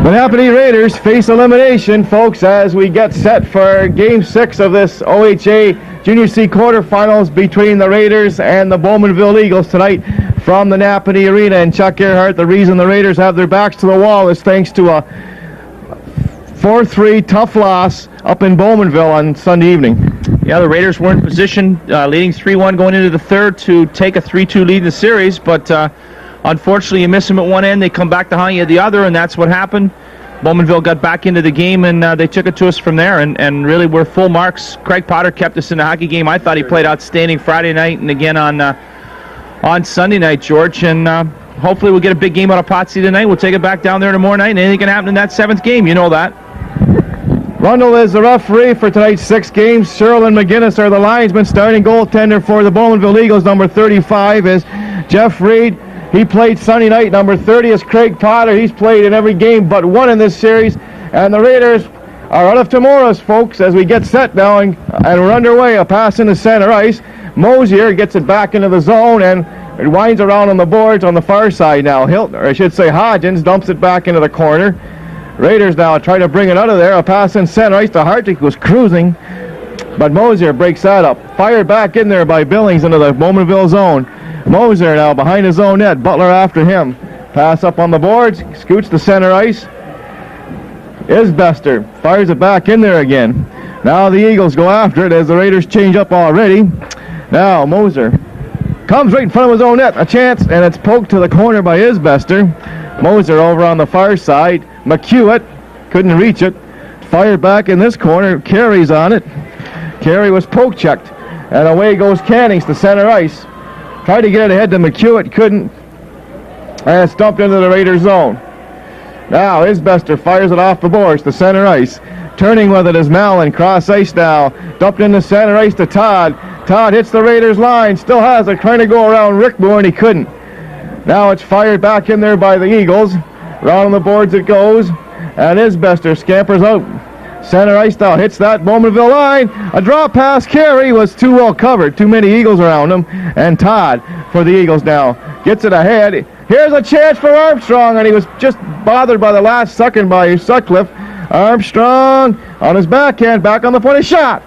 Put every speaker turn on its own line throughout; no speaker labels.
The Napanee Raiders face elimination, folks, as we get set for Game 6 of this OHA Junior C quarterfinals between the Raiders and the Bowmanville Eagles tonight from the Napanee Arena. And Chuck Earhart, the reason the Raiders have their backs to the wall is thanks to a 4-3 tough loss up in Bowmanville on Sunday evening.
Yeah, the Raiders were in position, leading 3-1 going into the third to take a 3-2 lead in the series, but unfortunately, you miss them at one end, they come back to haunt you at the other, and that's what happened. Bowmanville got back into the game, and they took it to us from there, and really we're full marks. Craig Potter kept us in the hockey game. I thought he played outstanding Friday night and again on Sunday night, George, and hopefully we'll get a big game out of Potsy tonight. We'll take it back down there tomorrow night, and anything can happen in that 7th game. You know that.
Rundle is the referee for tonight's 6 games. Cheryl and McGinnis are the linesmen. Starting goaltender for the Bowmanville Eagles, number 35, is Jeff Reed. He played Sunday night. Number 30 is Craig Potter. He's played in every game but one in this series. And the Raiders are out of tomorrow's, folks, as we get set now, and we're underway. A pass into center ice. Mosier gets it back into the zone, and it winds around on the boards on the far side now. Hilton, or I should say Hodgins, dumps it back into the corner. Raiders now try to bring it out of there. A pass in center ice to Hartig, was cruising, but Mosier breaks that up. Fired back in there by Billings into the Bowmanville zone. Moser now behind his own net. Butler after him. Pass up on the boards. Scoots to center ice. Isbester fires it back in there again. Now the Eagles go after it as the Raiders change up already. Now Moser comes right in front of his own net. A chance, and it's poked to the corner by Isbester. Moser over on the far side. McQuat couldn't reach it. Fired back in this corner. Carey's on it. Carey was poke checked. And away goes Cannings to center ice. Tried to get it ahead to McQuat, couldn't, and it's dumped into the Raiders zone. Now Isbester fires it off the boards to center ice. Turning with it is Mallon, cross ice now. Dumped into center ice to Todd. Todd hits the Raiders line, still has it, trying to go around Rickmore, and he couldn't. Now it's fired back in there by the Eagles. Round the boards it goes, and Isbester scampers out. Center ice now hits that Bowmanville line. A drop pass. Carey was too well covered. Too many Eagles around him. And Todd for the Eagles now gets it ahead. Here's a chance for Armstrong, and he was just bothered by the last second by Sutcliffe. Armstrong on his backhand, back on the point. A shot.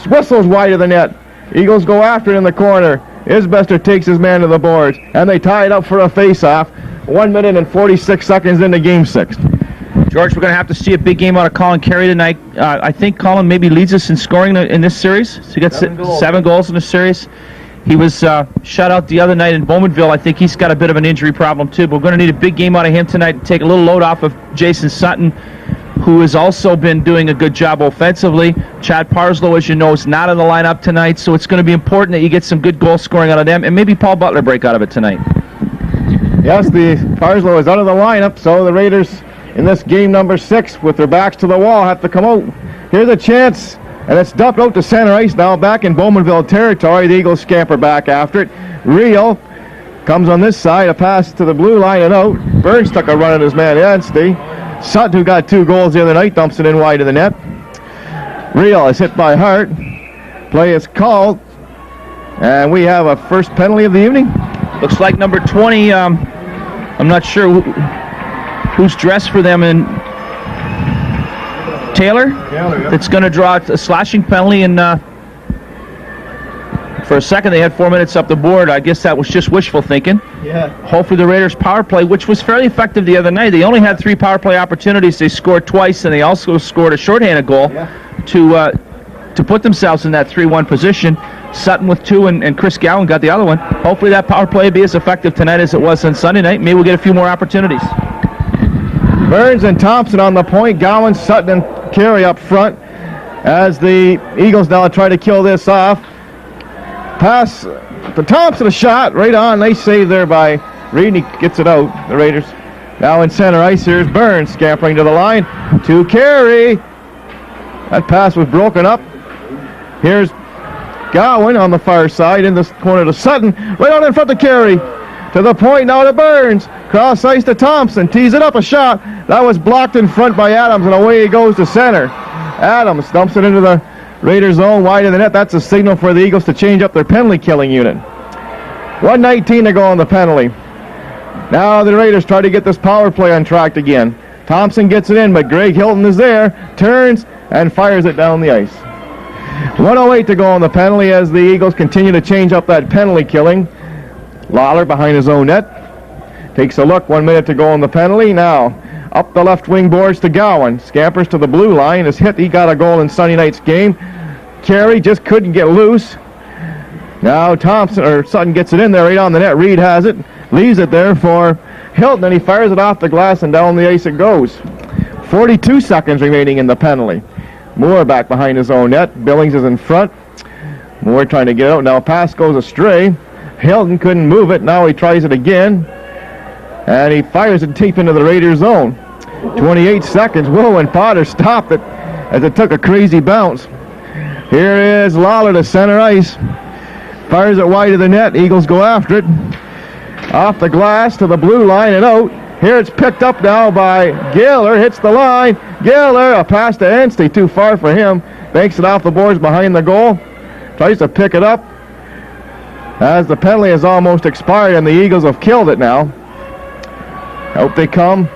Whistles wide of the net. Eagles go after it in the corner. Isbester takes his man to the boards, and they tie it up for a face-off. 1 minute and 46 seconds into Game 6.
George, we're going to have to see a big game out of Colin Carey tonight. I think Colin maybe leads us in scoring in this series. So he got 7 goals in the series. He was shut out the other night in Bowmanville. I think he's got a bit of an injury problem too. But we're going to need a big game out of him tonight to take a little load off of Jason Sutton, who has also been doing a good job offensively. Chad Parslow, as you know, is not in the lineup tonight. So it's going to be important that you get some good goal scoring out of them. And maybe Paul Butler break out of it tonight.
Yes, the Parslow is out of the lineup. So the Raiders in this game number 6, with their backs to the wall, have to come out. Here's a chance, and it's dumped out to center ice now, back in Bowmanville territory. The Eagles scamper back after it. Rio comes on this side, a pass to the blue line and out. Burns took a run at his man Anstey. Sutton, who got 2 goals the other night, dumps it in wide of the net. Rio is hit by Hart. Play is called, and we have a first penalty of the evening.
Looks like number 20, I'm not sure who's dressed for them, in Taylor?
Yep.
That's going to draw a slashing penalty, and for a second they had 4 minutes up the board. I guess that was just wishful thinking.
Yeah.
Hopefully the Raiders' power play, which was fairly effective the other night. They only had 3 power play opportunities. They scored twice, and they also scored a shorthanded goal to put themselves in that 3-1 position. Sutton with 2, and Chris Gowan got the other one. Hopefully that power play will be as effective tonight as it was on Sunday night. Maybe we'll get a few more opportunities.
Burns and Thompson on the point. Gowan, Sutton, and Carey up front as the Eagles now try to kill this off. Pass to Thompson, a shot right on. Nice save there by Reed, and he gets it out. The Raiders now in center ice. Here's Burns scampering to the line to Carey. That pass was broken up. Here's Gowan on the far side in the corner to Sutton. Right on in front of Carey. To the point now to Burns. Cross ice to Thompson. Tees it up, a shot. That was blocked in front by Adams, and away he goes to center. Adams dumps it into the Raiders zone wide of the net. That's a signal for the Eagles to change up their penalty killing unit. 1:19 to go on the penalty. Now the Raiders try to get this power play on track again. Thompson gets it in, but Greg Hilton is there, turns, and fires it down the ice. 1:08 to go on the penalty as the Eagles continue to change up that penalty killing. Lawler behind his own net. Takes a look, 1 minute to go on the penalty. Now, up the left wing boards to Gowan. Scampers to the blue line. Is hit. He got a goal in Sunday night's game. Carey just couldn't get loose. Now Sutton gets it in there right on the net. Reed has it. Leaves it there for Hilton, and he fires it off the glass, and down the ice it goes. 42 seconds remaining in the penalty. Moore back behind his own net. Billings is in front. Moore trying to get out. Now pass goes astray. Hilton couldn't move it. Now he tries it again. And he fires it deep into the Raiders' zone. 28 seconds. Whoa, and Potter stopped it as it took a crazy bounce. Here is Lawler to center ice. Fires it wide of the net. Eagles go after it. Off the glass to the blue line and out. Here it's picked up now by Gaylor. Hits the line. Gaylor, a pass to Anstey. Too far for him. Banks it off the boards behind the goal. Tries to pick it up. As the penalty has almost expired and the Eagles have killed it now. Out they come.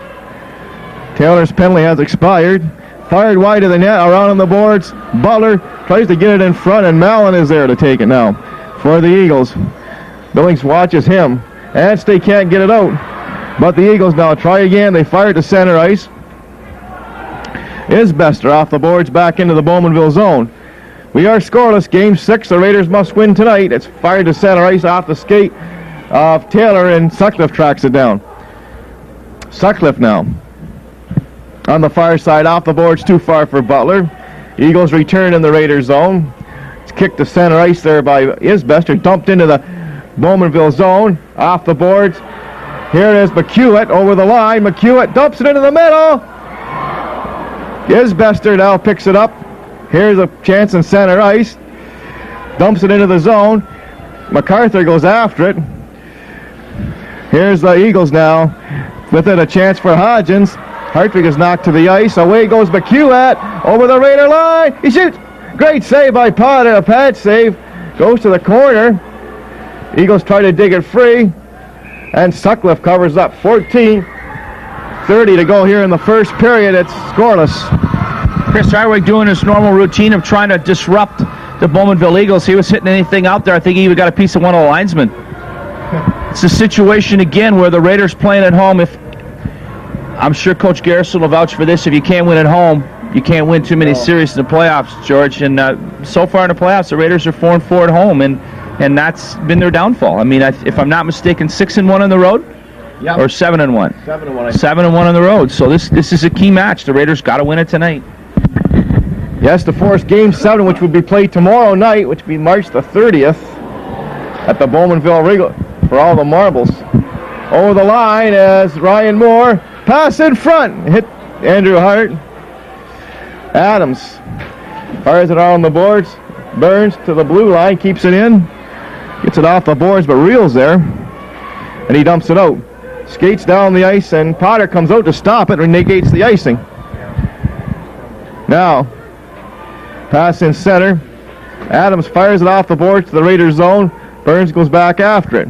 Taylor's penalty has expired. Fired wide of the net, around on the boards. Butler tries to get it in front, and Mallon is there to take it now for the Eagles. Billings watches him. Anstey can't get it out. But the Eagles now try again. They fire to center ice. Isbester off the boards back into the Bowmanville zone. We are scoreless. Game 6. The Raiders must win tonight. It's fired to center ice off the skate of Taylor, and Sutcliffe tracks it down. Sutcliffe now on the far side, off the boards, too far for Butler. Eagles return in the Raiders zone. It's kicked to center ice there by Isbester, dumped into the Bowmanville zone, off the boards. Here is McQuat over the line. McQuat dumps it into the middle. Isbester now picks it up. Here's a chance in center ice. Dumps it into the zone. MacArthur goes after it. Here's the Eagles now. With it, a chance for Hodgins. Hartwig is knocked to the ice. Away goes McQuat over the Raider line. He shoots. Great save by Potter. A pad save. Goes to the corner. Eagles try to dig it free. And Sutcliffe covers up. 14:30 to go here in the first period. It's scoreless.
Chris Hartwig doing his normal routine of trying to disrupt the Bowmanville Eagles. He was hitting anything out there. I think he even got a piece of one of the linesmen. It's a situation again where the Raiders playing at home. If I'm sure Coach Garrison will vouch for this. If you can't win at home, you can't win too many series in the playoffs, George. And so far in the playoffs, the Raiders are 4-4 at home, and that's been their downfall. I mean, if I'm not mistaken, 6-1 on the road,
yep.
Or 7-1.
7-1.
7-1 on the road. So this is a key match. The Raiders got to win it tonight.
Yes, to force Game 7, which would be played tomorrow night, which would be March the 30th at the Bowmanville Regal for all the marbles. Over the line as Ryan Moore. Pass in front. Hit Andrew Hart. Adams fires it on the boards. Burns to the blue line. Keeps it in. Gets it off the boards, but reels there. And he dumps it out. Skates down the ice, and Potter comes out to stop it and negates the icing. Now, pass in center. Adams fires it off the boards to the Raiders zone. Burns goes back after it.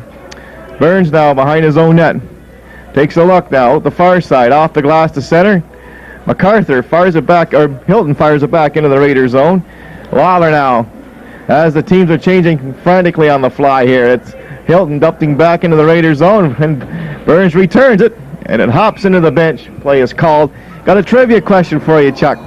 Burns now behind his own net. Takes a look now at the far side, off the glass to center. MacArthur fires it back, or Hilton fires it back into the Raiders zone. Lawler now, as the teams are changing frantically on the fly here. It's Hilton dumping back into the Raiders zone, and Burns returns it, and it hops into the bench. Play is called. Got a trivia question for you, Chuck.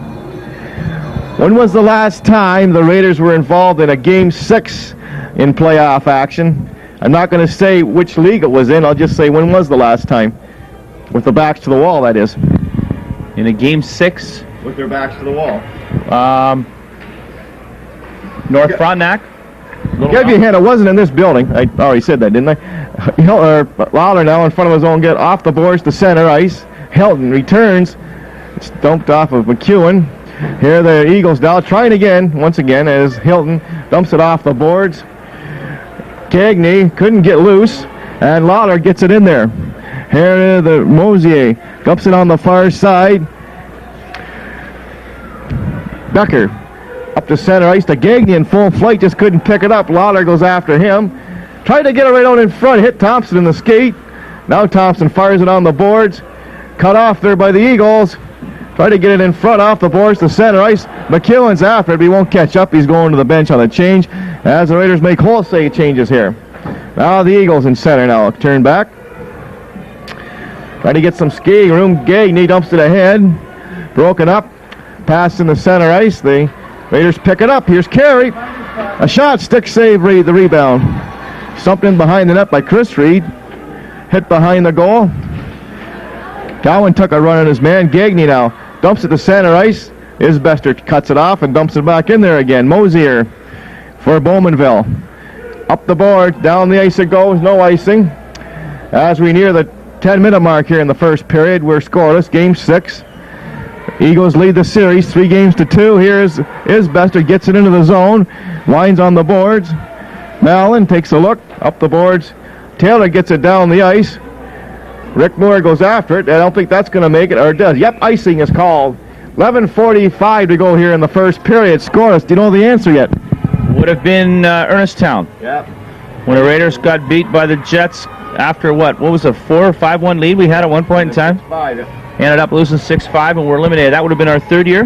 When was the last time the Raiders were involved in a Game 6 in playoff action? I'm not going to say which league it was in. I'll just say when was the last time. With the backs to the wall, that is.
In a Game 6?
With their backs to the wall.
North Frontenac.
Give you a hint, it wasn't in this building. I already said that, didn't I? Lawler now in front of his own get off the boards to center ice. Hilton returns. It's dumped off of McEwen. Here the Eagles now trying again, once again, as Hilton dumps it off the boards. Cagney couldn't get loose, and Lawler gets it in there. Here the Mosier dumps it on the far side. Becker up to center ice to Gagney in full flight, just couldn't pick it up. Lawler goes after him. Tried to get it right out in front, hit Thompson in the skate. Now Thompson fires it on the boards. cut off there by the Eagles. Try to get it in front off the boards to center ice. McEwen's after it, but he won't catch up. He's going to the bench on a change as the Raiders make wholesale changes here. Now the Eagles in center now. Turn back. Trying to get some skating room. Gagne dumps it ahead. Broken up. Pass in the center ice. The Raiders pick it up. Here's Carey. A shot. Stick save. Reed the rebound. Something behind the net by Chris Reed. Hit behind the goal. Cowan took a run on his man. Gagne now dumps it to center ice. Isbester cuts it off and dumps it back in there again. Mosier for Bowmanville. Up the board. Down the ice it goes. No icing. As we near the 10-minute mark here in the first period, we're scoreless. Game 6. Eagles lead the series 3-2. Here's Isbester, gets it into the zone. Lines on the boards. Mallon takes a look. Up the boards. Taylor gets it down the ice. Rick Moore goes after it. I don't think that's going to make it, or it does. Yep, icing is called. 11:45 to go here in the first period. Scoreless. Do you know the answer yet?
Would have been Ernestown.
Yeah.
When the Raiders got beat by the Jets after what was a 4 or 5-1 lead we had at one point in time?
6-5.
Ended up losing 6-5 and we're eliminated. That would have been our third year?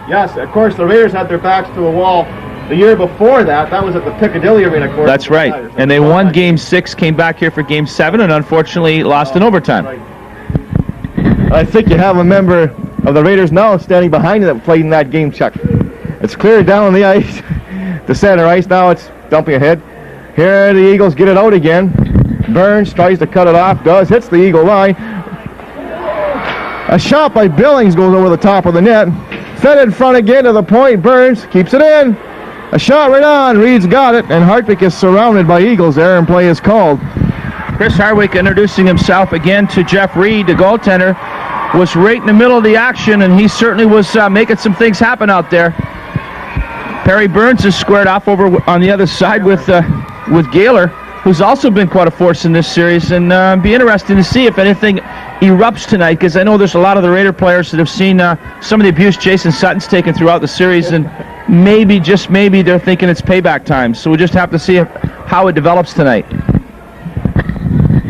Yes, of course the Raiders had their backs to a wall the year before that. That was at the Piccadilly Arena course.
That's right. And they won Game 6, came back here for Game 7, and unfortunately lost in overtime.
Right. I think you have a member of the Raiders now standing behind you that played in that game, Chuck. It's cleared down on the ice. The center ice now, it's dumping ahead. Here the Eagles get it out again. Burns tries to cut it off, hits the Eagle line. A shot by Billings goes over the top of the net. Fed in front again to the point. Burns keeps it in. A shot right on. Reed's got it, and Hartwick is surrounded by Eagles there, and play is called.
Chris Hartwick introducing himself again to Jeff Reed, the goaltender, was right in the middle of the action, and he certainly was making some things happen out there. Perry Burns is squared off over on the other side with Gaylor, who's also been quite a force in this series, and be interesting to see if anything erupts tonight, because I know there's a lot of the Raider players that have seen some of the abuse Jason Sutton's taken throughout the series, and maybe, just maybe, they're thinking it's payback time. So we just have to see how it develops tonight.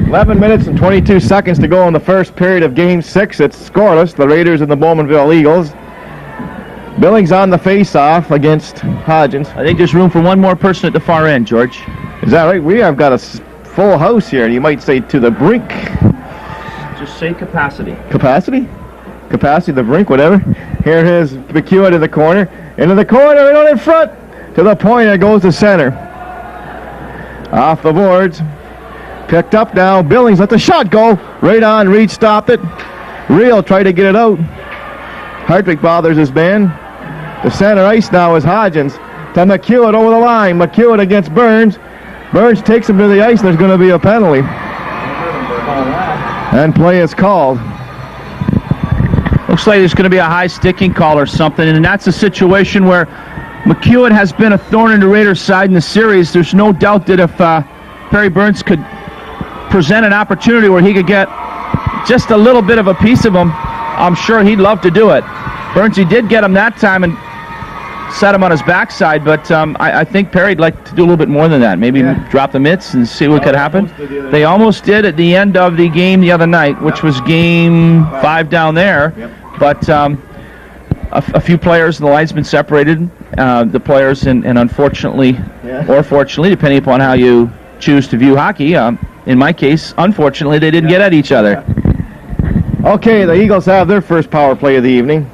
11 minutes and 22 seconds to go in the first period of Game 6. It's scoreless, the Raiders and the Bowmanville Eagles. Billings on the face-off against Hodgins.
I think there's room for one more person at the far end, George.
Is that right? We have got a full house here. You might say to the brink.
Just say capacity.
Capacity? Capacity, the brink, whatever. Here is McQuat in the corner. Into the corner, right on in front. To the point, it goes to center. Off the boards. Picked up now. Billings let the shot go. Right on. Reed stopped it. Reel tried to get it out. Hartwick bothers his man. The center ice now is Hodgins. To McQuat over the line. McQuat against Burns. Burns takes him to the ice. There's going to be a penalty. And play is called.
Looks like there's going to be a high sticking call or something, and that's a situation where McQuat has been a thorn in the Raiders' side in the series. There's no doubt that if Perry Burns could present an opportunity where he could get just a little bit of a piece of him, I'm sure he'd love to do it. Burnsy did get him that time and set him on his backside, but I think Perry'd like to do a little bit more than that. Maybe drop the mitts and see what could happen. They almost did at the end of the game the other night, which was Game 5 down there. But a few players, the line's been separated, the players, and unfortunately, or fortunately, depending upon how you choose to view hockey, in my case, unfortunately, they didn't get at each other.
Okay, the Eagles have their first power play of the evening.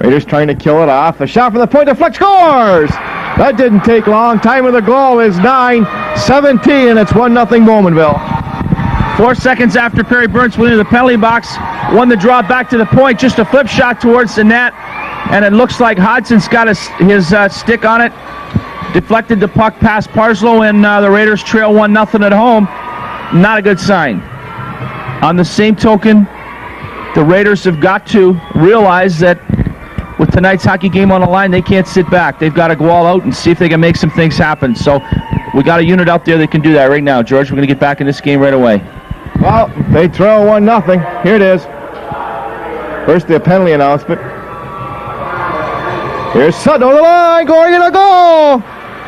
Raiders trying to kill it off. A shot from the point, deflect, scores! That didn't take long. Time of the goal is 9:17, and it's 1-0 Bowmanville.
4 seconds after Perry Burns went into the penalty box, won the draw back to the point, just a flip shot towards the net, and it looks like Hodgson's got his stick on it. Deflected the puck past Parslow, and the Raiders trail 1-0 at home. Not a good sign. On the same token, the Raiders have got to realize that with tonight's hockey game on the line, they can't sit back. They've got to go all out and see if they can make some things happen. So we got a unit out there that can do that right now. George, we're going to get back in this game right away.
Well, they trail 1-0. Here it is. First the penalty announcement. Here's Sutton over the line, going in a goal.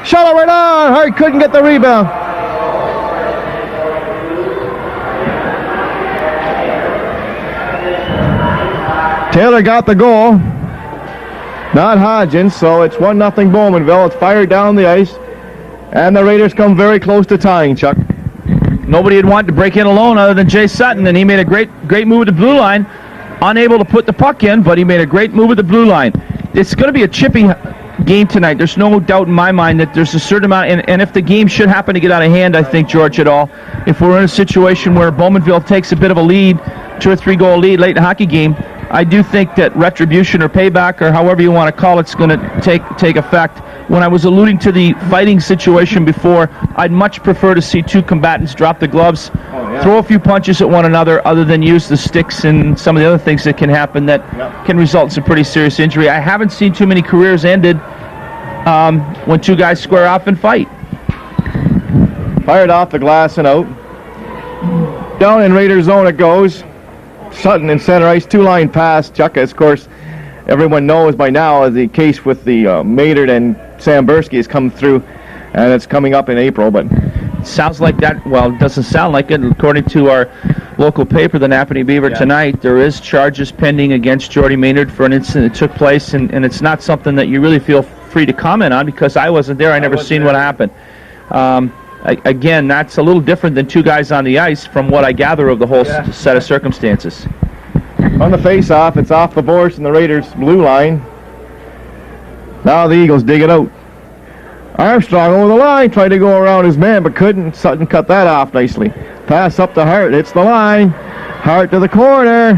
Shot it right on. Hart couldn't get the rebound. Taylor got the goal. Not Hodgins, so it's 1-0 Bowmanville. It's fired down the ice. And the Raiders come very close to tying, Chuck.
Nobody had wanted to break in alone other than Jay Sutton, and he made a great move at the blue line. Unable to put the puck in, but he made a great move at the blue line. It's going to be a chippy game tonight. There's no doubt in my mind that there's a certain amount, and if the game should happen to get out of hand, I think, George, at all, if we're in a situation where Bowmanville takes a bit of a lead, 2 or 3 goal lead late in a hockey game, I do think that retribution or payback or however you want to call it's going to take effect. When I was alluding to the fighting situation before, I'd much prefer to see 2 combatants drop the gloves, throw a few punches at one another other than use the sticks and some of the other things that can happen that can result in some pretty serious injury. I haven't seen too many careers ended when 2 guys square off and fight.
Fired off the glass and out. Down in Raider zone it goes. Sutton in center ice, 2-line pass. Chuck, as of course everyone knows by now, the case with the Maynard and Sambursky has come through, and it's coming up in April. But
sounds like that. Well, it doesn't sound like it. According to our local paper, the Napanee Beaver, tonight, there is charges pending against Jordy Maynard for an incident that took place, and it's not something that you really feel free to comment on because I wasn't there. I never seen what happened. Again, that's a little different than 2 guys on the ice from what I gather of the whole set of circumstances.
On the face-off, it's off the boards in the Raiders' blue line. Now the Eagles dig it out. Armstrong over the line, tried to go around his man, but couldn't. Sutton cut that off nicely. Pass up to Hart, hits the line. Hart to the corner.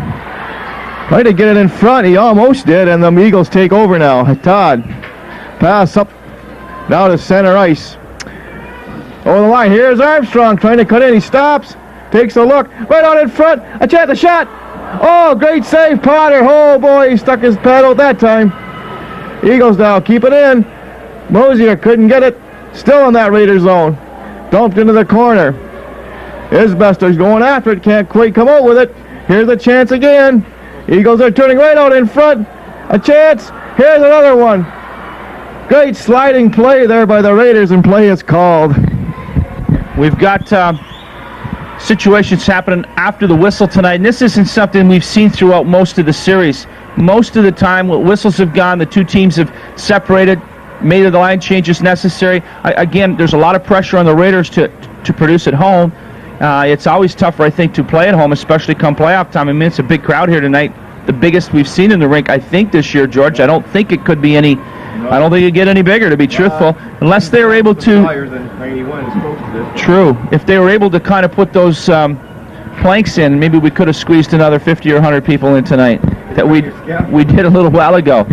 Tried to get it in front, he almost did, and the Eagles take over now. Todd, pass up now to center ice. Over the line, here's Armstrong trying to cut in. He stops, takes a look, right out in front. A chance, a shot. Oh, great save, Potter. Oh, boy, he stuck his paddle that time. Eagles now keep it in. Mosier couldn't get it. Still in that Raider zone. Dumped into the corner. Isbester's going after it. Can't quite come out with it. Here's a chance again. Eagles are turning right out in front. A chance. Here's another one. Great sliding play there by the Raiders, and play is called.
We've got situations happening after the whistle tonight, and this isn't something we've seen throughout most of the series. Most of the time, when whistles have gone, the 2 teams have separated, made the line changes necessary. Again, there's a lot of pressure on the Raiders to produce at home. It's always tougher, I think, to play at home, especially come playoff time. I mean, it's a big crowd here tonight, the biggest we've seen in the rink, I think, this year, George. I don't think it could be any... I don't think it'd get any bigger, to be truthful, unless they were able to... True. If they were able to kind of put those planks in, maybe we could have squeezed another 50 or 100 people in tonight that we did a little while ago.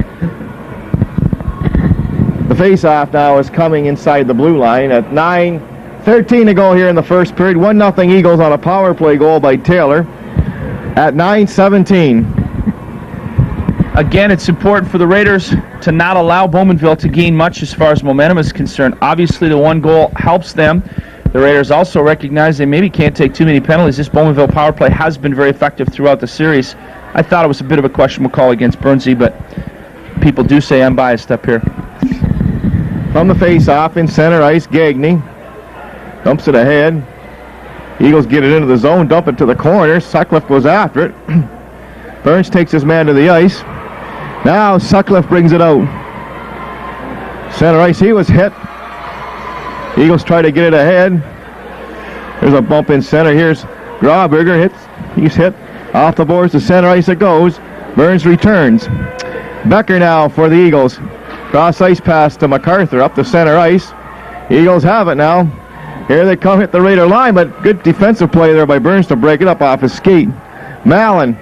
The face-off now is coming inside the blue line at 9:13 to go here in the first period. 1-0 Eagles on a power play goal by Taylor at 9:17.
Again, it's important for the Raiders to not allow Bowmanville to gain much as far as momentum is concerned. Obviously, the 1 goal helps them. The Raiders also recognize they maybe can't take too many penalties. This Bowmanville power play has been very effective throughout the series. I thought it was a bit of a questionable call against Burnsy, but people do say I'm biased up here.
From the face-off in center ice, Gagney dumps it ahead. Eagles get it into the zone, dump it to the corner. Sutcliffe goes after it. Burns takes his man to the ice. Now Sutcliffe brings it out. Center ice, he was hit. Eagles try to get it ahead. There's a bump in center. Here's Grauberger. He's hit. Off the boards to center ice it goes. Burns returns. Becker now for the Eagles. Cross ice pass to MacArthur up the center ice. Eagles have it now. Here they come, hit the Raider line, but good defensive play there by Burns to break it up off his skate. Mallon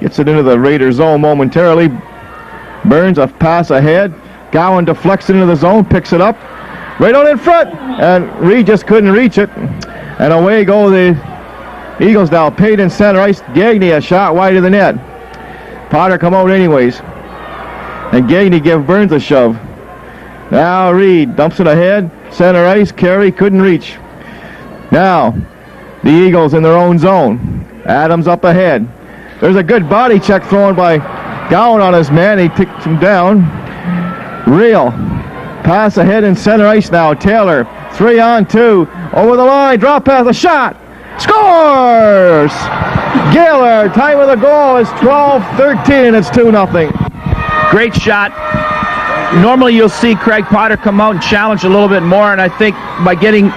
gets it into the Raider zone momentarily. Burns a pass ahead. Gowan deflects it into the zone, picks it up. Right out in front, and Reed just couldn't reach it. And away go the Eagles now. Paid in center ice. Gagney a shot wide of the net. Potter come out anyways. And Gagney give Burns a shove. Now Reed dumps it ahead. Center ice. Carey couldn't reach. Now the Eagles in their own zone. Adams up ahead. There's a good body check thrown by Gowan on his man. He ticked him down. Real. Pass ahead in center ice now. Taylor. 3-on-2. Over the line. Drop pass. A shot. Scores! Gaylor, time of the goal is 12-13, and it's 2-0.
Great shot. Normally you'll see Craig Potter come out and challenge a little bit more, and I think by getting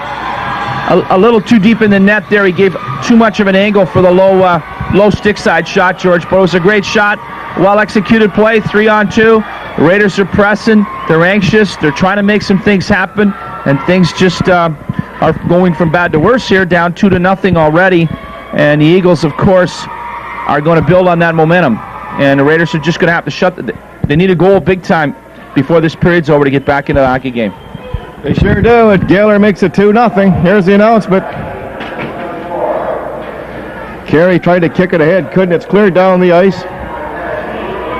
a little too deep in the net there, he gave too much of an angle for the low stick side shot, George. But it was a great shot, well-executed play, 3-on-2. The Raiders are pressing, they're anxious, they're trying to make some things happen, and things just are going from bad to worse here, down 2-0 already. And the Eagles, of course, are going to build on that momentum. And the Raiders are just going to have to they need a goal big time before this period's over to get back into the hockey game.
They sure do. Gaylor makes it 2-0. Here's the announcement. Carey tried to kick it ahead, couldn't. It's cleared down the ice.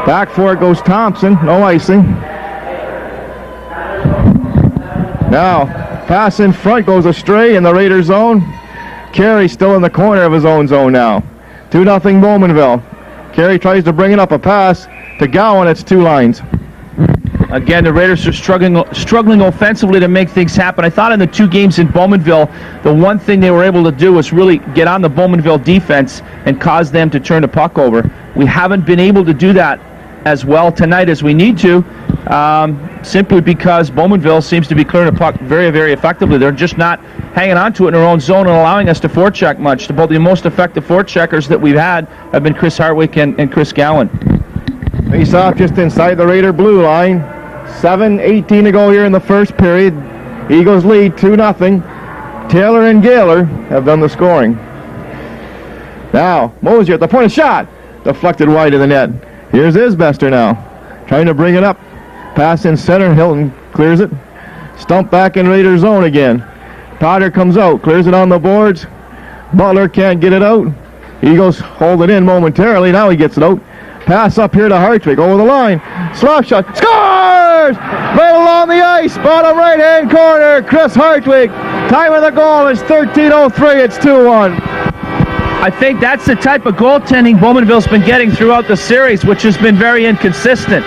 Back for it goes Thompson. No icing. Now, pass in front goes astray in the Raiders zone. Carey still in the corner of his own zone now. 2-0 Bowmanville. Carey tries to bring it up a pass to Gowan. It's two lines.
Again, the Raiders are struggling offensively to make things happen. I thought in the two games in Bowmanville, the one thing they were able to do was really get on the Bowmanville defense and cause them to turn the puck over. We haven't been able to do that as well tonight as we need to, simply because Bowmanville seems to be clearing the puck very, very effectively. They're just not hanging on to it in their own zone and allowing us to forecheck much. Both the most effective forecheckers that we've had have been Chris Hartwick and Chris Gowan.
Face off just inside the Raider blue line. 7:18 to go here in the first period. Eagles lead 2-0. Taylor and Gaylor have done the scoring. Now, Mosier at the point of shot. Deflected wide of the net. Here's Isbester now. Trying to bring it up. Pass in center. Hilton clears it. Stump back in Raider zone again. Potter comes out. Clears it on the boards. Butler can't get it out. Eagles hold it in momentarily. Now he gets it out. Pass up here to Hartwig, over the line. Slap shot. Scores! Right along the ice. Bottom right-hand corner. Chris Hartwig. Time of the goal is 13:03. It's 2-1.
I think that's the type of goaltending Bowmanville's been getting throughout the series, which has been very inconsistent.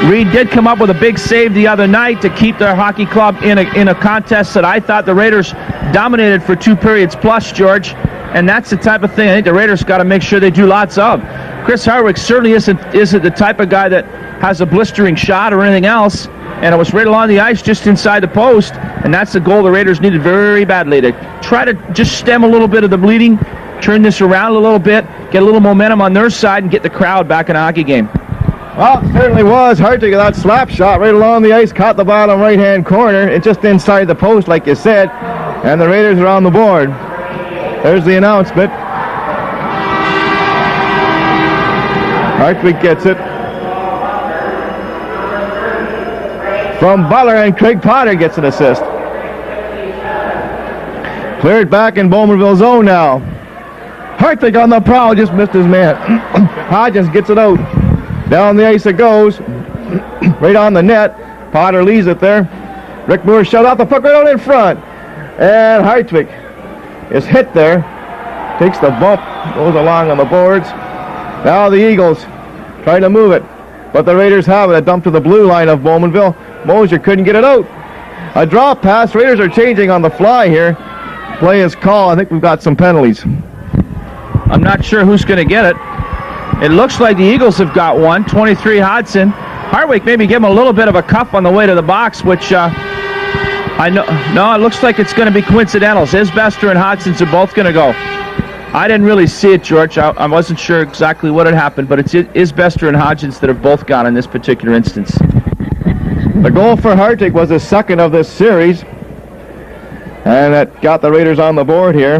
Reed did come up with a big save the other night to keep their hockey club in a contest that I thought the Raiders dominated for 2 periods plus, George. And that's the type of thing I think the Raiders got to make sure they do lots of. Chris Hartwig certainly isn't the type of guy that has a blistering shot or anything else, and it was right along the ice just inside the post, and that's the goal the Raiders needed very badly, to try to just stem a little bit of the bleeding, turn this around a little bit, get a little momentum on their side, and get the crowd back in a hockey game.
Well, it certainly was. Hartwig, that slap shot right along the ice, caught the bottom right-hand corner. It's just inside the post, like you said, and the Raiders are on the board. There's the announcement. Hartwig gets it from Butler, and Craig Potter gets an assist. Cleared back in Bowmanville zone now. Hartwig on the prowl, just missed his man. Hodges gets it out. Down the ice it goes. Right on the net. Potter leaves it there. Rick Moore shut off the puck right out in front. And Hartwig is hit there. Takes the bump, goes along on the boards. Now the Eagles try to move it, but the Raiders have it. A dump to the blue line of Bowmanville. Mosier couldn't get it out. A drop pass. Raiders are changing on the fly here. Play is called. I think we've got some penalties.
I'm not sure who's going to get it. It looks like the Eagles have got one. 23 Hodson. Hartwig maybe give him a little bit of a cuff on the way to the box, which I know. No, it looks like it's going to be coincidentals. Isbester and Hodson's are both going to go. I didn't really see it, George. I wasn't sure exactly what had happened, but it's Isbester and Hodgins that have both gone in this particular instance.
The goal for Hartwig was his second of this series, and it got the Raiders on the board here.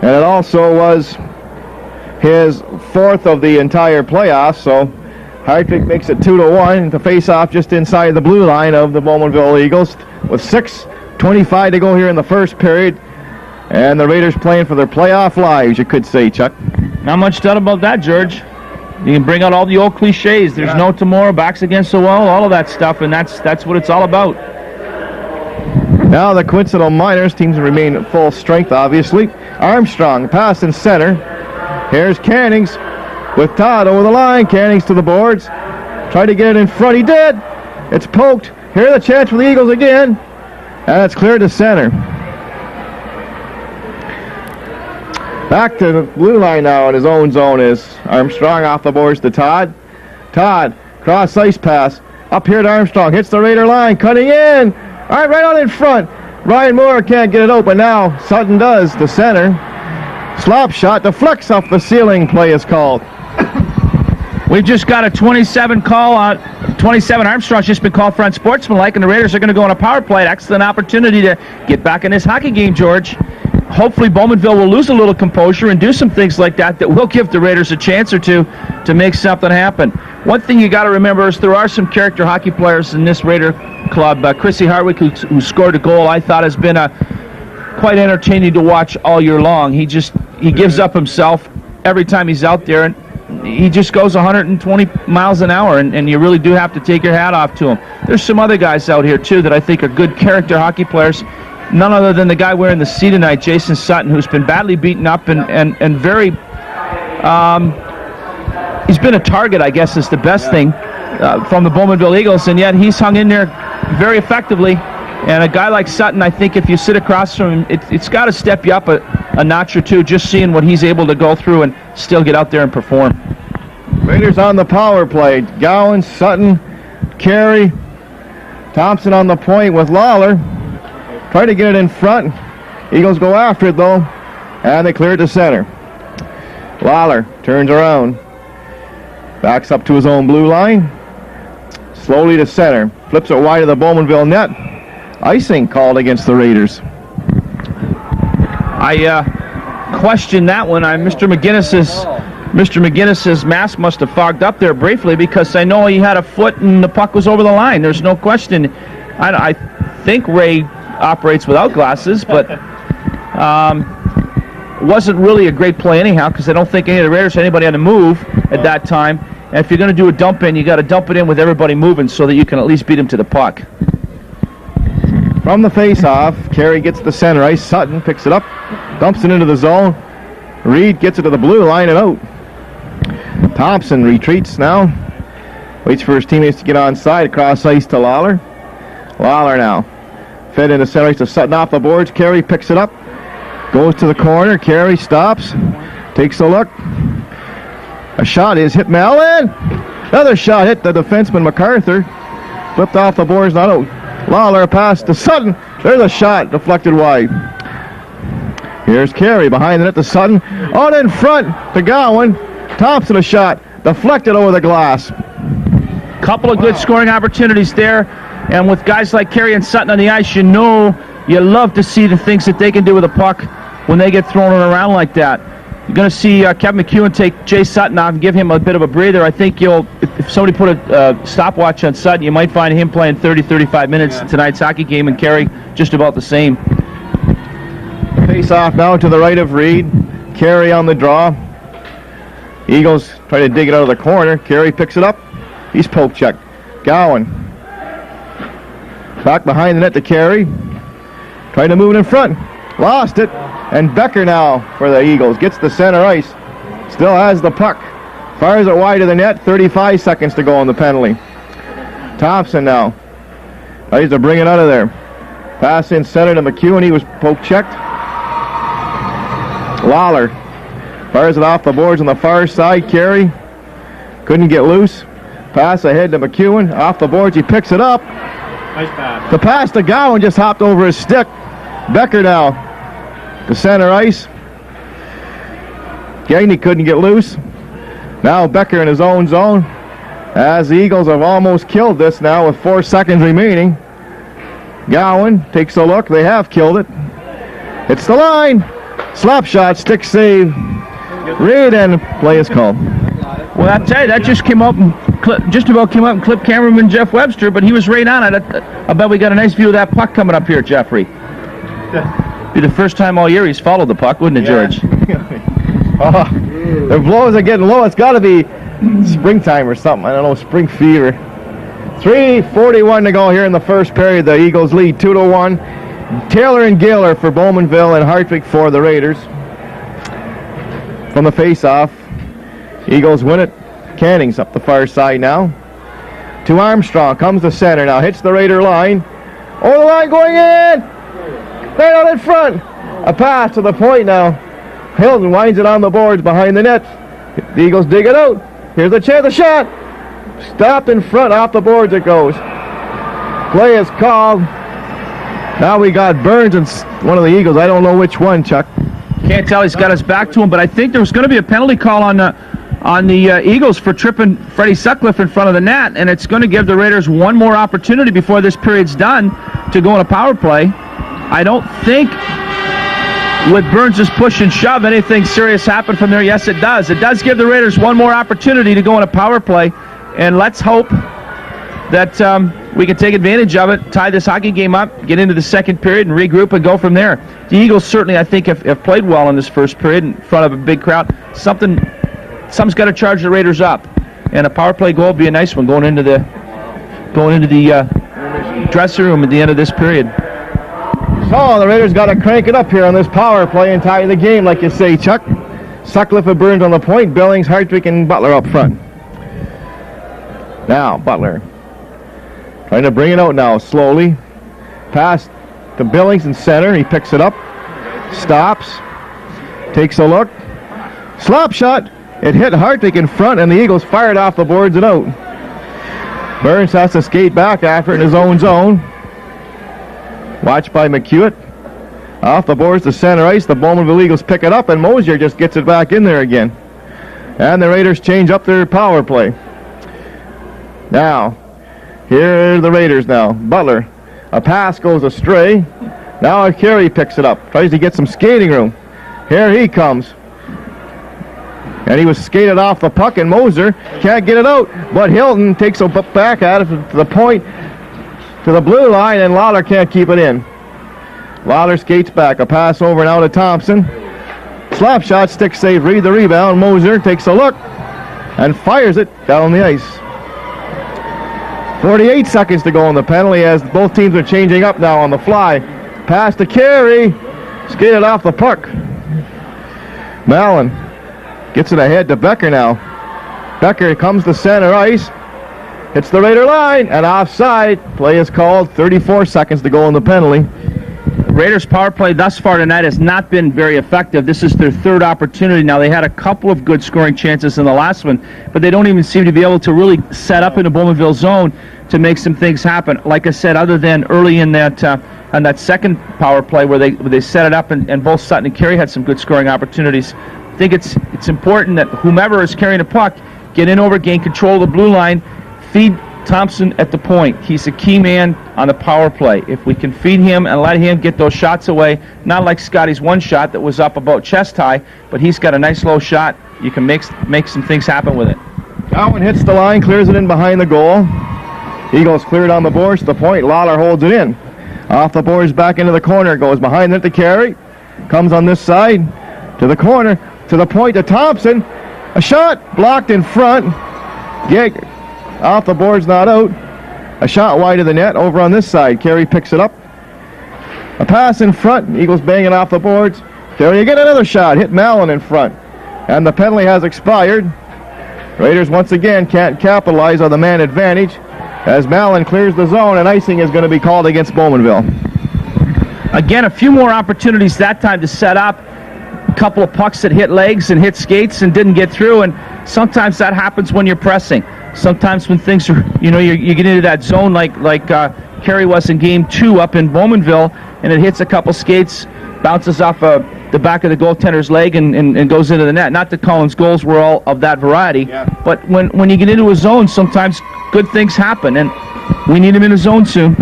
And it also was his fourth of the entire playoffs, so Hartwig makes it 2-1 to face off just inside the blue line of the Bowmanville Eagles with 6:25 to go here in the first period. And the Raiders playing for their playoff lives, you could say, Chuck.
Not much doubt about that, George. You can bring out all the old cliches. There's no tomorrow, backs against the wall, all of that stuff, and that's what it's all about.
Now the Coincidental Miners teams remain at full strength, obviously. Armstrong, pass in center. Here's Cannings with Todd over the line. Cannings to the boards. Tried to get it in front. He did. It's poked. Here's the chance for the Eagles again. And it's cleared to center. Back to the blue line now in his own zone is Armstrong. Off the boards to Todd. Todd, cross ice pass. Up here to Armstrong. Hits the Raider line. Cutting in. All right, right out in front. Ryan Moore can't get it open now. Sutton does. The center. Slap shot. Deflects off the ceiling. Play is called.
We've just got a 27 call on 27. Armstrong's just been called for unsportsmanlike, and the Raiders are going to go on a power play. Excellent opportunity to get back in this hockey game, George. Hopefully Bowmanville will lose a little composure and do some things like that will give the Raiders a chance or two to make something happen. One thing you got to remember is there are some character hockey players in this Raider club. Chrissy Hardwick, who scored a goal, I thought has been quite entertaining to watch all year long. He gives up himself every time he's out there, and he just goes 120 miles an hour, and you really do have to take your hat off to him. There's some other guys out here, too, that I think are good character hockey players. None other than the guy wearing the C tonight, Jason Sutton, who's been badly beaten up and very... he's been a target, I guess, is the best thing from the Bowmanville Eagles, and yet he's hung in there very effectively. And a guy like Sutton, I think if you sit across from him, it's got to step you up a notch or two, just seeing what he's able to go through and still get out there and perform.
Raiders on the power play. Gowan, Sutton, Carey, Thompson on the point with Lawler. Try to get it in front. Eagles go after it, though, and they clear it to center. Lawler turns around. Backs up to his own blue line. Slowly to center. Flips it wide of the Bowmanville net. Icing called against the Raiders.
I question that one. Mr. McGinnis's mask must have fogged up there briefly, because I know he had a foot and the puck was over the line. There's no question. I think Ray operates without glasses, but wasn't really a great play anyhow, because I don't think any of the Raiders had anybody on the move at that time. And if you're going to do a dump in, you got to dump it in with everybody moving so that you can at least beat him to the puck.
From the face-off, Carey gets the center ice. Sutton picks it up, dumps it into the zone. Reed gets it to the blue line and out. Thompson retreats now. Waits for his teammates to get onside. Across ice to Lawler. Lawler now. Fed into center ice to Sutton off the boards. Carey picks it up. Goes to the corner. Carey stops. Takes a look. A shot is hit Mellon. Another shot hit the defenseman MacArthur. Flipped off the boards, not out. Lawler pass to Sutton. There's a shot deflected wide. Here's Carey behind the net to Sutton. Out in front to Gowan. Thompson a shot. Deflected over the glass.
Couple of good scoring opportunities there. And with guys like Carey and Sutton on the ice, you love to see the things that they can do with a puck when they get thrown around like that. You're going to see Kevin McEwen take Jay Sutton off and give him a bit of a breather. I think if somebody put a stopwatch on Sutton, you might find him playing 30-35 minutes in tonight's hockey game, and Carey just about the same.
Face off now to the right of Reed. Carey on the draw. Eagles try to dig it out of the corner. Carey picks it up. He's poke checked. Gowan. Back behind the net to Carey. Trying to move it in front. Lost it. And Becker now for the Eagles. Gets the center ice. Still has the puck. Fires it wide of the net. 35 seconds to go on the penalty. Thompson now. Tries to bring it out of there. Pass in center to McEwen. He was poke checked. Lawler fires it off the boards on the far side. Carey couldn't get loose. Pass ahead to McEwen. Off the boards. He picks it up.
Nice pass.
The pass to Gowan just hopped over his stick. Becker now. The center ice. Gagney couldn't get loose. Now Becker in his own zone. As the Eagles have almost killed this now with 4 seconds remaining. Gowan takes a look. They have killed it. It's the line. Slap shot, stick save. Reed, and play is called.
Well, I tell you, that just came up and just about came up and clipped cameraman Jeff Webster, but he was right on it. I bet we got a nice view of that puck coming up here, Jeffrey. Be the first time all year he's followed the puck, wouldn't it, George?
The blows are getting low. It's got to be springtime or something. I don't know, spring fever. 3:41 to go here in the first period. The Eagles lead 2-1. Taylor and Gaylor for Bowmanville and Hartwick for the Raiders. From the face-off, Eagles win it. Cannings up the far side now. To Armstrong, comes the center now, hits the Raider line. Over the line, going in! Right out in front. A pass to the point now. Hilton winds it on the boards behind the net. The Eagles dig it out. Here's a chance, a shot. Stopped in front, off the boards it goes. Play is called. Now we got Burns and one of the Eagles. I don't know which one, Chuck.
Can't tell. He's got his back to him, but I think there was going to be a penalty call on the Eagles for tripping Freddie Sutcliffe in front of the net, and it's going to give the Raiders one more opportunity before this period's done to go on a power play. I don't think with Burns' push and shove anything serious happened from there. Yes, it does. It does give the Raiders one more opportunity to go on a power play, and let's hope that we can take advantage of it, tie this hockey game up, get into the second period, and regroup and go from there. The Eagles certainly, I think, have played well in this first period in front of a big crowd. Something's got to charge the Raiders up, and a power play goal would be a nice one going into the dressing room at the end of this period.
So the Raiders got to crank it up here on this power play and tie the game, like you say, Chuck. Sutcliffe and Burns on the point, Billings, Hartwig, and Butler up front. Now Butler trying to bring it out now slowly. Pass to Billings in center. He picks it up. Stops. Takes a look. Slap shot. It hit Hartwig in front, and the Eagles fired off the boards and out. Burns has to skate back after it in his own zone. Watched by McQuat. Off the boards to center ice. The Bowmanville Eagles pick it up, and Mosier just gets it back in there again. And the Raiders change up their power play. Now, here are the Raiders now. Butler. A pass goes astray. Now Carey picks it up. Tries to get some skating room. Here he comes. And he was skated off the puck, and Moser can't get it out. But Hilton takes a back at it to the point, to the blue line, and Lawler can't keep it in. Lawler skates back. A pass over now to Thompson. Slap shot, stick save, read the rebound. Moser takes a look and fires it down the ice. 48 seconds to go on the penalty as both teams are changing up now on the fly. Pass to Carey. Skated off the puck. Mallon gets it ahead to Becker now. Becker comes to center ice. Hits the Raider line and offside. Play is called. 34 seconds to go on the penalty.
Raiders' power play thus far tonight has not been very effective. This is their third opportunity. Now, they had a couple of good scoring chances in the last one, but they don't even seem to be able to really set up in a Bowmanville zone to make some things happen. Like I said, other than early in that on that second power play where they set it up and both Sutton and Carey had some good scoring opportunities. I think it's important that whomever is carrying a puck get in over, gain control of the blue line, feed Thompson at the point. He's a key man on the power play. If we can feed him and let him get those shots away, not like Scotty's one shot that was up about chest high, but he's got a nice low shot. You can make some things happen with it.
Cowan hits the line, clears it in behind the goal. Eagles cleared on the boards to the point. Lawler holds it in. Off the boards, back into the corner. Goes behind it to Carey. Comes on this side to the corner, to the point to Thompson. A shot blocked in front. Gig off the boards, not out. A shot wide of the net over on this side. Carey picks it up. A pass in front. Eagles banging off the boards. Carey again, another shot. Hit Mallon in front. And the penalty has expired. Raiders once again can't capitalize on the man advantage as Mallon clears the zone, and icing is going to be called against Bowmanville.
Again, a few more opportunities that time to set up. A couple of pucks that hit legs and hit skates and didn't get through, and sometimes that happens when you're pressing. Sometimes when things are, you get into that zone like Carey was in Game 2 up in Bowmanville, and it hits a couple skates, bounces off the back of the goaltender's leg and goes into the net. Not that Collins' goals were all of that variety, but when you get into a zone, sometimes good things happen, and we need him in a zone soon.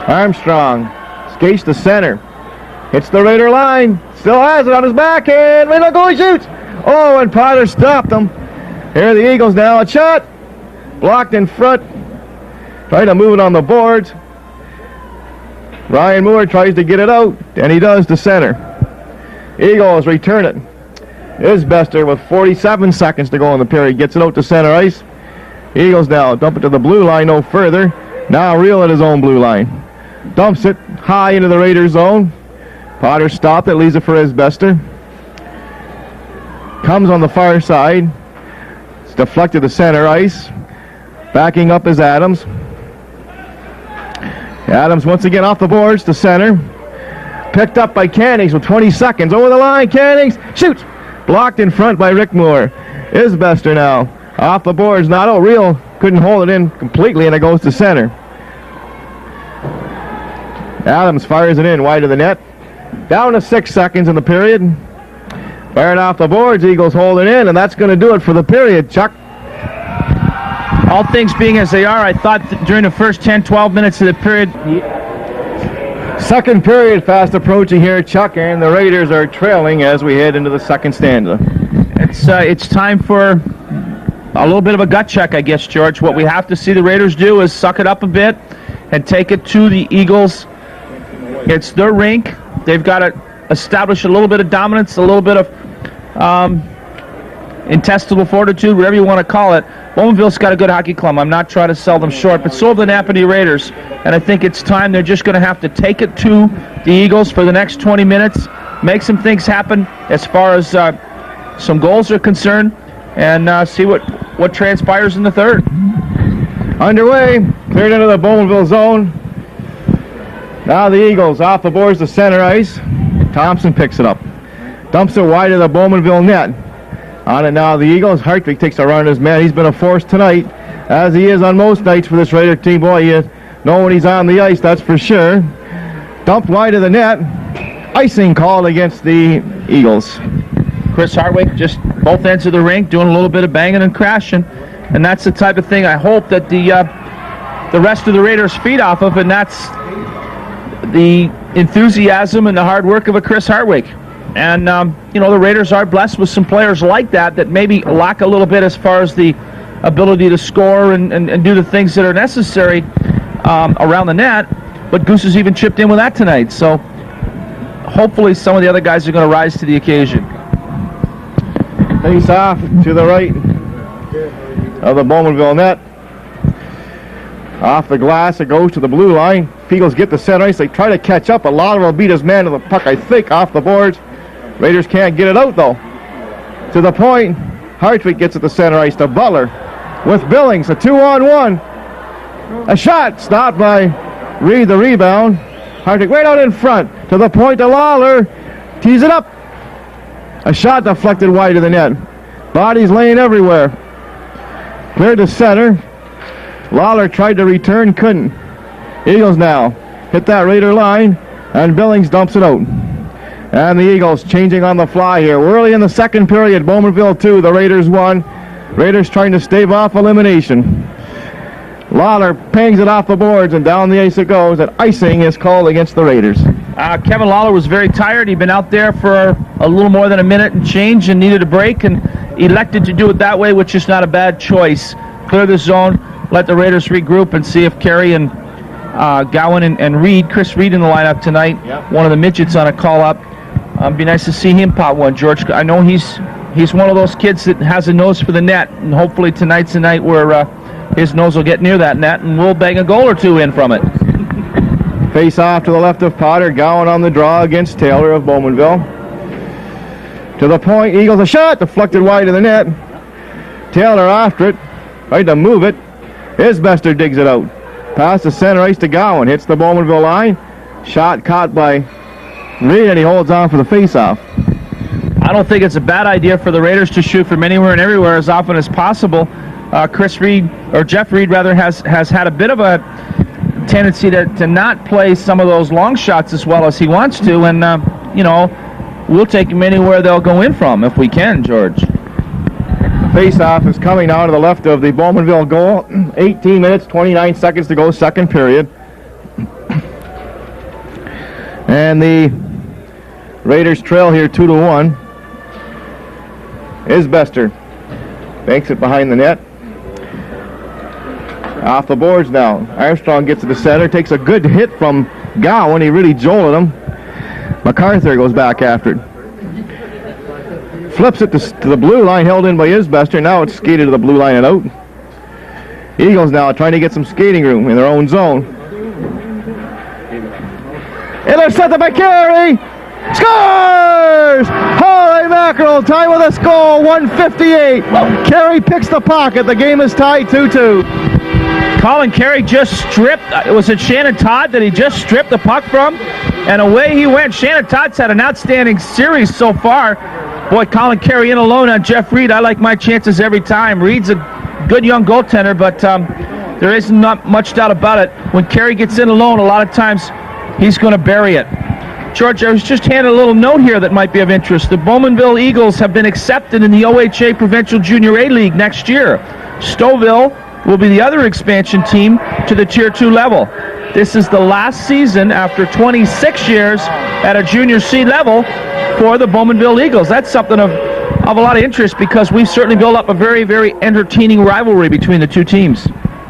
Armstrong skates to center. Hits the Raider line. Still has it on his backhand. Middle goalie shoots. Oh, and Potter stopped him. Here are the Eagles now. A shot. Blocked in front. Trying to move it on the boards. Ryan Moore tries to get it out, and he does to center. Eagles return it. Isbester with 47 seconds to go in the period gets it out to center ice. Eagles now dump it to the blue line no further. Now reel at his own blue line. Dumps it high into the Raiders zone. Potter stopped it, leaves it for Isbester. Comes on the far side. It's deflected to center ice. Backing up is Adams. Adams once again off the boards to center. Picked up by Cannings with 20 seconds. Over the line, Cannings shoots. Blocked in front by Rick Moore. Isbester now. Off the boards. Not real. Couldn't hold it in completely, and it goes to center. Adams fires it in wide of the net. Down to 6 seconds in the period. Fired off the boards. Eagles hold it in, and that's going to do it for the period. Chuck.
All things being as they are, I thought during the first 10, 12 minutes of the period.
Second period fast approaching here, Chuck, and the Raiders are trailing as we head into the second stanza.
It's time for a little bit of a gut check, I guess, George. What we have to see the Raiders do is suck it up a bit and take it to the Eagles. It's their rink. They've got to establish a little bit of dominance, a little bit of intestinal fortitude, whatever you want to call it. Bowmanville's got a good hockey club. I'm not trying to sell them short, but so have the Napanee Raiders. And I think it's time they're just going to have to take it to the Eagles for the next 20 minutes, make some things happen as far as some goals are concerned, and see what transpires in the third.
Underway, cleared into the Bowmanville zone. Now the Eagles off the boards to center ice. Thompson picks it up. Dumps it wide of the Bowmanville net. On it now, the Eagles. Hartwig takes a run at his man. He's been a force tonight, as he is on most nights for this Raider team. Boy, you know when he's on the ice, that's for sure. Dumped wide of the net. Icing called against the Eagles.
Chris Hartwig just both ends of the rink doing a little bit of banging and crashing, and that's the type of thing I hope that the rest of the Raiders feed off of, and that's the enthusiasm and the hard work of a Chris Hartwig. And, the Raiders are blessed with some players like that maybe lack a little bit as far as the ability to score and do the things that are necessary around the net. But Goose has even chipped in with that tonight. So hopefully some of the other guys are going to rise to the occasion.
Face off to the right of the Bowmanville net. Off the glass, it goes to the blue line. Eagles get the center ice. They try to catch up. A lot of them will beat his man to the puck, I think, off the boards. Raiders can't get it out, though. To the point, Hartwig gets at the center ice to Butler with Billings, a 2-on-1. A shot stopped by Reed, the rebound. Hartwig right out in front. To the point to Lawler. Tees it up. A shot deflected wide of the net. Bodies laying everywhere. Cleared to center. Lawler tried to return, couldn't. Eagles now hit that Raider line, and Billings dumps it out. And the Eagles changing on the fly here. We're early in the second period. Bowmanville 2, the Raiders 1. Raiders trying to stave off elimination. Lawler pangs it off the boards, and down the ice it goes, and icing is called against the Raiders.
Kevin Lawler was very tired. He'd been out there for a little more than a minute and change and needed a break, and elected to do it that way, which is not a bad choice. Clear the zone, let the Raiders regroup, and see if Carey and Gowan and Reed, Chris Reed in the lineup tonight. Yep. One of the midgets on a call-up. Be nice to see him pop one, George. I know he's one of those kids that has a nose for the net, and hopefully tonight's the night where his nose will get near that net, and we'll bang a goal or two in from it.
Face off to the left of Potter. Gowan on the draw against Taylor of Bowmanville. To the point, Eagles a shot, deflected wide of the net. Taylor after it, tried to move it. Isbester digs it out. Pass the center ice to Gowan, hits the Bowmanville line. Shot caught by Reed, and he holds on for the face-off.
I don't think it's a bad idea for the Raiders to shoot from anywhere and everywhere as often as possible. Jeff Reed has had a bit of a tendency to not play some of those long shots as well as he wants to, and we'll take him anywhere they'll go in from if we can, George.
The face-off is coming now to the left of the Bowmanville goal. 18 minutes, 29 seconds to go, second period. And the Raiders trail here 2-1. Isbester banks it behind the net. Off the boards now. Armstrong gets to the center, takes a good hit from Gowan. He really jolted him. MacArthur goes back after it. Flips it to the blue line, held in by Isbester. Now it's skated to the blue line and out. Eagles now trying to get some skating room in their own zone. Intercepted by Carey. Scores! Holy mackerel, tie with a score, 1:58. Carey picks the pocket. The game is tied 2-2.
Colin Carey just stripped, was it Shannon Todd that he just stripped the puck from? And away he went. Shannon Todd's had an outstanding series so far. Boy, Colin Carey in alone on Jeff Reed. I like my chances every time. Reed's a good young goaltender, but there is not much doubt about it. When Carey gets in alone, a lot of times he's going to bury it. George, I was just handed a little note here that might be of interest. The Bowmanville Eagles have been accepted in the OHA Provincial Junior A League next year. Stouffville will be the other expansion team to the Tier 2 level. This is the last season after 26 years at a Junior C level for the Bowmanville Eagles. That's something of a lot of interest because we've certainly built up a very, very entertaining rivalry between the two teams.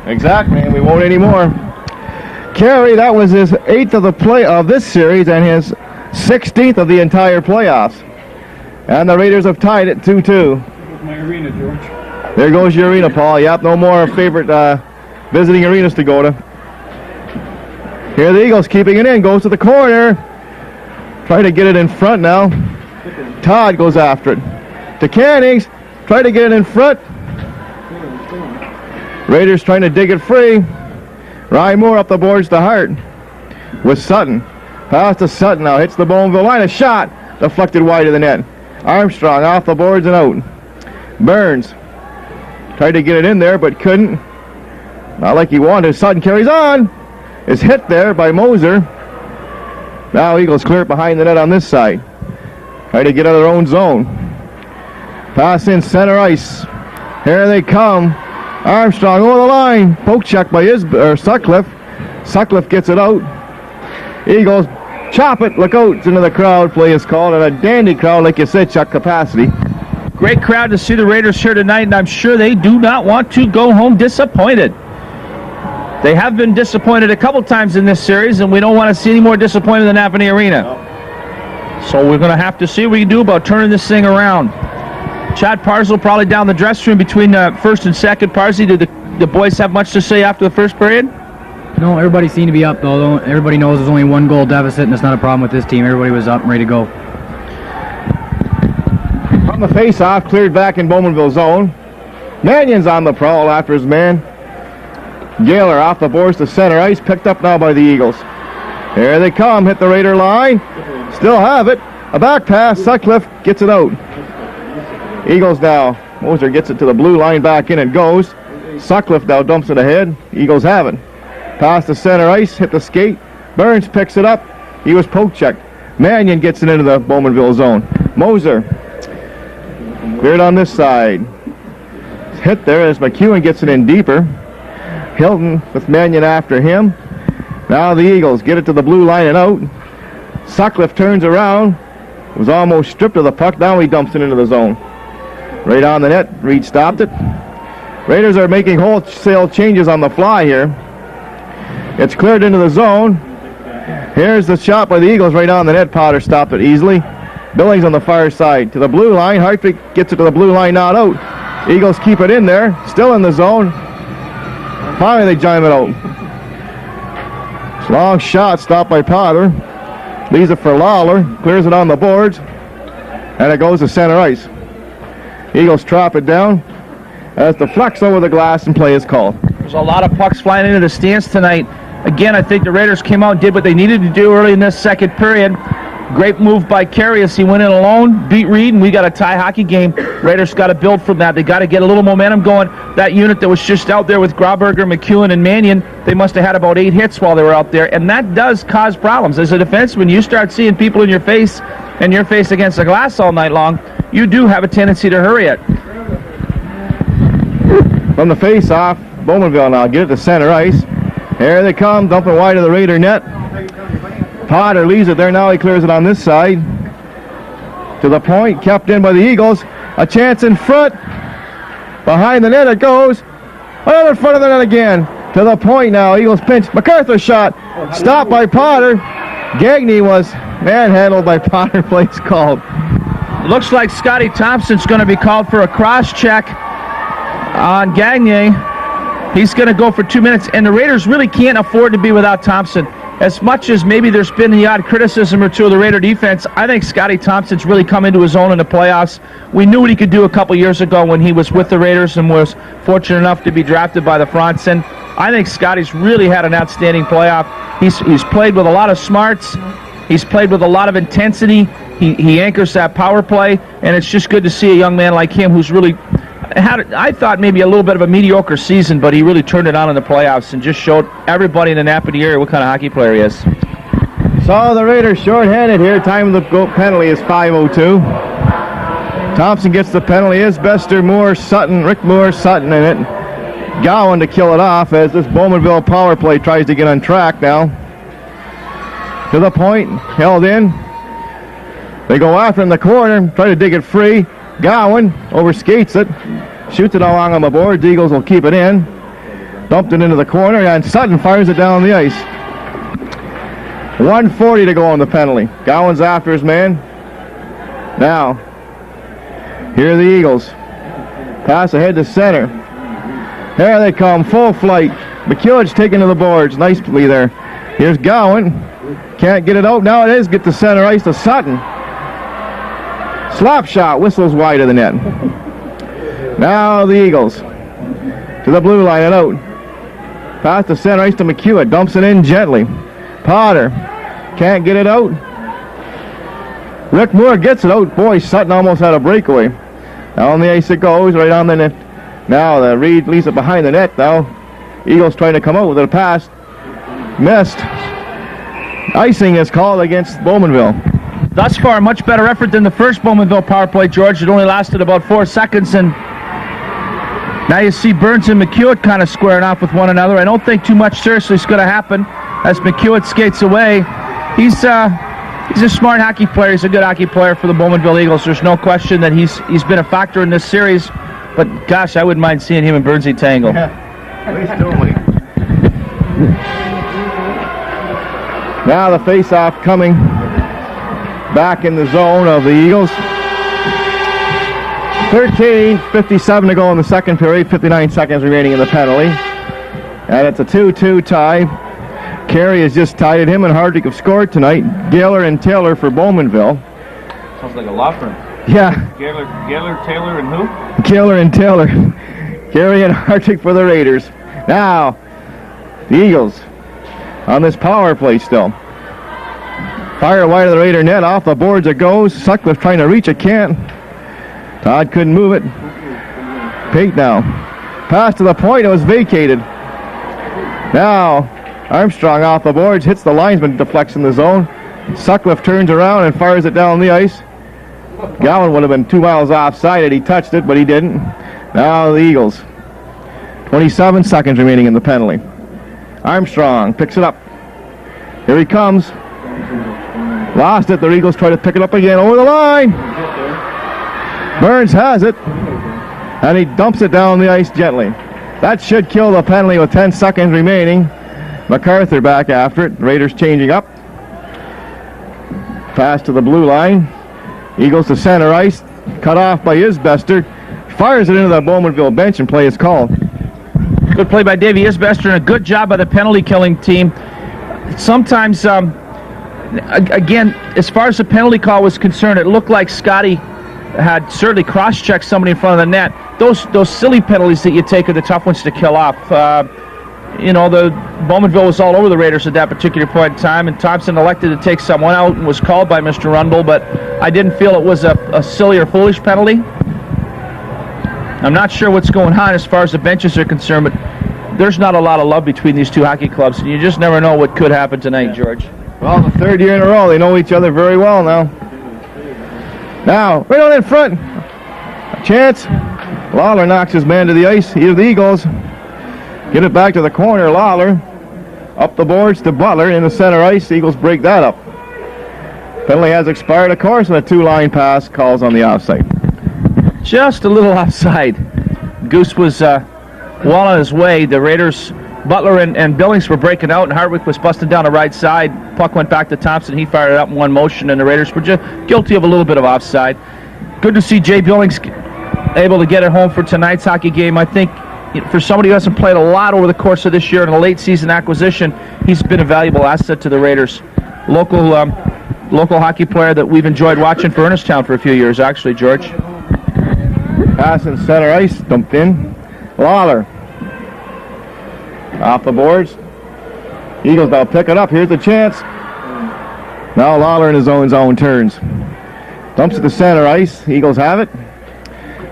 Exactly, and we won't anymore. Carey, that was his 8th of the play of this series and his 16th of the entire playoffs. And the Raiders have tied it 2-2.
My arena, George.
There goes your arena, Paul. Yep, no more favorite visiting arenas to go to. Here the Eagles keeping it in, goes to the corner. Trying to get it in front now. Todd goes after it. To Cannings, trying to get it in front. Raiders trying to dig it free. Ryan Moore up the boards to Hart with Sutton. Pass to Sutton now. Hits the Bowmanville line. A shot deflected wide of the net. Armstrong off the boards and out. Burns tried to get it in there but couldn't. Not like he wanted. Sutton carries on. Is hit there by Moser. Now Eagles clear it behind the net on this side. Try to get out of their own zone. Pass in center ice. Here they come. Armstrong over the line. Poke check by Sutcliffe. Sutcliffe gets it out. Eagles chop it. Look out. It's into the crowd. Play is called. And a dandy crowd, like you said, Chuck, capacity.
Great crowd to see the Raiders here tonight, and I'm sure they do not want to go home disappointed. They have been disappointed a couple times in this series, and we don't want to see any more disappointed than Napanee Arena. No. So we're going to have to see what we can do about turning this thing around. Chad Parslow probably down the dressing room between first and second. Parsley, did the boys have much to say after the first period?
No, everybody seemed to be up, though. Everybody knows there's only one goal deficit, and it's not a problem with this team. Everybody was up and ready to go.
From the face-off, cleared back in Bowmanville zone. Mannion's on the prowl after his man. Gaylor off the boards to center ice, picked up now by the Eagles. Here they come, hit the Raider line. Still have it. A back pass, Sutcliffe gets it out. Eagles now. Moser gets it to the blue line, back in and goes. Sutcliffe now dumps it ahead. Eagles have it. Pass to center ice, hit the skate. Burns picks it up. He was poke checked. Mannion gets it into the Bowmanville zone. Moser cleared on this side. Hit there as McEwen gets it in deeper. Hilton with Mannion after him. Now the Eagles get it to the blue line and out. Sutcliffe turns around. Was almost stripped of the puck. Now he dumps it into the zone. Right on the net. Reed stopped it. Raiders are making wholesale changes on the fly here. It's cleared into the zone. Here's the shot by the Eagles right on the net. Potter stopped it easily. Billings on the far side to the blue line. Hartwig gets it to the blue line, not out. Eagles keep it in there. Still in the zone. Finally they jam it out. Long shot stopped by Potter. Leaves it for Lawler. Clears it on the boards. And it goes to center ice. Eagles trap it down as the flex over the glass and play is called.
There's a lot of pucks flying into the stands tonight. Again, I think the Raiders came out and did what they needed to do early in this second period. Great move by Carey as he went in alone, beat Reed, and we got a tie hockey game. Raiders got to build from that. They got to get a little momentum going. That unit that was just out there with Grauberger, McEwen, and Mannion, they must have had about 8 hits while they were out there, and that does cause problems. As a defenseman, you start seeing people in your face and your face against the glass all night long, you do have a tendency to hurry it.
From the face-off, Bowmanville now get it to center ice. Here they come, dumping wide of the Raider net. Potter leaves it there. Now he clears it on this side. To the point, kept in by the Eagles. A chance in front. Behind the net it goes. Another in front of the net again. To the point now. Eagles pinch. MacArthur shot. Stopped by Potter. Gagne was manhandled by Potter. Plays called.
Looks like Scotty Thompson's going to be called for a cross-check on Gagne. He's going to go for 2 minutes, and the Raiders really can't afford to be without Thompson. As much as maybe there's been the odd criticism or two of the Raider defense, I think Scotty Thompson's really come into his own in the playoffs. We knew what he could do a couple years ago when he was with the Raiders and was fortunate enough to be drafted by the Franzen. I think Scotty's really had an outstanding playoff. He's played with a lot of smarts. He's played with a lot of intensity. He anchors that power play, and it's just good to see a young man like him who's really had, I thought, maybe a little bit of a mediocre season, but he really turned it on in the playoffs and just showed everybody in the Napanee area what kind of hockey player he is.
So the Raiders short-handed here. Time of the penalty is 5:02. Thompson gets the penalty. Isbester, Moore, Sutton, Rick Moore, Sutton in it. Gowan to kill it off as this Bowmanville power play tries to get on track now. To the point, held in. They go after in the corner, try to dig it free. Gowan overskates it, shoots it along on the board. The Eagles will keep it in. Dumped it into the corner, and Sutton fires it down the ice. 1:40 to go on the penalty. Gowan's after his man. Now, here are the Eagles. Pass ahead to center. There they come, full flight. McQuat's taken to the boards nicely there. Here's Gowan. Can't get it out. Now it is. Get to center ice to Sutton. Slap shot. Whistles wide of the net. Now the Eagles. To the blue line and out. Pass to center ice to McQuat. Dumps it in gently. Potter. Can't get it out. Rick Moore gets it out. Boy, Sutton almost had a breakaway. Down the ice it goes. Right on the net. Now the Reed leaves it behind the net now. Eagles trying to come out with a pass. Missed. Icing is called against Bowmanville.
Thus far, a much better effort than the first Bowmanville power play, George. It only lasted about 4 seconds, and now you see Burns and McQuat kind of squaring off with one another. I don't think too much seriously is going to happen as McQuat skates away. He's a smart hockey player. He's a good hockey player for the Bowmanville Eagles. There's no question that he's been a factor in this series. But gosh, I wouldn't mind seeing him and Burnsy tangle.
Yeah, at least totally. Now the face-off coming back in the zone of the Eagles. 13:57 to go in the second period. 59 seconds remaining in the penalty. And it's a 2-2 tie. Carey has just tied it. Him and Hardwick have scored tonight. Gaylor and Taylor for Bowmanville.
Sounds like a law firm.
Yeah.
Gaylor, Taylor, and who?
Gaylor and Taylor. Carey and Hardwick for the Raiders. Now, the Eagles on this power play still. Fire wide of the Raider net. Off the boards it goes. Sutcliffe trying to reach it. Can't. Todd couldn't move it. Pate now. Pass to the point. It was vacated. Now, Armstrong off the boards. Hits the linesman. Deflects in the zone. Sutcliffe turns around and fires it down the ice. Gowan would have been 2 miles offside had he touched it, but he didn't. Now the Eagles. 27 seconds remaining in the penalty. Armstrong picks it up. Here he comes. Lost it. The Eagles try to pick it up again over the line. Burns has it. And he dumps it down the ice gently. That should kill the penalty with 10 seconds remaining. MacArthur back after it. Raiders changing up. Pass to the blue line. Eagles to center ice. Cut off by Isbester. Fires it into the Bowmanville bench and play is called.
Good play by Davey Isbester and a good job by the penalty killing team. Sometimes, again, as far as the penalty call was concerned, it looked like Scotty had certainly cross-checked somebody in front of the net. Those silly penalties that you take are the tough ones to kill off. The Bowmanville was all over the Raiders at that particular point in time, and Thompson elected to take someone out and was called by Mr. Rundle, but I didn't feel it was a silly or foolish penalty. I'm not sure what's going on as far as the benches are concerned, but there's not a lot of love between these two hockey clubs, and you just never know what could happen tonight, George.
Well, the third year in a row, they know each other very well now. Now, right on in front. A chance. Lawler knocks his man to the ice. Here the Eagles. Get it back to the corner. Lawler. Up the boards to Butler in the center ice. Eagles break that up. Penalty has expired, of course, and a two-line pass calls on the offside.
Just a little offside. Goose was well on his way. The Raiders, Butler and Billings were breaking out, and Hardwick was busting down the right side. Puck went back to Thompson. He fired it up in one motion, and the Raiders were just guilty of a little bit of offside. Good to see Jay Billings able to get it home for tonight's hockey game. I think for somebody who hasn't played a lot over the course of this year in a late season acquisition, he's been a valuable asset to the Raiders. Local hockey player that we've enjoyed watching for Ernestown for a few years, actually, George.
Pass in center ice, dumped in. Lawler. Off the boards. Eagles now pick it up. Here's the chance. Now Lawler in his own zone turns. Dumps it to center ice. Eagles have it.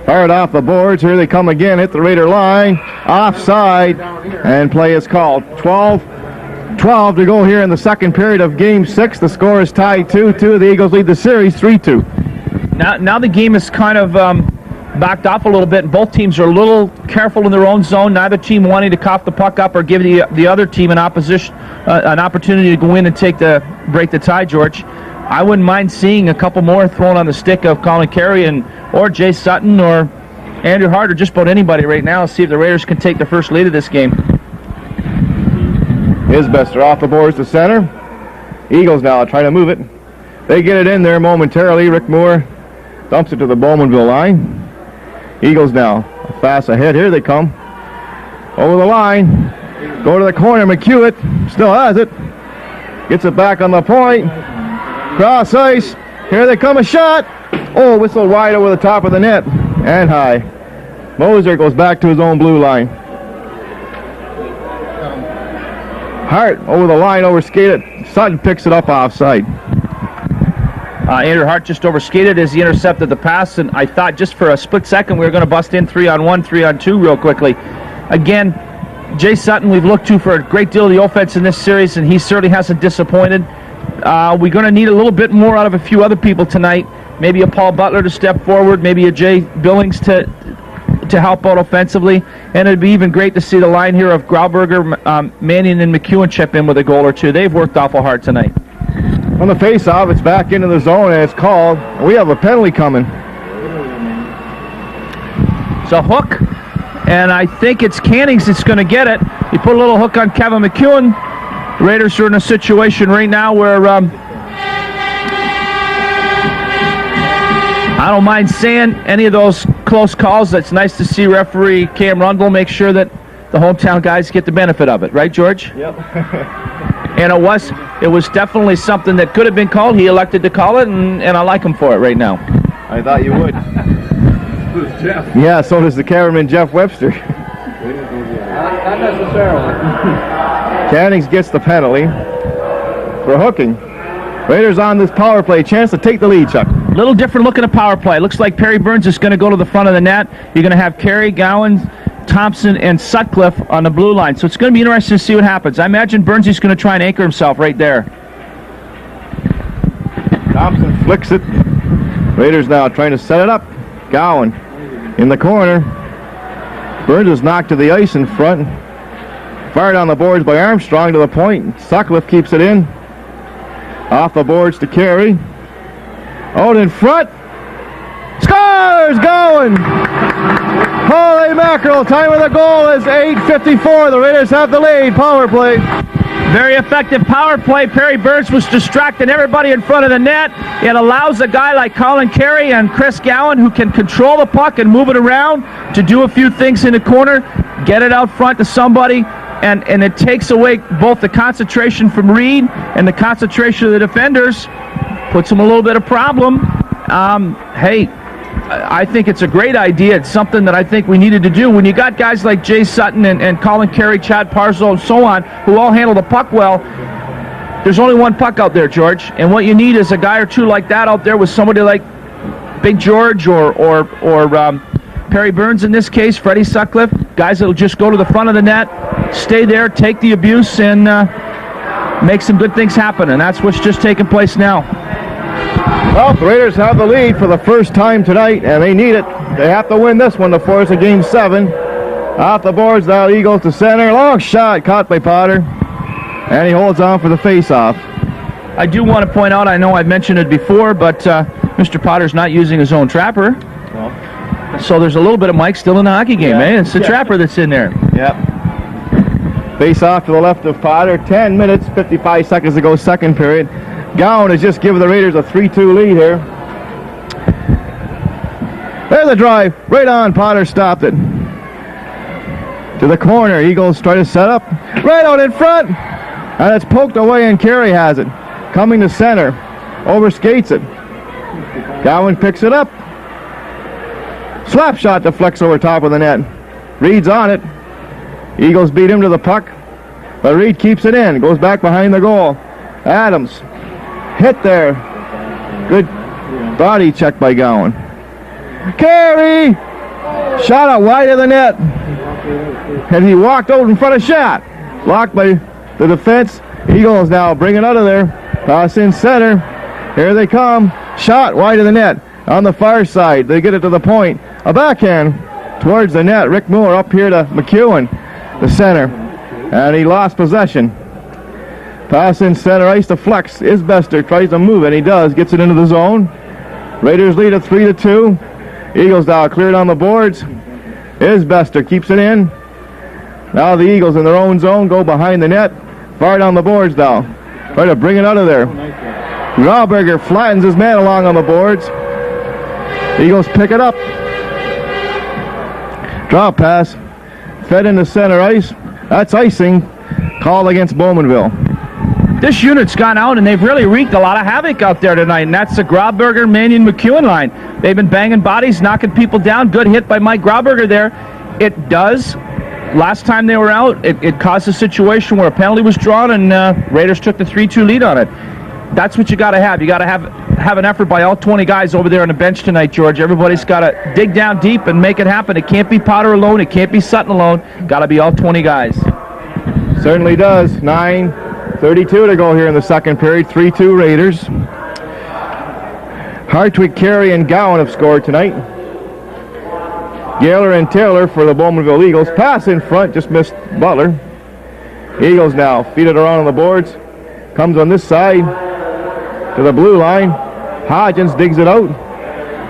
Fired off the boards. Here they come again. Hit the Raider line. Offside. And play is called. 12 to go here in the second period of Game 6. The score is tied 2-2. The Eagles lead the series 3-2.
Now the game is kind of backed off a little bit, and both teams are a little careful in their own zone. Neither team wanting to cough the puck up or give the other team an opportunity to go in and break the tie, George. I wouldn't mind seeing a couple more thrown on the stick of Colin Carey or Jay Sutton or Andrew Hart or just about anybody right now. See if the Raiders can take the first lead of this game.
Isbester off the boards to center. Eagles now trying to move it. They get it in there momentarily. Rick Moore dumps it to the Bowmanville line. Eagles now fast ahead. Here they come. Over the line. Go to the corner. McQuat still has it. Gets it back on the point. Cross ice. Here they come. A shot. Oh, whistle wide over the top of the net. And high. Moser goes back to his own blue line. Hart over the line, overskated. Sutton picks it up offside.
Andrew Hart just overskated as he intercepted the pass, and I thought just for a split second we were going to bust in 3-on-1, 3-on-2 real quickly. Again, Jay Sutton we've looked to for a great deal of the offense in this series, and he certainly hasn't disappointed. We're going to need a little bit more out of a few other people tonight. Maybe a Paul Butler to step forward, maybe a Jay Billings to help out offensively, and it'd be even great to see the line here of Grauberger, Manning, and McEwen chip in with a goal or two. They've worked awful hard tonight.
On the face-off, it's back into the zone, and it's called. We have a penalty coming.
It's a hook, and I think it's Cannings that's going to get it. He put a little hook on Kevin McEwen. The Raiders are in a situation right now where I don't mind saying any of those close calls. It's nice to see referee Cam Rundle make sure that the hometown guys get the benefit of it. Right, George?
Yep.
And it was definitely something that could have been called. He elected to call it, and I like him for it right now.
I thought you would.
Who's Jeff?
Yeah, so does the cameraman Jeff Webster.
Not necessarily.
Cannings gets the penalty for hooking. Raiders on this power play. Chance to take the lead, Chuck.
Little different look at a power play. Looks like Perry Burns is going to go to the front of the net. You're going to have Carey, Gowan, Thompson, and Sutcliffe on the blue line. So it's going to be interesting to see what happens. I imagine Burns is going to try and anchor himself right there.
Thompson flicks it. Raiders now trying to set it up. Gowan in the corner. Burns is knocked to the ice in front. Fired on the boards by Armstrong to the point. Sutcliffe keeps it in. Off the boards to Carey. Out in front. Scores! Gowan! Holy mackerel. Time of the goal is 8:54. The Raiders have the lead. Power play.
Very effective power play. Perry Burns was distracting everybody in front of the net. It allows a guy like Colin Carey and Chris Gowan, who can control the puck and move it around, to do a few things in the corner, get it out front to somebody, and it takes away both the concentration from Reed and the concentration of the defenders, puts them a little bit of problem. Hey, I think it's a great idea. It's something that I think we needed to do. When you got guys like Jay Sutton and Colin Carey, Chad Parzo, and so on, who all handle the puck well, there's only one puck out there, George. And what you need is a guy or two like that out there with somebody like Big George or Perry Burns in this case, Freddie Sutcliffe, guys that will just go to the front of the net, stay there, take the abuse, and make some good things happen. And that's what's just taking place now.
Well, the Raiders have the lead for the first time tonight, and they need it. They have to win this one to force a Game 7. Off the boards now, Eagles to center. Long shot caught by Potter, and he holds on for the face-off.
I do want to point out, I know I've mentioned it before, but Mr. Potter's not using his own trapper.
No.
So there's a little bit of Mike still in the hockey game, eh? It's the trapper that's in there.
Yep. Face-off to the left of Potter. 10 minutes, 55 seconds to go, second period. Gowan has just given the Raiders a 3-2 lead here. There's the drive. Right on. Potter stopped it. To the corner. Eagles try to set up. Right out in front. And it's poked away, and Carey has it. Coming to center. Overskates it. Gowan picks it up. Slap shot deflects over top of the net. Reed's on it. Eagles beat him to the puck. But Reed keeps it in. Goes back behind the goal. Adams hit there. Good body check by Gowan. Carey! Shot out wide of the net. And he walked over in front of shot. Blocked by the defense. Eagles now bring it out of there. Pass in center. Here they come. Shot wide of the net. On the far side. They get it to the point. A backhand towards the net. Rick Moore up here to McEwen, the center. And he lost possession. Pass in center ice to Flex. Isbester tries to move it. He does. Gets it into the zone. Raiders lead at 3-2. Eagles now cleared on the boards. Isbester keeps it in. Now the Eagles in their own zone go behind the net. Far down the boards now. Try to bring it out of there. Grauberger flattens his man along on the boards. Eagles pick it up. Drop pass. Fed into center ice. That's icing. Called against Bowmanville.
This unit's gone out, and they've really wreaked a lot of havoc out there tonight, and that's the Grauberger, Mannion, McEwen line. They've been banging bodies, knocking people down. Good hit by Mike Grauberger there. It does. Last time they were out, it caused a situation where a penalty was drawn, and Raiders took the 3-2 lead on it. That's what you got to have. You got to have an effort by all 20 guys over there on the bench tonight, George. Everybody's got to dig down deep and make it happen. It can't be Potter alone. It can't be Sutton alone. Got to be all 20 guys.
Certainly does. 9:32 to go here in the second period. 3-2 Raiders. Hartwig, Carey, and Gowan have scored tonight. Gaylor and Taylor for the Bowmanville Eagles. Pass in front, just missed Butler. Eagles now feed it around on the boards. Comes on this side to the blue line. Hodgins digs it out.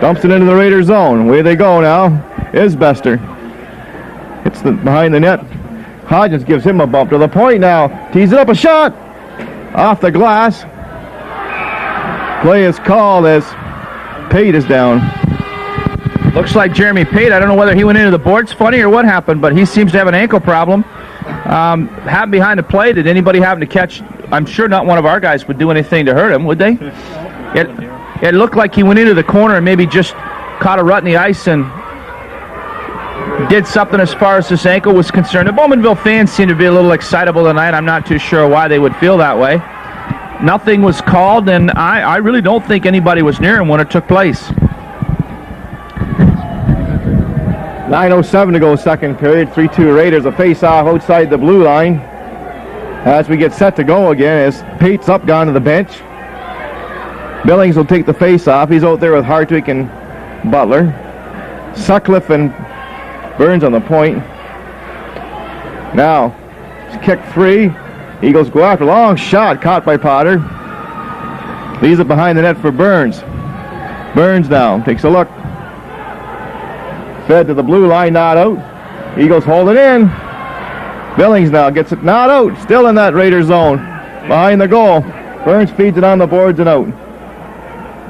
Dumps it into the Raiders zone. Away they go now. Isbester. Hits behind the net. Hodgins gives him a bump to the point now. Tees it up, a shot. Off the glass. Play is called as Pate is down.
Looks like Jeremy Pate. I don't know whether he went into the boards funny or what happened, but he seems to have an ankle problem. Happened behind the play. Did anybody happen to catch? I'm sure not one of our guys would do anything to hurt him, would they? It looked like he went into the corner and maybe just caught a rut in the ice and did something as far as his ankle was concerned. The Bowmanville fans seem to be a little excitable tonight. I'm not too sure why they would feel that way. Nothing was called, and I really don't think anybody was near him when it took place.
9:07 to go second period. 3-2 Raiders. A face-off outside the blue line. As we get set to go again, as Pate's up, gone to the bench. Billings will take the face-off. He's out there with Hartwig and Butler. Sutcliffe and Burns on the point. Now, kick free. Eagles go after. Long shot caught by Potter. Leaves it behind the net for Burns. Burns now takes a look. Fed to the blue line, not out. Eagles hold it in. Billings now gets it not out. Still in that Raider zone. Behind the goal. Burns feeds it on the boards and out.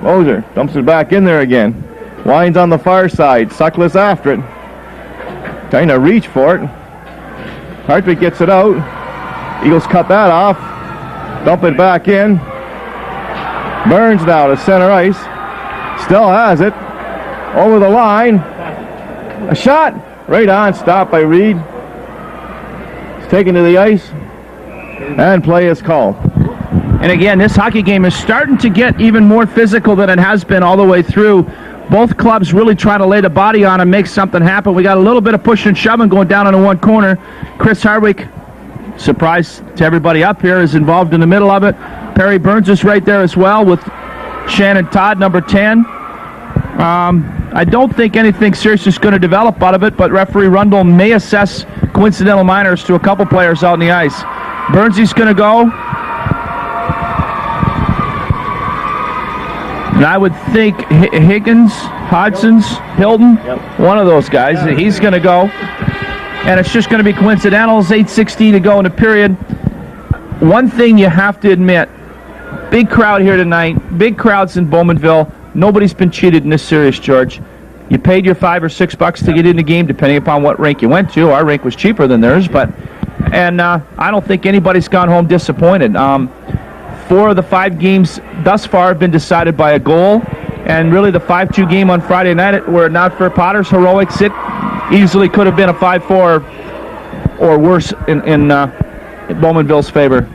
Moser dumps it back in there again. Winds on the far side. Sutcliffe's after it. Trying to reach for it. Hartwig gets it out. Eagles cut that off. Dump it back in. Burns now to center ice. Still has it. Over the line. A shot. Right on. Stopped by Reed. It's taken to the ice. And play is called.
And again, this hockey game is starting to get even more physical than it has been all the way through. Both clubs really trying to lay the body on and make something happen. We got a little bit of pushing and shoving going down in the one corner. Chris Hardwick, surprise to everybody up here, is involved in the middle of it. Perry Burns is right there as well with Shannon Todd, number 10. I don't think anything serious is going to develop out of it, but referee Rundle may assess coincidental minors to a couple players out on the ice. Burnsy's going to go. And I would think Higgins, Hodgson's, Hilton, one of those guys, he's going to go. And it's just going to be coincidentals. 8:16 to go in the period. One thing you have to admit, big crowd here tonight, big crowds in Bowmanville. Nobody's been cheated in this series, George. You paid your $5 or $6 to get in the game, depending upon what rink you went to. Our rink was cheaper than theirs, and I don't think anybody's gone home disappointed. 4 of the 5 games thus far have been decided by a goal, and really the 5-2 game on Friday night, were it not for Potter's heroics, it easily could have been a 5-4 or worse in Bowmanville's favor.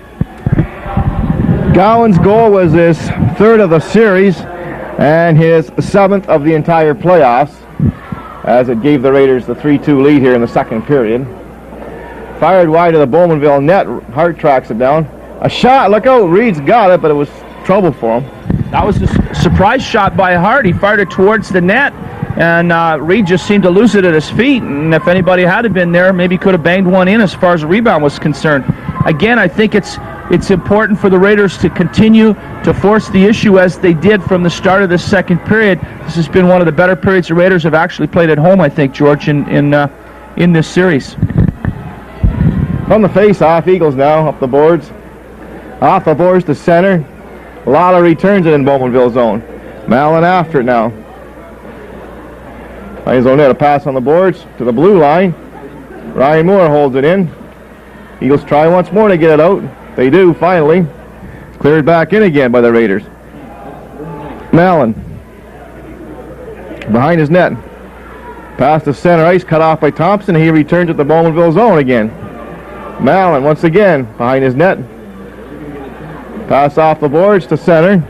Gowan's goal was his third of the series and his seventh of the entire playoffs, as it gave the Raiders the 3-2 lead here in the second period. Fired wide of the Bowmanville net. Hart tracks it down. A shot. Look out. Reed's got it, but it was trouble for him.
That was a surprise shot by Hart. He fired it towards the net, and Reed just seemed to lose it at his feet. And if anybody had been there, maybe could have banged one in as far as the rebound was concerned. Again, I think it's important for the Raiders to continue to force the issue as they did from the start of the second period. This has been one of the better periods the Raiders have actually played at home, I think, George, in this series.
From the face-off, Eagles now up the boards. Off the boards to center. Lala returns it in Bowmanville zone. Mallon after it now. Finds O'Neill a pass on the boards to the blue line. Ryan Moore holds it in. Eagles try once more to get it out. They do, finally. Cleared back in again by the Raiders. Mallon. Behind his net. Pass to center ice, cut off by Thompson. He returns at the Bowmanville zone again. Mallon once again behind his net. Pass off the boards to center.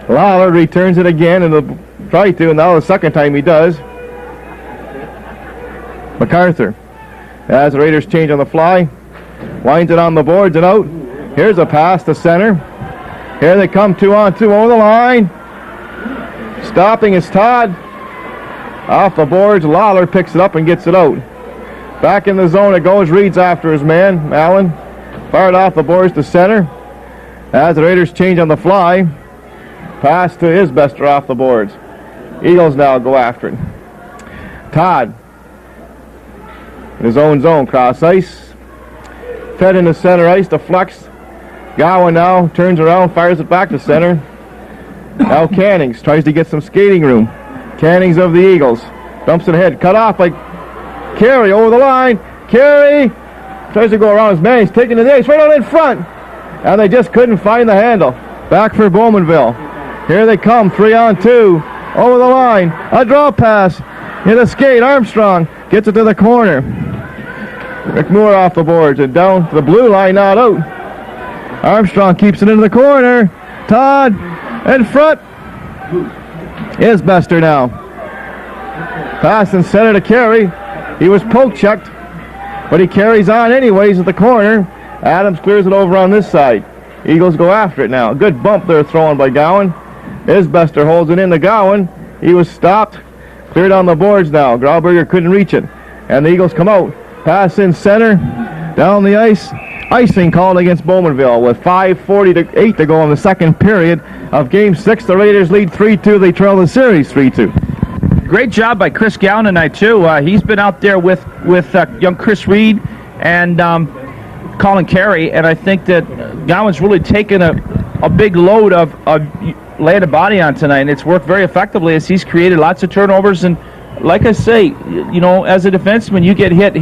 Lawler returns it again and try to, and now the second time he does. MacArthur, as the Raiders change on the fly, winds it on the boards and out. Here's a pass to center. Here they come 2-on-2 over the line. Stopping is Todd. Off the boards, Lawler picks it up and gets it out. Back in the zone it goes. Reed's after his man, Mallon. Fired off the boards to center. As the Raiders change on the fly, pass to Isbester off the boards. Eagles now go after it. Todd in his own zone, cross ice. Fed into center ice to Flex. Gowan now turns around, fires it back to center. Now Cannings tries to get some skating room. Cannings of the Eagles dumps it ahead, cut off by Carey over the line. Carey tries to go around his man. He's taking the ace right out in front. And they just couldn't find the handle. Back for Bowmanville. Here they come, 3-on-2. Over the line. A draw pass. In a skate. Armstrong gets it to the corner. McMoore off the boards and down to the blue line, not out. Armstrong keeps it into the corner. Todd in front. Isbester now. Pass and center to Carey. He was poke checked, but he carries on anyways at the corner. Adams clears it over on this side. Eagles go after it now. Good bump there thrown by Gowan. Isbester holds it in to Gowan. He was stopped. Cleared on the boards now. Grauberger couldn't reach it. And the Eagles come out. Pass in center. Down the ice. Icing called against Bowmanville with 5:48 to go in the second period of Game 6. The Raiders lead 3-2. They trail the series 3-2.
Great job by Chris Gowan tonight, too. He's been out there with young Chris Reed and Colin Carey, and I think that Gowan's really taken a big load of laying a body on tonight, and it's worked very effectively as he's created lots of turnovers. And like I say, you know, as a defenseman, you get hit,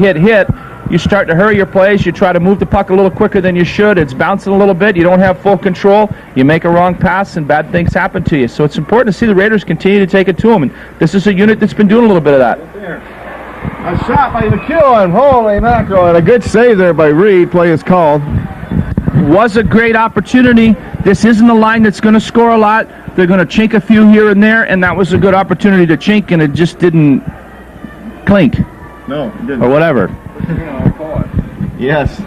you start to hurry your plays, you try to move the puck a little quicker than you should, it's bouncing a little bit, you don't have full control, you make a wrong pass, and bad things happen to you. So it's important to see the Raiders continue to take it to them, and this is a unit that's been doing a little bit of that.
A shot by McEwen. Holy mackerel. And a good save there by Reed. Play is called.
Was a great opportunity. This isn't a line that's going to score a lot. They're going to chink a few here and there, and that was a good opportunity to chink, and it just didn't clink.
No, it didn't.
Or whatever.
Yes.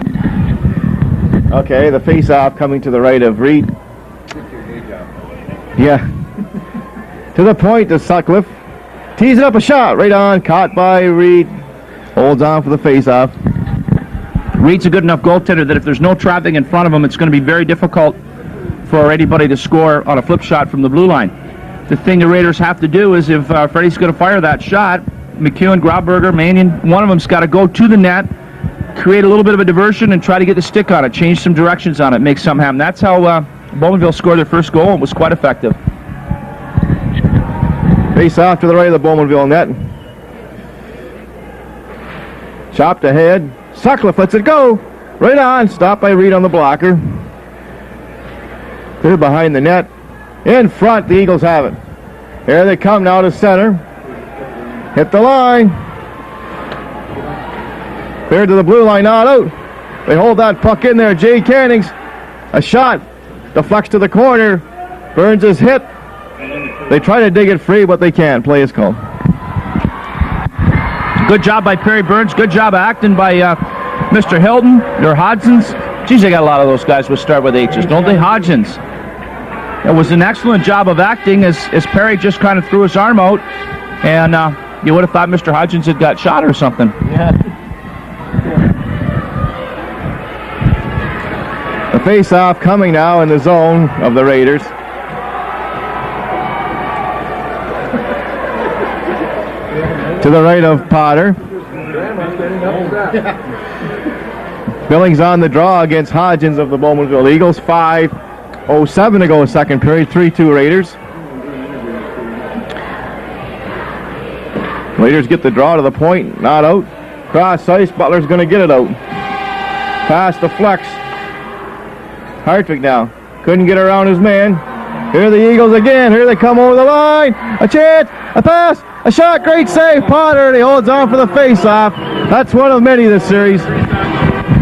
Okay, the face-off coming to the right of Reed. Yeah. To the point to Sutcliffe. Tees it up, a shot, right on, caught by Reed. Holds on for the face-off.
Reed's a good enough goaltender that if there's no traffic in front of him, it's going to be very difficult for anybody to score on a flip shot from the blue line. The thing the Raiders have to do is if Freddie's going to fire that shot, McEwen, Grauberger, Mannion, one of them's got to go to the net, create a little bit of a diversion, and try to get the stick on it, change some directions on it, make something happen. That's how Bowmanville scored their first goal, and was quite effective.
Face off to the right of the Bowmanville net. Chopped ahead. Sutcliffe lets it go. Right on. Stopped by Reed on the blocker. They're behind the net. In front, the Eagles have it. Here they come now to center. Hit the line. Cleared to the blue line, not out. They hold that puck in there. Jay Cannings. A shot. Deflects to the corner. Burns is hit. They try to dig it free, but they can't. Play is called.
Good job by Perry Burns. Good job acting by Mr. Hilton or Hodgins. Geez, they got a lot of those guys who start with H's, don't they? Hodgins. It was an excellent job of acting as Perry just kind of threw his arm out, and you would have thought Mr. Hodgins had got shot or something.
Yeah.
The face-off coming now in the zone of the Raiders. To the right of Potter. Billings on the draw against Hodgins of the Bowmanville Eagles. 5:07 to go second period. 3-2 Raiders. Raiders get the draw to the point. Not out. Cross ice. Butler's going to get it out. Pass to Flex. Hartwig now. Couldn't get around his man. Here are the Eagles again. Here they come over the line. A chance. A pass. A shot. Great save. Potter. And he holds on for the face-off. That's one of many this series.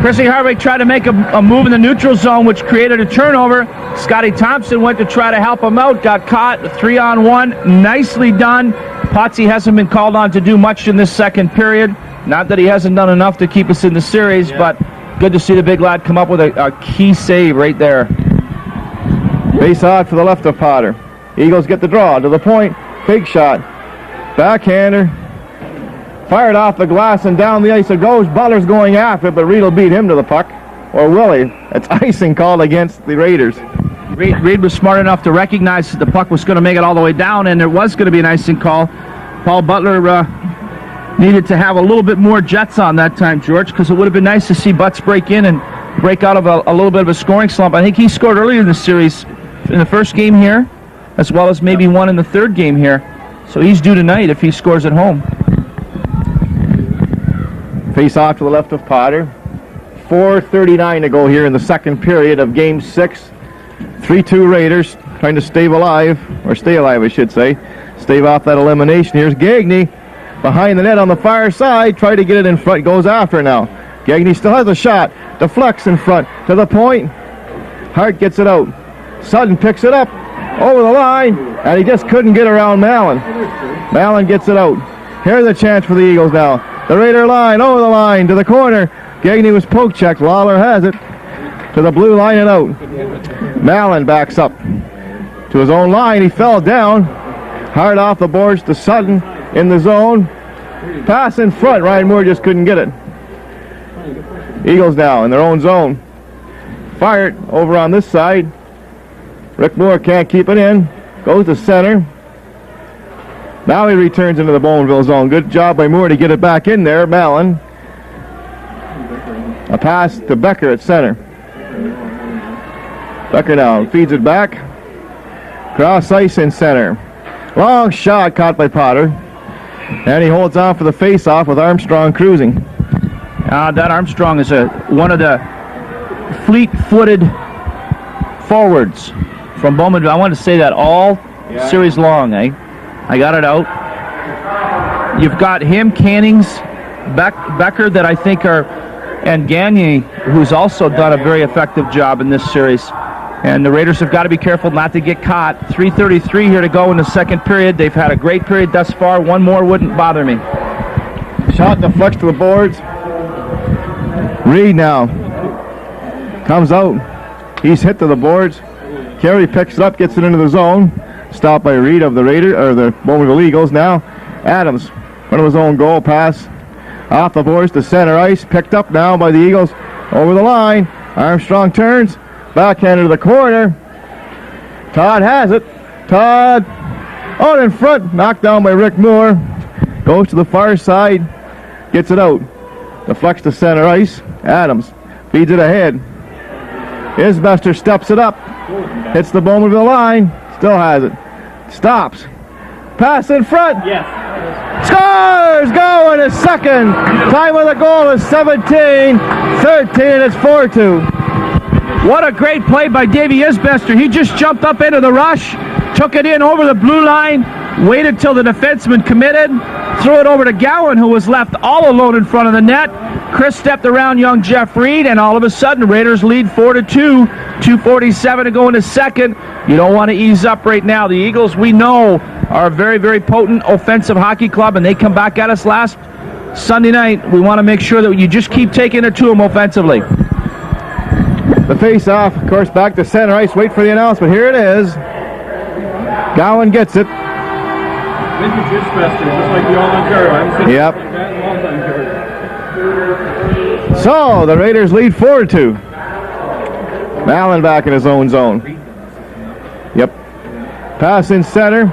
Chrissy Hartwig tried to make a move in the neutral zone, which created a turnover. Scotty Thompson went to try to help him out. Got caught. 3-on-1. Nicely done. Potsy hasn't been called on to do much in this second period. Not that he hasn't done enough to keep us in the series, but good to see the big lad come up with a key save right there.
Face off to the left of Potter. Eagles get the draw to the point. Big shot. Backhander. Fired off the glass and down the ice it goes. Butler's going after it, but Reed will beat him to the puck. Or will he? It's icing called against the Raiders.
Reed was smart enough to recognize that the puck was going to make it all the way down, and there was going to be an icing call. Paul Butler needed to have a little bit more jets on that time, George, because it would have been nice to see Butts break in and break out of a little bit of a scoring slump. I think he scored earlier in the series in the first game here, as well as maybe one in the third game here. So he's due tonight if he scores at home.
Face off to the left of Potter. 4:39 to go here in the second period of Game 6. 3-2 Raiders trying to stay alive I should say. Stave off that elimination. Here's Gagne behind the net on the far side. Try to get it in front. Goes after it now. Gagne still has a shot. Deflects in front to the point. Hart gets it out. Sutton picks it up over the line, and he just couldn't get around Mallon. Mallon gets it out. Here's a chance for the Eagles now. The Raider line, over the line, to the corner. Gagne was poke checked. Lawler has it. To the blue line and out. Mallon backs up to his own line. He fell down. Hard off the boards to Sutton in the zone. Pass in front. Ryan Moore just couldn't get it. Eagles now in their own zone. Fired over on this side. Rick Moore can't keep it in. Goes to center. Now he returns into the Bowmanville zone. Good job by Moore to get it back in there. Mallon. A pass to Becker at center. Becker now feeds it back. Cross ice in center. Long shot caught by Potter. And he holds on for the face-off with Armstrong cruising.
That Armstrong is one of the fleet-footed forwards from Bowmanville. I want to say that all series long, eh? I got it out. You've got him, Cannings, Becker that I think are, and Gagne, who's also done a very effective job in this series. And the Raiders have got to be careful not to get caught. 3:33 here to go in the second period. They've had a great period thus far. One more wouldn't bother me.
Shot deflects to the boards. Reed now comes out. He's hit to the boards. Carey picks it up, gets it into the zone. Stopped by Reed of the the Bowmanville Eagles. Now Adams, front of his own goal, pass off the boards to center ice. Picked up now by the Eagles over the line. Armstrong turns. Backhand to the corner. Todd has it. Todd out in front. Knocked down by Rick Moore. Goes to the far side. Gets it out. Deflects to center ice. Adams feeds it ahead. Isbester steps it up. Hits the Bowmanville line. Still has it. Stops. Pass in front.
Yes.
Scores! Go in a second. Time of the goal is 17-13. It's 4-2.
What a great play by Davey Isbester. He just jumped up into the rush, took it in over the blue line, waited till the defenseman committed, threw it over to Gowan, who was left all alone in front of the net. Chris stepped around young Jeff Reed, and all of a sudden, Raiders lead 4-2. 2:47 to go in the second. You don't want to ease up right now. The Eagles, we know, are a very, very potent offensive hockey club, and they come back at us last Sunday night. We want to make sure that you just keep taking it to them offensively.
The face-off, of course, back to center ice. Wait for the announcement. Here it is. Gowan gets it.
Vintage Isbester, just like the All-Ontario. I haven't seen
Yep.
like that in a long time, Gary.
So, the Raiders lead 4-2. Mallon back in his own zone. Yep. Pass in center.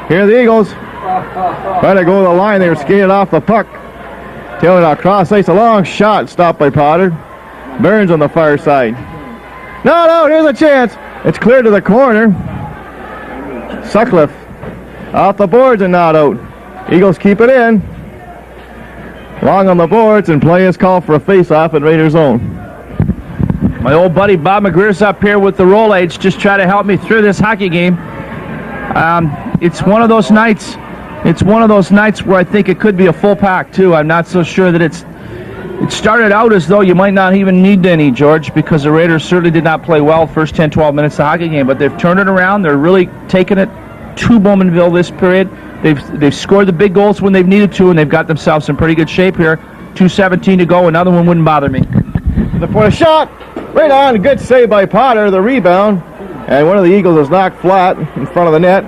Here are the Eagles. Trying to go to the line. They were skated off the puck. Tailing across ice. A long shot stopped by Potter. Burns on the far side. No, here's a chance. It's cleared to the corner. Sutcliffe off the boards and not out. Eagles keep it in. Long on the boards, and play is called for a face-off in Raiders zone.
My old buddy Bob McGreer's up here with the roll aids, just try to help me through this hockey game. It's one of those nights. It's one of those nights where I think it could be a full pack too. I'm not so sure that it started out as though you might not even need any, George, because the Raiders certainly did not play well first 10, 12 minutes of the hockey game, but they've turned it around. They're really taking it to Bowmanville this period. They've scored the big goals when they've needed to, and they've got themselves in pretty good shape here. 2:17 to go. Another one wouldn't bother me.
The point, a shot right on. Good save by Potter. The rebound, and one of the Eagles is knocked flat in front of the net.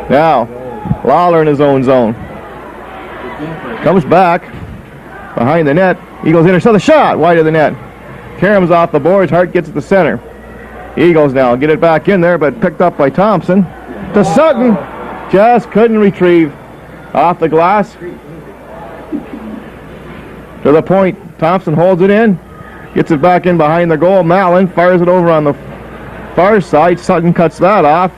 Now, Lawler in his own zone. Comes back behind the net. Eagles intercept the shot wide of the net. Karam's off the boards. Hart gets it to center. Eagles now get it back in there, but picked up by Thompson. To Sutton. Just couldn't retrieve. Off the glass. To the point. Thompson holds it in. Gets it back in behind the goal. Mallon fires it over on the far side. Sutton cuts that off.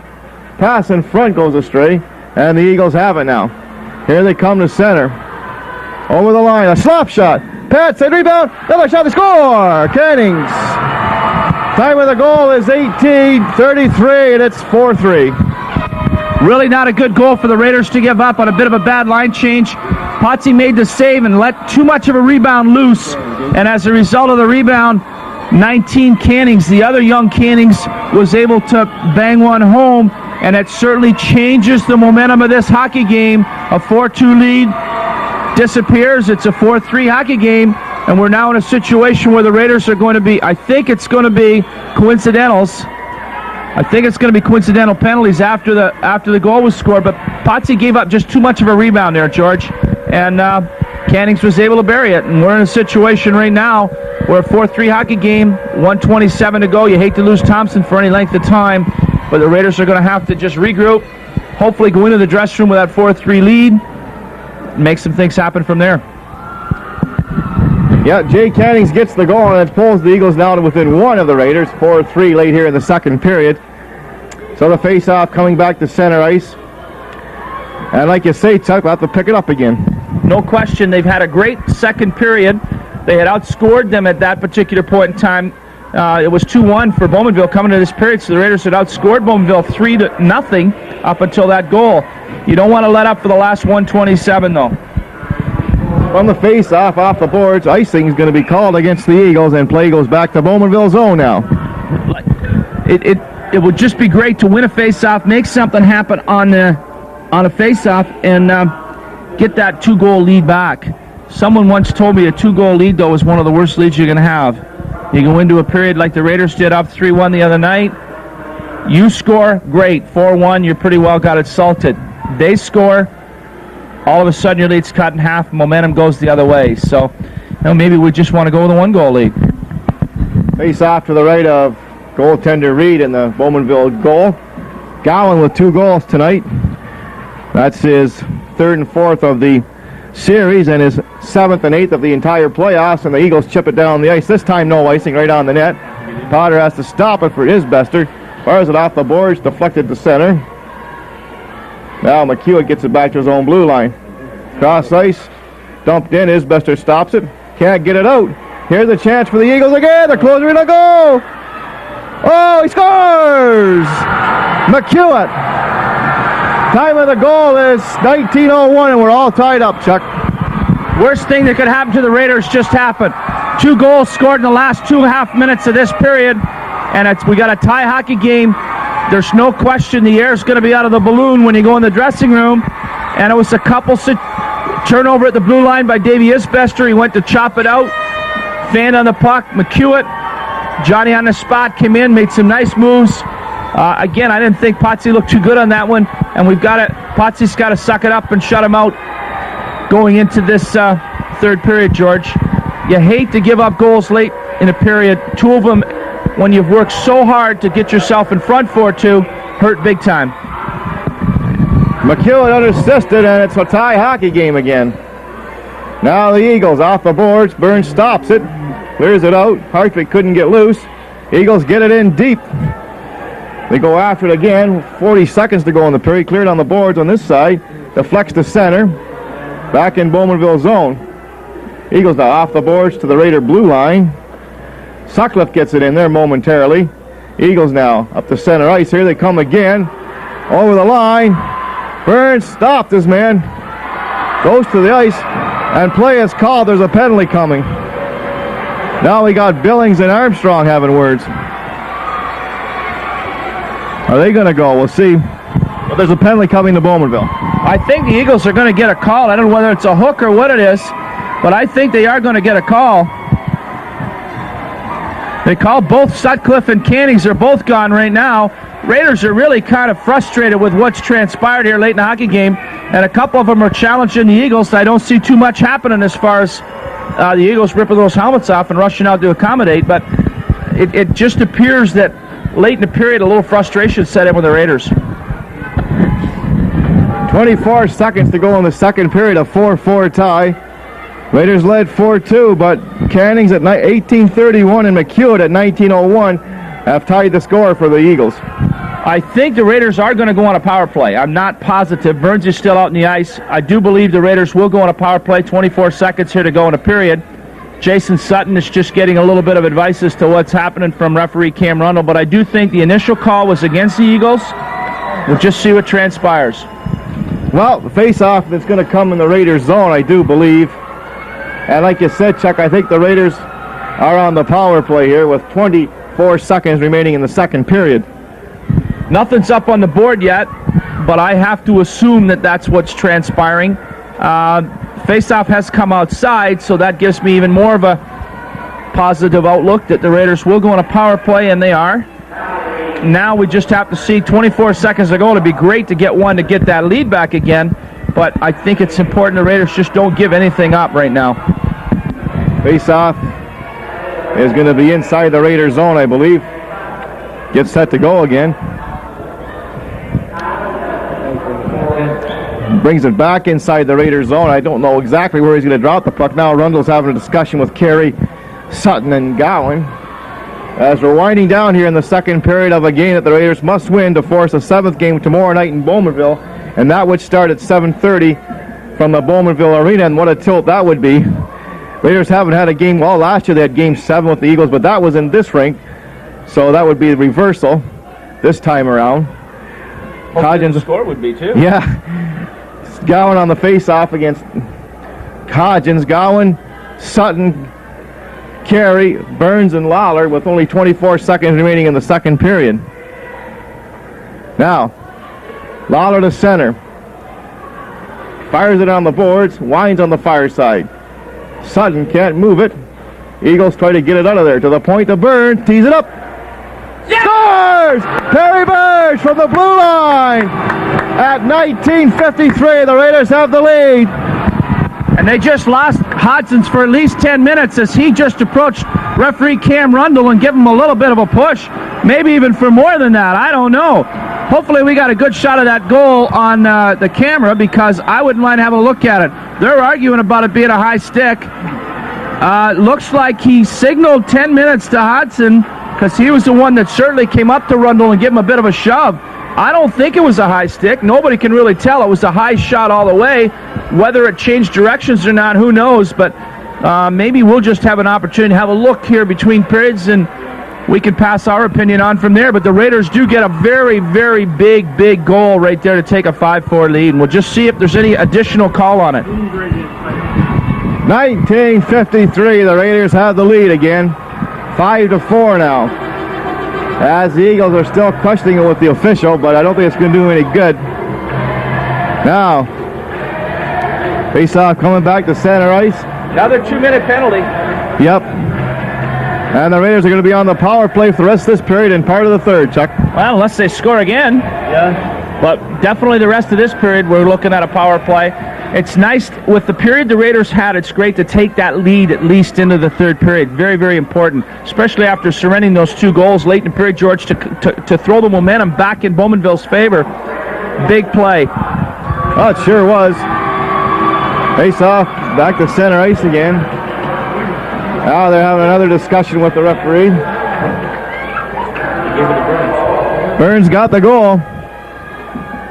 Pass in front goes astray. And the Eagles have it now. Here they come to center. Over the line. A slap shot. Pat said rebound. Another shot to score. Cannings. Time of the goal is 18:33, and it's 4-3.
Really not a good goal for the Raiders to give up on a bit of a bad line change. Potsy made the save and let too much of a rebound loose. And as a result of the rebound, 19 Cannings, the other young Cannings, was able to bang one home. And it certainly changes the momentum of this hockey game. A 4-2 lead disappears. It's a 4-3 hockey game. And we're now in a situation where the Raiders are going to be, I think it's going to be coincidentals. I think it's going to be coincidental penalties after the goal was scored. But Potsy gave up just too much of a rebound there, George. And Cannings was able to bury it. And we're in a situation right now where a 4-3 hockey game, 1:27 to go. You hate to lose Thompson for any length of time. But the Raiders are going to have to just regroup, hopefully go into the dressing room with that 4-3 lead, and make some things happen from there.
Yeah, Jay Cannings gets the goal, and it pulls the Eagles down to within one of the Raiders. 4-3 late here in the second period. So the face-off coming back to center ice. And like you say, Chuck, we'll have to pick it up again.
No question, they've had a great second period. They had outscored them at that particular point in time. It was 2-1 for Bowmanville coming to this period, so the Raiders had outscored Bowmanville 3-0 up until that goal. You don't want to let up for the last 1:27, though.
From the face-off, off the boards, icing is going to be called against the Eagles, and play goes back to Bowmanville zone now.
It would just be great to win a face-off, make something happen on a face-off, and get that 2-goal lead back. Someone once told me a 2-goal lead, though, is one of the worst leads you're going to have. You go into a period like the Raiders did up 3-1 the other night. You score, great. 4-1, you pretty well got it salted. They score, all of a sudden your lead's cut in half, momentum goes the other way. So, maybe we just want to go with a 1-goal lead.
Face off to the right of goaltender Reed in the Bowmanville goal. Gowan with 2 goals tonight. That's his 3rd and 4th of the series and his 7th and 8th of the entire playoffs, and the Eagles chip it down the ice. This time no icing, right on the net. Potter has to stop it for Isbester. Fires it off the boards, deflected to center. Now McQuat gets it back to his own blue line. Cross ice, dumped in. Isbester stops it. Can't get it out. Here's a chance for the Eagles again. They're closer to go. Oh, he scores! McQuat. Time of the goal is 19:01, and we're all tied up, Chuck.
Worst thing that could happen to the Raiders just happened. 2 goals scored in the last 2.5 minutes of this period, and we got a tie hockey game. There's no question the air's going to be out of the balloon when you go in the dressing room, and it was a couple turnover at the blue line by Davey Isbester. He went to chop it out, fanned on the puck. McQuat, Johnny on the spot, came in, made some nice moves. Again, I didn't think Potsy looked too good on that one, and Potsy's got to suck it up and shut him out going into this third period, George. You hate to give up goals late in a period. 2 of them, when you've worked so hard to get yourself in front 4-2, hurt big time.
McQuat unassisted, and it's a tie hockey game again. Now the Eagles off the boards. Burns stops it, clears it out. Hartwig couldn't get loose. Eagles get it in deep. They go after it again. 40 seconds to go in the period. Cleared on the boards on this side. Deflects to center. Back in Bowmanville zone. Eagles now off the boards to the Raider blue line. Sutcliffe gets it in there momentarily. Eagles now up the center ice. Here they come again. Over the line. Burns stopped his man. Goes to the ice. And play is called. There's a penalty coming. Now we got Billings and Armstrong having words. Are they going to go? We'll see. But there's a penalty coming to Bowmanville.
I think the Eagles are going to get a call. I don't know whether it's a hook or what it is, but I think they are going to get a call. They call both Sutcliffe and Cannings. They're both gone right now. Raiders are really kind of frustrated with what's transpired here late in the hockey game, and a couple of them are challenging the Eagles. I don't see too much happening as far as the Eagles ripping those helmets off and rushing out to accommodate, but it just appears that late in the period, a little frustration set in with the Raiders.
24 seconds to go in the second period, a 4-4 tie. Raiders led 4-2, but Cannings at 18:31 and McQuat at 19:01 have tied the score for the Eagles.
I think the Raiders are going to go on a power play. I'm not positive. Burns is still out in the ice. I do believe the Raiders will go on a power play. 24 seconds here to go in a period. Jason Sutton is just getting a little bit of advice as to what's happening from referee Cam Rundle, but I do think the initial call was against the Eagles. We'll just see what transpires.
Well, the face-off that's going to come in the Raiders zone, I do believe. And like you said, Chuck, I think the Raiders are on the power play here with 24 seconds remaining in the second period.
Nothing's up on the board yet, but I have to assume that that's what's transpiring. Face-off has come outside, so that gives me even more of a positive outlook that the Raiders will go on a power play, and they are. Now we just have to see 24 seconds to go. It'd be great to get one to get that lead back again, but I think it's important the Raiders just don't give anything up right now.
Face-off is going to be inside the Raiders zone, I believe. Gets set to go again. Brings it back inside the Raiders zone. I don't know exactly where he's going to drop the puck. Now Rundle's having a discussion with Carey, Sutton, and Gowan. As we're winding down here in the second period of a game that the Raiders must win to force a 7th game tomorrow night in Bowmanville, and that would start at 7:30 from the Bowmanville Arena, and what a tilt that would be. Raiders haven't had a game, well, last year they had Game 7 with the Eagles, but that was in this rink, so that would be the reversal this time around.
The score would be, too.
Yeah. Gowan on the face-off against Hodgins. Gowan, Sutton, Carey, Burns, and Lawler with only 24 seconds remaining in the second period. Now, Lawler to center. Fires it on the boards, winds on the far side. Sutton can't move it. Eagles try to get it out of there. To the point of Burns, tees it up. Scores! Perry Burns from the blue line. At 19:53, the Raiders have the lead.
And they just lost Hodgins for at least 10 minutes as he just approached referee Cam Rundle and gave him a little bit of a push. Maybe even for more than that. I don't know. Hopefully we got a good shot of that goal on the camera, because I wouldn't mind having a look at it. They're arguing about it being a high stick. Looks like he signaled 10 minutes to Hodgson, because he was the one that certainly came up to Rundle and gave him a bit of a shove. I don't think it was a high stick. Nobody can really tell. It was a high shot all the way. Whether it changed directions or not, who knows? But maybe we'll just have an opportunity to have a look here between periods and we can pass our opinion on from there, but the Raiders do get a very, very big goal right there to take a 5-4 lead, and we'll just see if there's any additional call on it.
1953, the Raiders have the lead again. 5-4 now. As the Eagles are still questioning it with the official, but I don't think it's going to do any good. Now, face-off coming back to center ice.
Another 2-minute penalty.
Yep. And the Raiders are going to be on the power play for the rest of this period and part of the third, Chuck.
Well, unless they score again.
Yeah.
But definitely the rest of this period, we're looking at a power play. It's nice, with the period the Raiders had, it's great to take that lead at least into the third period. Very, very important, especially after surrendering those 2 goals late in the period, George, to throw the momentum back in Bowmanville's favor. Big play.
Oh, it sure was. Face off, back to center ice again. Now they're having another discussion with the referee. Burns got the goal.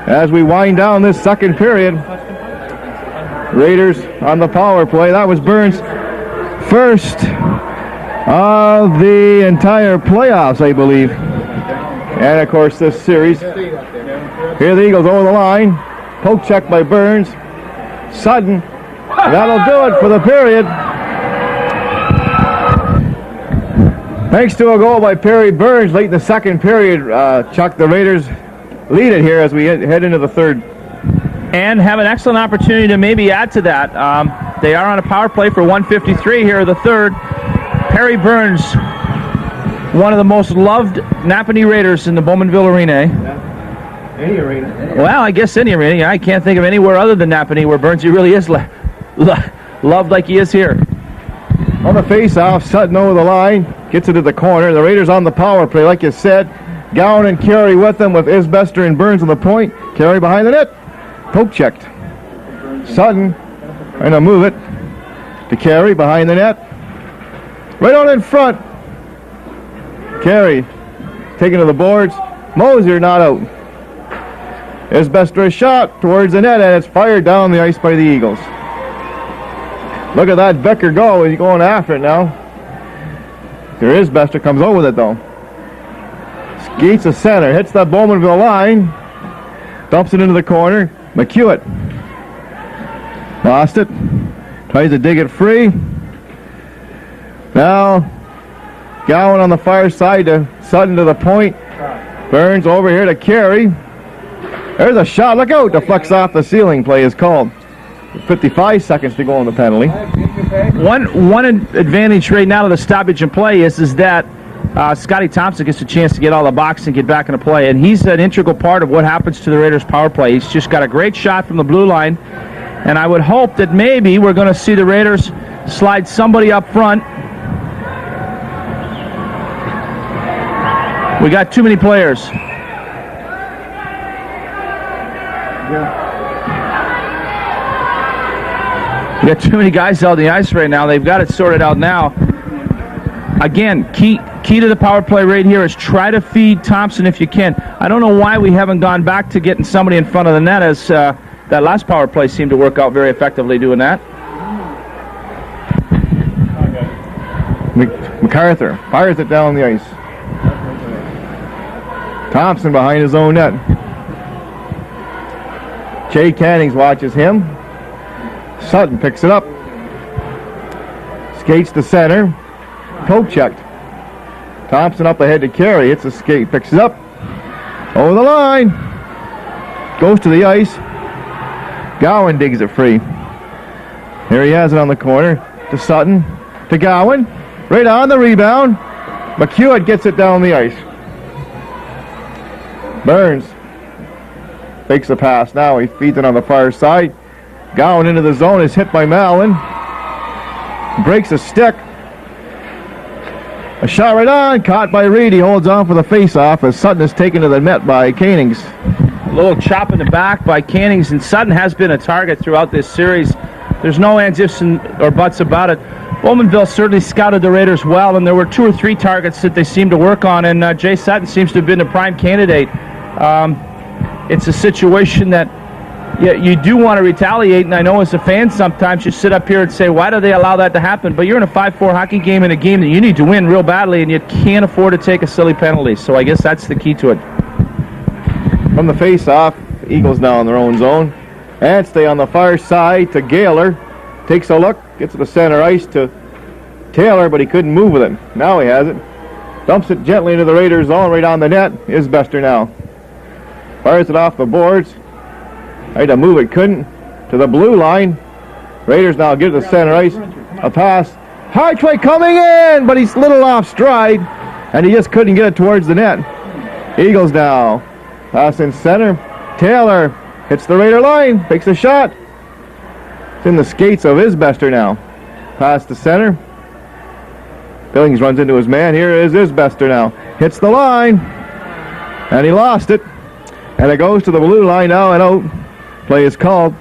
As we wind down this second period, Raiders on the power play. That was Burns' first of the entire playoffs, I believe. And of course this series. Here the Eagles over the line. Poke check by Burns. Sutton. That'll do it for the period. Thanks to a goal by Perry Burns late in the second period, Chuck, the Raiders lead it here as we head into the third.
And have an excellent opportunity to maybe add to that. They are on a power play for 1:53 here, the third. Perry Burns, one of the most loved Napanee Raiders in the Bowmanville Arena.
Any arena.
Well, I guess any arena. I can't think of anywhere other than Napanee where Burnsy really is loved like he is here.
On the face-off, Sutton over the line, gets it to the corner. The Raiders on the power play, like you said. Gowan and Carey with them, with Isbester and Burns on the point. Carey behind the net. Poke checked. Sutton trying to move it to Carey behind the net. Right on in front. Carey taken to the boards. Moser not out. Isbester a shot towards the net, and it's fired down the ice by the Eagles. Look at that Becker go. He's going after it now. There is Isbester, comes over with it though. Skates the center, hits that Bowmanville line, dumps it into the corner. McQuat lost it, tries to dig it free. Now Gowan on the far side to Sutton to the point. Burns over here to Carey. There's a shot, look out, deflects off the ceiling. Play is called. 55 seconds to go on the penalty.
One advantage right now to the stoppage and play is that Scotty Thompson gets a chance to get all the box and get back into play, and he's an integral part of what happens to the Raiders' power play. He's just got a great shot from the blue line, and I would hope that maybe we're going to see the Raiders slide somebody up front. We got too many players. We got too many guys out on the ice right now. They've got it sorted out now. Again, key to the power play right here is try to feed Thompson if you can. I don't know why we haven't gone back to getting somebody in front of the net, as that last power play seemed to work out very effectively doing that.
MacArthur fires it down the ice. Thompson behind his own net. Jay Cannings watches him. Sutton picks it up. Skates to center. Poke checked. Thompson up ahead to Carey. It's a skate. Picks it up. Over the line. Goes to the ice. Gowan digs it free. Here he has it on the corner. To Sutton. To Gowan. Right on the rebound. McQuat gets it down the ice. Burns fakes the pass. Now he feeds it on the far side. Gowan into the zone is hit by Malin. Breaks a stick. A shot right on. Caught by Reed. He holds on for the face-off as Sutton is taken to the net by Cannings.
A little chop in the back by Cannings, and Sutton has been a target throughout this series. There's no ands, ifs, or buts about it. Bowmanville certainly scouted the Raiders well, and there were 2 or 3 targets that they seemed to work on, and Jay Sutton seems to have been a prime candidate. It's a situation that Yeah, you do want to retaliate, and I know as a fan sometimes you sit up here and say, why do they allow that to happen? But you're in a 5-4 hockey game, in a game that you need to win real badly, and you can't afford to take a silly penalty. So I guess that's the key to it.
From the face-off, Eagles now in their own zone. And stay on the far side to Gaylor. Takes a look, gets to the center ice to Taylor, but he couldn't move with it. Now he has it. Dumps it gently into the Raiders' zone, right on the net. Isbester now. Fires it off the boards. Tried to move it, couldn't. To the blue line. Raiders now give the center ice a pass. Hartway coming in, but he's a little off stride, and he just couldn't get it towards the net. Eagles now. Pass in center. Taylor hits the Raider line, takes a shot. It's in the skates of Isbester now. Pass to center. Billings runs into his man. Here is Isbester now. Hits the line, and he lost it. And it goes to the blue line now and out. Play is called.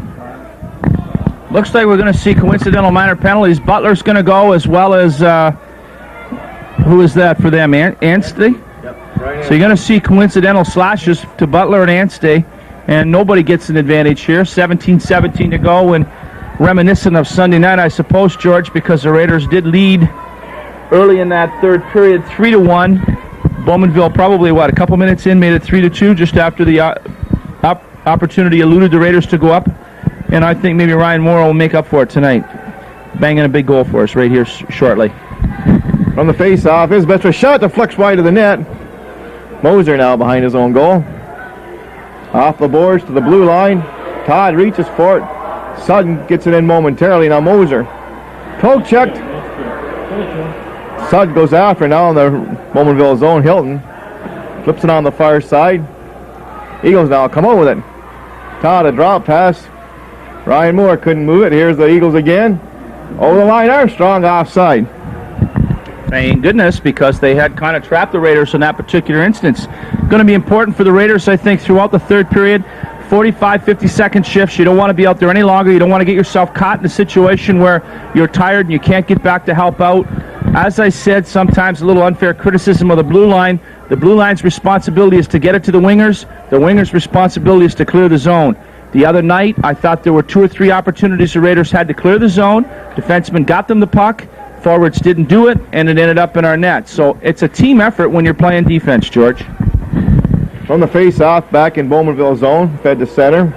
Looks like we're going to see coincidental minor penalties. Butler's going to go, as well as who is that for them? Anstey?
Yep, right.
So you're going to see coincidental slashes to Butler and Anstey, and nobody gets an advantage here. 17-17 to go, and reminiscent of Sunday night, I suppose, George, because the Raiders did lead early in that third period, 3-1. Bowmanville probably, a couple minutes in, made it 3-2 just after the opportunity eluded the Raiders to go up. And I think maybe Ryan Morrow will make up for it tonight. Banging a big goal for us right here shortly.
From the face-off, Isbester shot deflects wide of the net. Moser now behind his own goal. Off the boards to the blue line. Todd reaches for it. Sutton gets it in momentarily. Now Moser. Poke checked. Sutton goes after now in the Bowmanville zone. Hilton flips it on the far side. Eagles now come over with it. Todd a drop pass. Ryan Moore couldn't move it. Here's the Eagles again. Over the line, Armstrong offside.
Thank goodness, because they had kind of trapped the Raiders in that particular instance. Going to be important for the Raiders, I think, throughout the third period. 45, 50-second shifts. You don't want to be out there any longer. You don't want to get yourself caught in a situation where you're tired and you can't get back to help out. As I said, sometimes a little unfair criticism of the blue line. The blue line's responsibility is to get it to the wingers. The wingers' responsibility is to clear the zone. The other night, I thought there were 2 or 3 opportunities the Raiders had to clear the zone. Defensemen got them the puck. Forwards didn't do it, and it ended up in our net. So it's a team effort when you're playing defense, George.
From the face-off, back in Bowmanville zone, fed to center.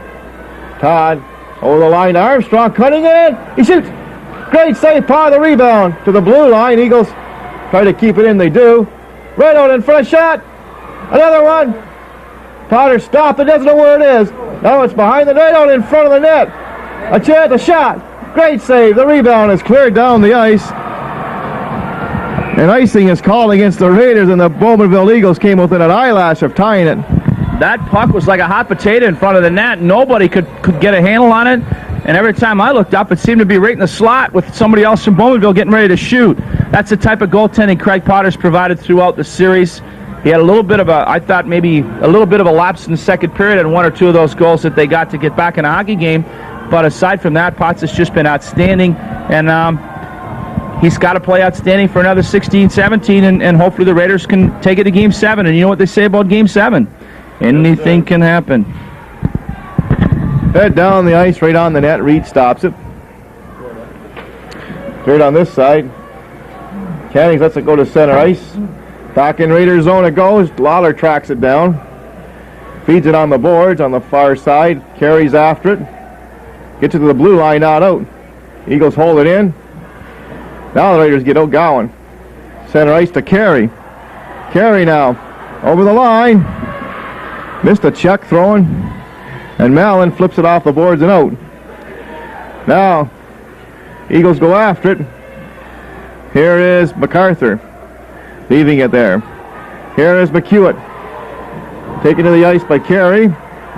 Todd over the line to Armstrong, cutting in. He shoots. Great save, part of the rebound to the blue line. Eagles try to keep it in. They do. Right out in front, shot. Another one. Potter stopped it, doesn't know where it is. Now it's behind the net, out in front of the net. A chance, a shot. Great save. The rebound is cleared down the ice. And icing is called against the Raiders, and the Bowmanville Eagles came within an eyelash of tying it.
That puck was like a hot potato in front of the net. Nobody could get a handle on it. And every time I looked up, it seemed to be right in the slot with somebody else from Bowmanville getting ready to shoot. That's the type of goaltending Craig Potter's provided throughout the series. He had a little bit of a lapse in the second period and 1 or 2 of those goals that they got to get back in a hockey game. But aside from that, Potts has just been outstanding. And he's got to play outstanding for another 16-17, and hopefully the Raiders can take it to Game 7. And you know what they say about Game 7? Anything can happen.
Head down the ice, right on the net. Reed stops it. Cleared on this side. Cannings lets it go to center ice. Back in Raiders zone it goes. Lawler tracks it down. Feeds it on the boards on the far side. Carries after it. Gets it to the blue line, not out. Eagles hold it in. Now the Raiders get O'Gowan. Center ice to Carey. Carey now over the line. Missed a check throwing. And Mallon flips it off the boards and out. Now, Eagles go after it. Here is MacArthur. Leaving it there. Here is McQuat. Taken to the ice by Carey.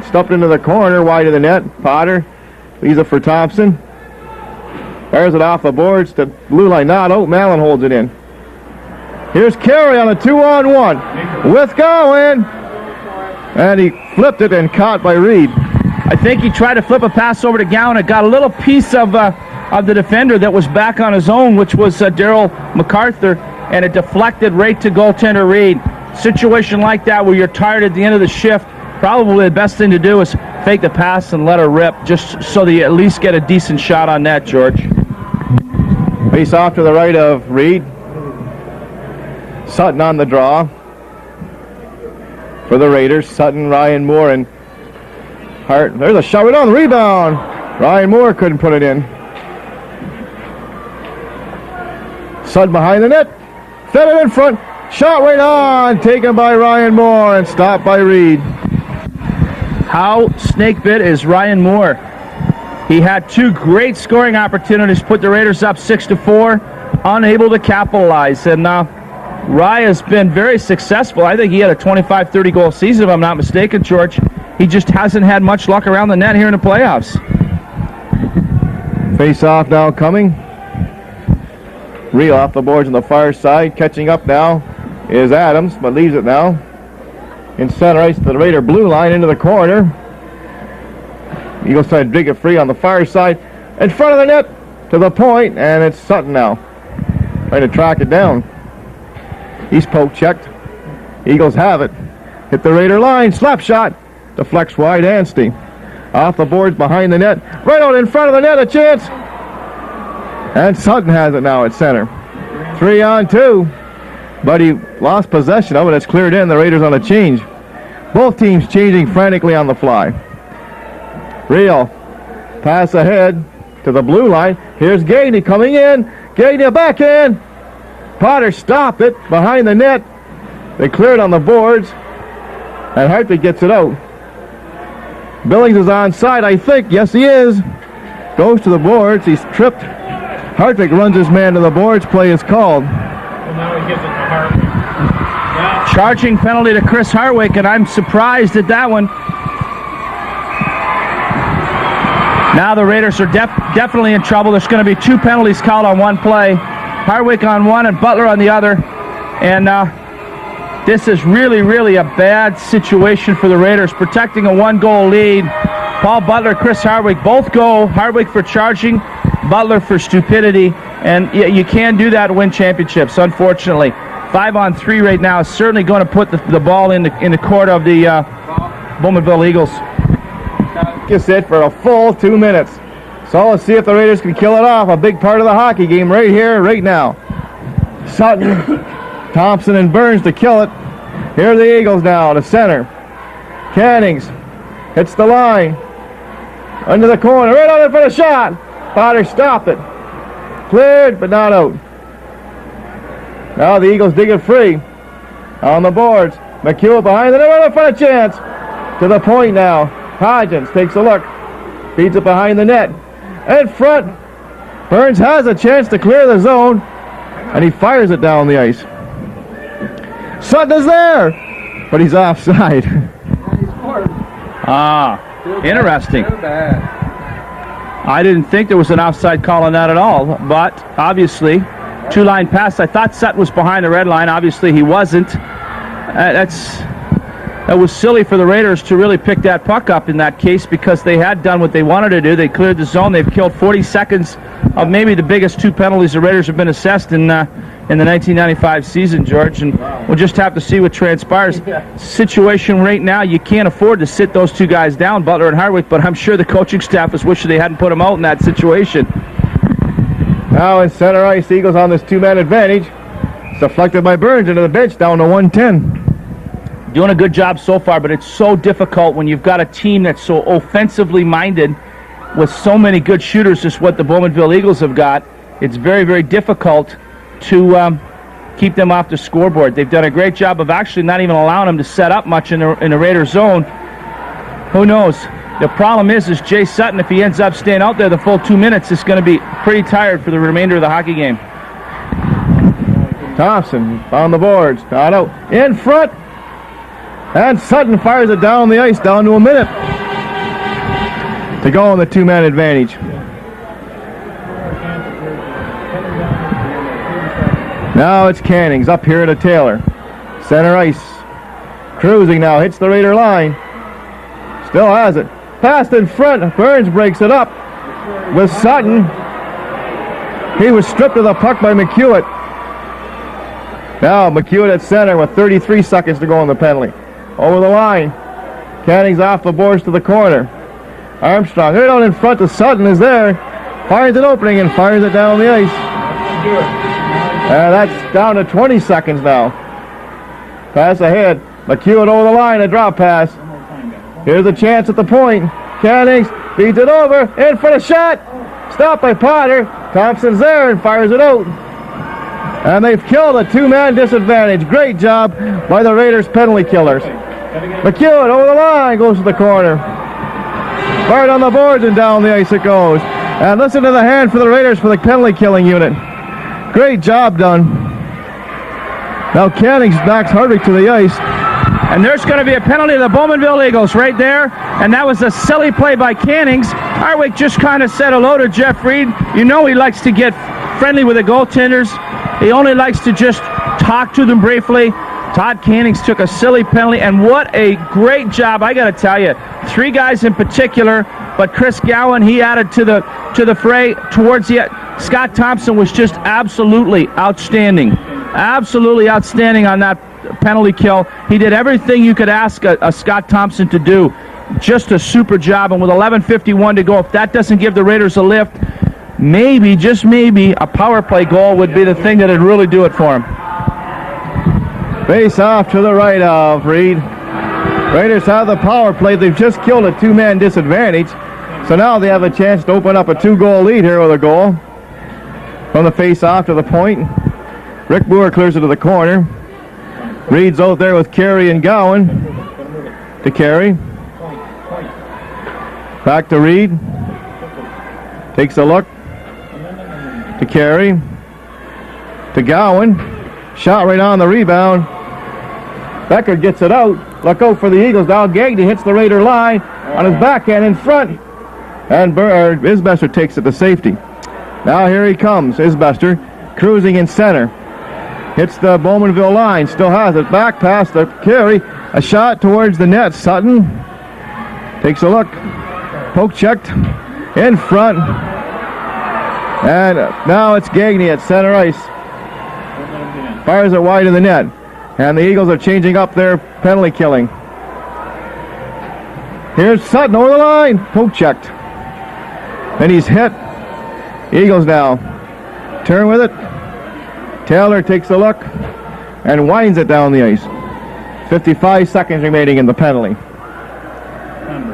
Stuffed into the corner, wide of the net. Potter leaves it for Thompson. Fires it off the boards to blue line. Not out. Mallon holds it in. Here's Carey on a 2-on-1 with Gowan. And he flipped it and caught by Reed.
I think he tried to flip a pass over to Gowan. It got a little piece of the defender that was back on his own, which was Daryl MacArthur, and it deflected right to goaltender Reed. Situation like that where you're tired at the end of the shift, probably the best thing to do is fake the pass and let her rip, just so that you at least get a decent shot on net, George.
Face off to the right of Reed. Sutton on the draw for the Raiders. Sutton, Ryan Moore, and Hart. There's a shot right on the rebound. Ryan Moore couldn't put it in. Sutton behind the net. Fed it in front. Shot right on. Taken by Ryan Moore and stopped by Reed.
How snake-bit is Ryan Moore? He had two great scoring opportunities, put the Raiders up 6-4, unable to capitalize. And Raya's been very successful. I think he had a 25-30 goal season, if I'm not mistaken, George. He just hasn't had much luck around the net here in the playoffs.
Face off now coming. Reel off the boards on the far side. Catching up now is Adams, but leaves it now. In center ice to the Raider blue line into the corner. Eagles try to dig it free on the far side. In front of the net to the point, and it's Sutton now. Trying to track it down. He's poke checked. Eagles have it. Hit the Raider line. Slap shot. Deflects wide. Anstey. Off the boards behind the net. Right out in front of the net. A chance. And Sutton has it now at center. 3-on-2. But he lost possession of it. It's cleared in. The Raiders on a change. Both teams changing frantically on the fly. Reel. Pass ahead to the blue line. Here's Gainey coming in. Gainey backhand. Potter stopped it behind the net. They cleared on the boards. And Hartwig gets it out. Billings is onside, I think. Yes, he is. Goes to the boards. He's tripped. Hartwig runs his man to the boards. Play is called.
Well, now he gives it to Hartwig. Yeah.
Charging penalty to Chris Hartwig, and I'm surprised at that one. Now the Raiders are definitely in trouble. There's going to be two penalties called on one play. Hartwig on one and Butler on the other. And this is really, really a bad situation for the Raiders, protecting a one-goal lead. Paul Butler, Chris Hartwig both go. Hartwig for charging, Butler for stupidity. And you can do that to win championships, unfortunately. 5-on-3 right now is certainly going to put the ball in the court of the Bowmanville Eagles.
Gets it for a full 2 minutes. So let's see if the Raiders can kill it off. A big part of the hockey game right here, right now. Sutton, Thompson, and Burns to kill it. Here are the Eagles now to center. Cannings hits the line. Under the corner, right on it for the shot. Potter stopped it. Cleared, but not out. Now the Eagles dig it free. On the boards. McQuat behind the net for a chance. To the point now. Hodgins takes a look. Feeds it behind the net. In front. Burns has a chance to clear the zone. And he fires it down the ice. Sutton is there. But he's offside.
Interesting. I didn't think there was an offside call on that at all. But obviously, two-line pass. I thought Sutton was behind the red line. Obviously, he wasn't. That was silly for the Raiders to really pick that puck up in that case, because they had done what they wanted to do. They cleared the zone. They've killed 40 seconds of maybe the biggest two penalties the Raiders have been assessed in the 1995 season, George. And we'll just have to see what transpires. Situation right now, you can't afford to sit those two guys down, Butler and Hartwig, but I'm sure the coaching staff is wishing they hadn't put them out in that situation.
Now in center ice, Eagles on this two-man advantage. It's deflected by Burns into the bench, down to 110.
Doing a good job so far, but it's so difficult when you've got a team that's so offensively minded with so many good shooters as what the Bowmanville Eagles have got. It's very, very difficult to keep them off the scoreboard. They've done a great job of actually not even allowing them to set up much in the Raider zone. Who knows? The problem is Jay Sutton, if he ends up staying out there the full 2 minutes, is going to be pretty tired for the remainder of the hockey game.
Thompson on the boards. Not out. In front. And Sutton fires it down the ice, down to a minute to go on the two-man advantage. Now it's Cannings up here to Taylor. Center ice. Cruising now, hits the Raider line. Still has it. Passed in front. Burns breaks it up with Sutton. He was stripped of the puck by McQuat. Now McQuat at center with 33 seconds to go on the penalty. Over the line. Cannings off the boards to the corner. Armstrong, right out in front to Sutton, is there. Finds an opening and fires it down the ice. That's down to 20 seconds now. Pass ahead. McQuat over the line, a drop pass. Here's a chance at the point. Cannings feeds it over, in for the shot. Stopped by Potter. Thompson's there and fires it out. And they've killed a two-man disadvantage. Great job by the Raiders penalty killers. McQuat over the line, goes to the corner. Fired on the boards and down the ice it goes. And listen to the hand for the Raiders for the penalty killing unit. Great job done. Now Cannings knocks Hardwick to the ice.
And there's going to be a penalty to the Bowmanville Eagles right there. And that was a silly play by Cannings. Hardwick just kind of said hello to Jeff Reed. You know he likes to get friendly with the goaltenders. He only likes to just talk to them briefly. Todd Cannings took a silly penalty, and what a great job, I got to tell you. 3 guys in particular, but Chris Gowan, he added to the fray towards the Scott Thompson was just absolutely outstanding. Absolutely outstanding on that penalty kill. He did everything you could ask a Scott Thompson to do. Just a super job, and with 11:51 to go, if that doesn't give the Raiders a lift, maybe, just maybe, a power play goal would be the thing that would really do it for him.
Face off to the right of Reed. Raiders have the power play. They've just killed a two-man disadvantage. So now they have a chance to open up a 2-goal lead here with a goal. From the face off to the point. Rick Boer clears it to the corner. Reed's out there with Carey and Gowan. To Carey. Back to Reed. Takes a look. To Carey. To Gowan. Shot right on the rebound. Becker gets it out. Look out for the Eagles. Now Gagnon hits the Raider line on his backhand in front. And Isbester takes it to safety. Now here he comes. Isbester cruising in center. Hits the Bowmanville line. Still has it. Back pass to Carey. A shot towards the net. Sutton takes a look. Poke checked. In front. And now it's Gagnon at center ice. Fires it wide of the net. And the Eagles are changing up their penalty killing. Here's Sutton over the line. Poke checked. And he's hit. Eagles now turn with it. Taylor takes a look and winds it down the ice. 55 seconds remaining in the penalty.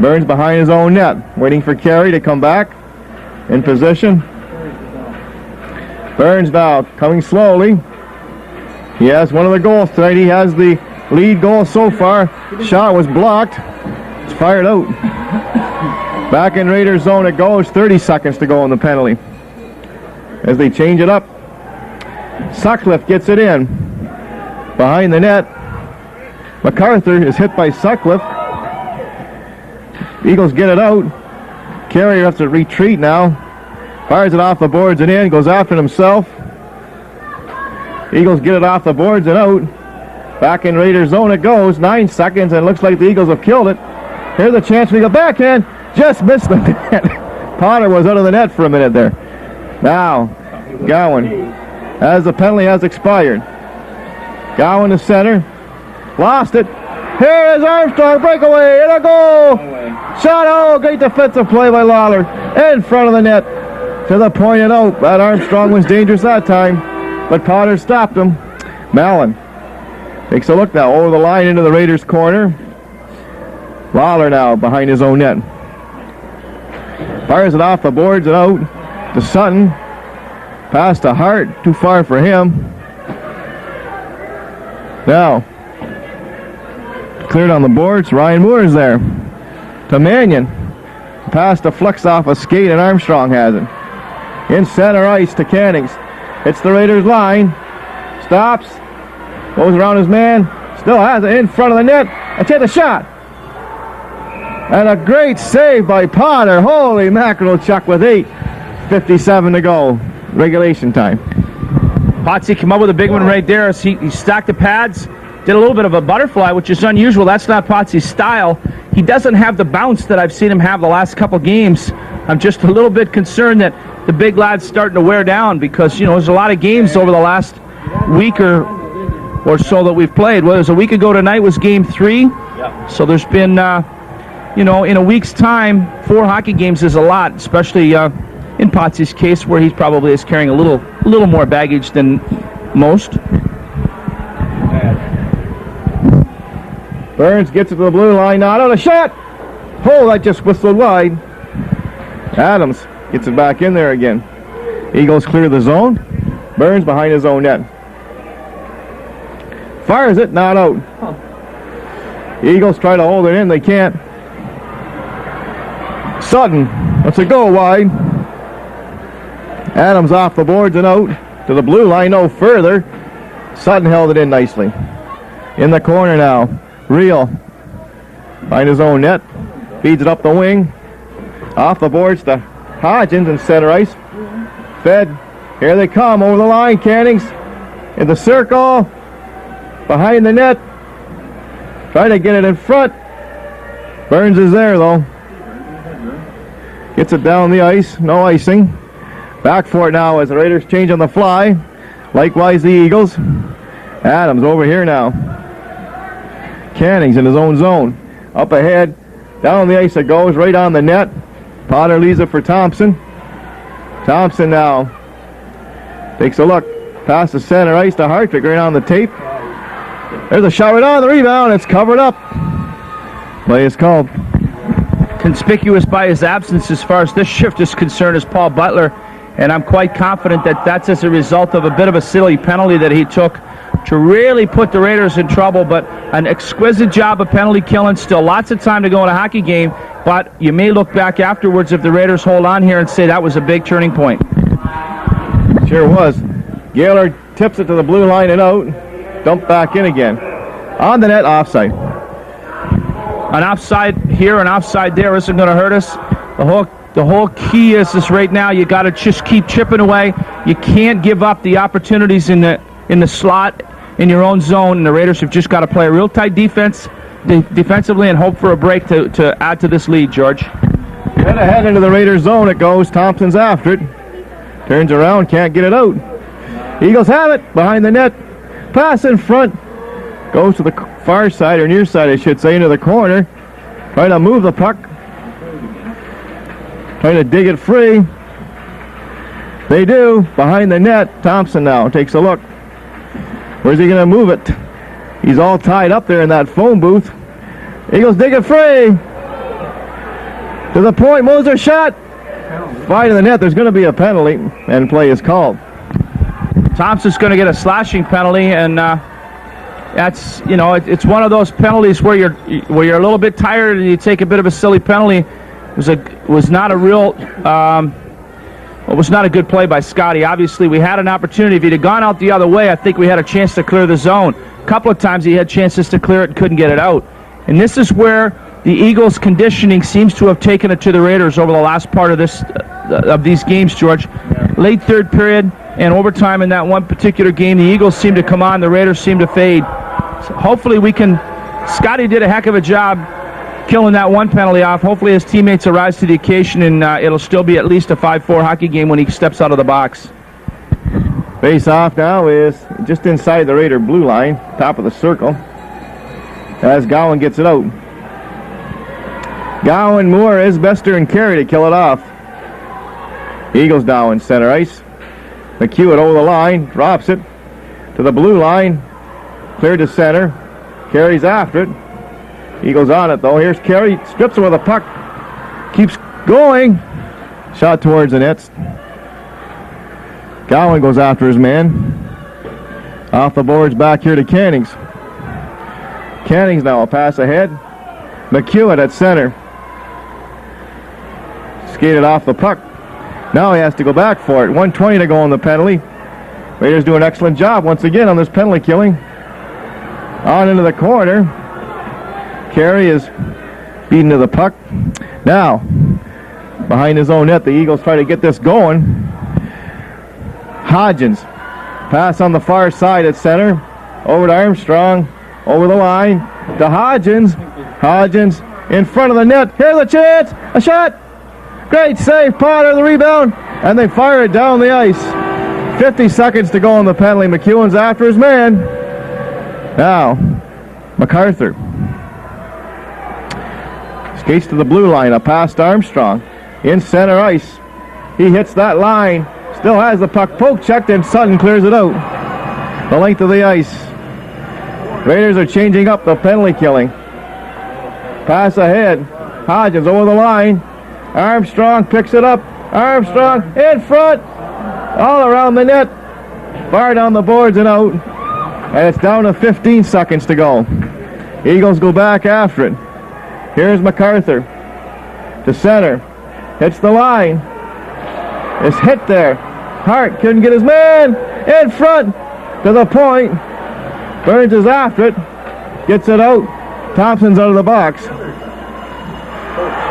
Burns behind his own net, waiting for Carey to come back in position. Burns now coming slowly. He has one of the goals tonight. He has the lead goal so far. Shot was blocked. It's fired out. Back in Raiders zone it goes. 30 seconds to go on the penalty. As they change it up. Sutcliffe gets it in. Behind the net. MacArthur is hit by Sutcliffe. Eagles get it out. Carey has to retreat now. Fires it off the boards and in. Goes after it himself. Eagles get it off the boards and out. Back in Raiders zone it goes. 9 seconds and it looks like the Eagles have killed it. Here's a chance for the backhand. Just missed the net. Potter was out of the net for a minute there. Now, Gowan, as the penalty has expired. Gowan to center. Lost it. Here is Armstrong. Breakaway. And a goal. Shot. Oh, great defensive play by Lawler. In front of the net. To the point and out. That Armstrong was dangerous that time. But Potter stopped him. Mallon takes a look now over the line into the Raiders' corner. Lawler now behind his own net. Fires it off the boards and out to Sutton. Pass to Hart. Too far for him. Now, cleared on the boards. Ryan Moore's there. To Mannion. Pass to Flex off a skate and Armstrong has it. In center ice to Cannings. Hits the Raiders line. Stops. Goes around his man. Still has it in front of the net. And takes a shot. And a great save by Potter. Holy mackerel, Chuck, with 8:57 to go. Regulation time.
Potsy came up with a big one right there as he stacked the pads. Did a little bit of a butterfly, which is unusual. That's not Potsy's style. He doesn't have the bounce that I've seen him have the last couple games. I'm just a little bit concerned that the big lad's starting to wear down because, you know, there's a lot of games over the last week or so that we've played. Well, it was a week ago tonight was game 3. Yep. So there's been in a week's time, 4 hockey games is a lot, especially in Potsy's case, where he probably is carrying a little more baggage than most.
Burns gets it to the blue line. Not on a shot. Oh, that just whistled wide. Adams gets it back in there again. Eagles clear the zone. Burns behind his own net. Fires it, not out. Eagles try to hold it in. They can't. Sutton lets it go wide. Adams off the boards and out to the blue line, no further. Sutton held it in nicely. In the corner now. Reel behind his own net. Feeds it up the wing. Off the boards to Hodgins in center ice. Fed. Here they come over the line. Cannings in the circle. Behind the net. Trying to get it in front. Burns is there though. Gets it down the ice. No icing. Back for it now as the Raiders change on the fly. Likewise the Eagles. Adams over here now. Cannings in his own zone. Up ahead. Down the ice it goes. Right on the net. Potter leaves it for Thompson. Thompson now takes a look. Past the center ice to Hartwig right on the tape. There's a shot right on the rebound. It's covered up. Play is called.
Conspicuous by his absence as far as this shift is concerned is Paul Butler. And I'm quite confident that that's as a result of a bit of a silly penalty that he took to really put the Raiders in trouble. But an exquisite job of penalty killing. Still lots of time to go in a hockey game. But you may look back afterwards if the Raiders hold on here and say that was a big turning point.
Sure was. Gaylor tips it to the blue line and out. Dumped back in again. On the net, offside.
An offside here, an offside there isn't going to hurt us. The whole key is this right now. You got to just keep chipping away. You can't give up the opportunities in the slot in your own zone. And the Raiders have just got to play a real tight defense defensively and hope for a break to add to this lead, George.
And ahead into the Raiders zone it goes. Thompson's after it. Turns around, can't get it out. Eagles have it behind the net. Pass in front. Goes to the far side, or near side I should say, into the corner. Trying to move the puck. Trying to dig it free. They do. Behind the net. Thompson now takes a look. Where's he going to move it? He's all tied up there in that phone booth. Eagles dig it free. To the point. Moser shot. Wide in the net. There's going to be a penalty, and play is called.
Thompson's going to get a slashing penalty, and that's, it's one of those penalties where you're a little bit tired and you take a bit of a silly penalty. It was not a good play by Scotty. Obviously, we had an opportunity. If he'd have gone out the other way, I think we had a chance to clear the zone. A couple of times he had chances to clear it and couldn't get it out. And this is where the Eagles' conditioning seems to have taken it to the Raiders over the last part of these games, George. Late third period and overtime in that one particular game, the Eagles seem to come on, the Raiders seem to fade. So hopefully Scotty did a heck of a job killing that one penalty off. Hopefully his teammates arise to the occasion, and it'll still be at least a 5-4 hockey game when he steps out of the box.
Face off now is just inside the Raider blue line, top of the circle, as Gowan gets it out. Gowan, Moore, Isbester, and Carey to kill it off. Eagles down in center ice. McQuat over the line, drops it to the blue line, cleared to center. Carey's after it. Eagles on it though. Here's Carey, strips him with a puck, keeps going. Shot towards the nets. Gowan goes after his man. Off the boards back here to Cannings. Cannings now a pass ahead. McQuat at center. Skated off the puck. Now he has to go back for it. 1:20 to go on the penalty. Raiders do an excellent job once again on this penalty killing. On into the corner. Carey is beaten to the puck. Now, behind his own net, the Eagles try to get this going. Hodgins. Pass on the far side at center. Over to Armstrong. Over the line. To Hodgins. Hodgins in front of the net. Here's a chance. A shot. Great save. Potter the rebound. And they fire it down the ice. 50 seconds to go on the penalty. McEwen's after his man. Now, MacArthur. Skates to the blue line, a pass to Armstrong. In center ice. He hits that line. Still has the puck. Poke checked, and Sutton clears it out. The length of the ice. Raiders are changing up the penalty killing. Pass ahead. Hodgins over the line. Armstrong picks it up. Armstrong in front. All around the net. Far down the boards and out. And it's down to 15 seconds to go. Eagles go back after it. Here's MacArthur. To center. Hits the line. It's hit there. Hart couldn't get his man. In front. To the point. Burns is after it. Gets it out. Thompson's out of the box.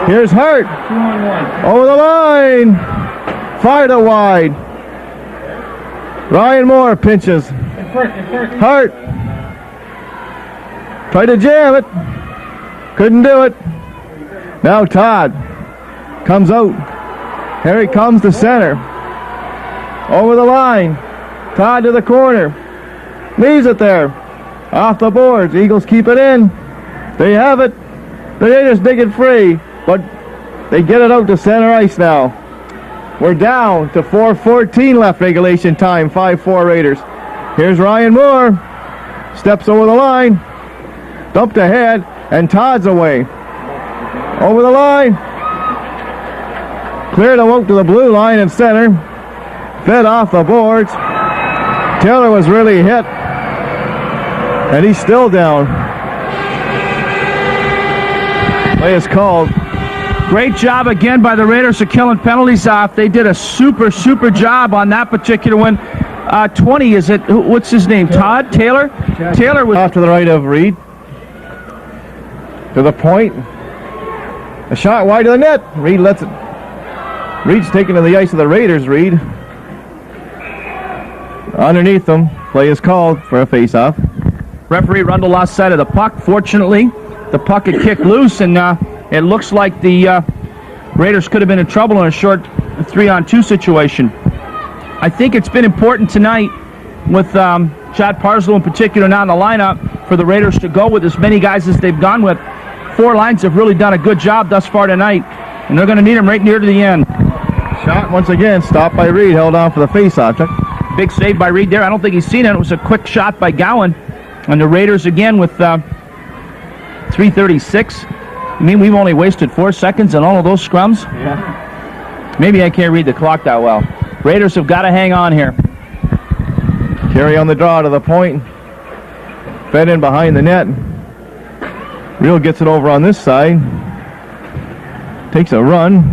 Here's Hart.
2-on-1.
Over the line. Fired it wide. Ryan Moore pinches.
In front.
Hart. Tried to jam it. Couldn't do it. Now Todd comes out. Here he comes to center. Over the line. Todd to the corner. Leaves it there. Off the boards. Eagles keep it in. They have it. The Raiders dig it free. But they get it out to center ice now. We're down to 4:14 left regulation time. 5-4 Raiders. Here's Ryan Moore. Steps over the line. Dumped ahead. And Todd's away. Over the line. Cleared him out to the blue line in center. Fed off the boards. Taylor was really hit. And he's still down. Play is called.
Great job again by the Raiders of killing penalties off. They did a super job on that particular one. 20, is it? What's his name? Todd? Taylor? Taylor was
Off to the right of Reed. To the point. A shot wide of the net. Reed lets it. Reed's taken to the ice of the Raiders, Reed. Underneath them. Play is called for a face-off.
referee Rundle lost sight of the puck. Fortunately, the puck had kicked loose, and it looks like the Raiders could have been in trouble in a short 3-on-2 situation. I think it's been important tonight with Chad Parslow in particular now in the lineup for the Raiders to go with as many guys as they've gone with. 4 lines have really done a good job thus far tonight, and they're going to need them right near to the end.
Shot once again, stopped by Reed, held on for the face-off.
Big save by Reed there. I don't think he's seen it. It was a quick shot by Gowan. And the Raiders again with 3:36. I mean, we've only wasted 4 seconds on all of those scrums.
Yeah.
Maybe I can't read the clock that well. Raiders have got to hang on here.
Carry on the draw to the point. Fed in behind the net. Real gets it over on this side. Takes a run.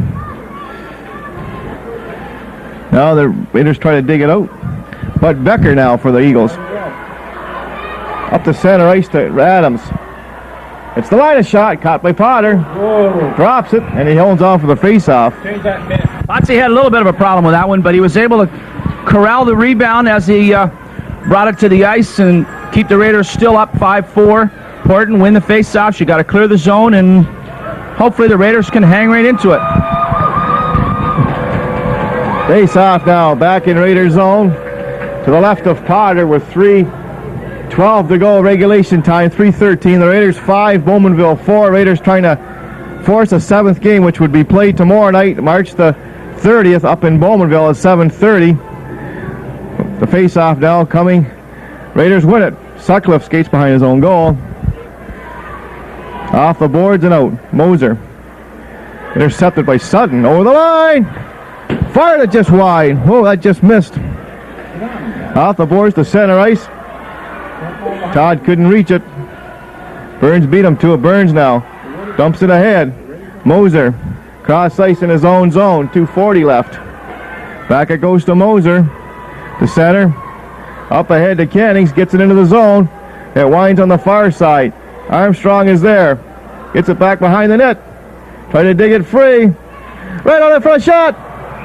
Now the Raiders try to dig it out. But Becker now for the Eagles. Up the center ice to Adams. It's the line of shot, caught by Potter.
Whoa.
Drops it, and he holds on for the face-off.
Change that in a minute.
Potsy had a little bit of a problem with that one, but he was able to corral the rebound as he brought it to the ice and keep the Raiders still up 5-4. Important, win the face-off. You got to clear the zone, and hopefully the Raiders can hang right into it.
Face-off now, back in Raiders zone. To the left of Potter with 3:12 to go, regulation time, 3:13. The Raiders 5, Bowmanville 4. Raiders trying to force a 7th game, which would be played tomorrow night, March the 30th, up in Bowmanville at 7:30. The face-off now coming. Raiders win it. Sutcliffe skates behind his own goal. Off the boards and out. Moser. Intercepted by Sutton. Over the line. Fired it just wide. Whoa, that just missed. Off the boards to center ice. Todd couldn't reach it. Burns beat him to it. Burns now. Dumps it ahead. Moser. Cross ice in his own zone. 2:40 left. Back it goes to Moser. To center. Up ahead to Cannings. Gets it into the zone. It winds on the far side. Armstrong is there. Gets it back behind the net. Try to dig it free. Right on it for a shot.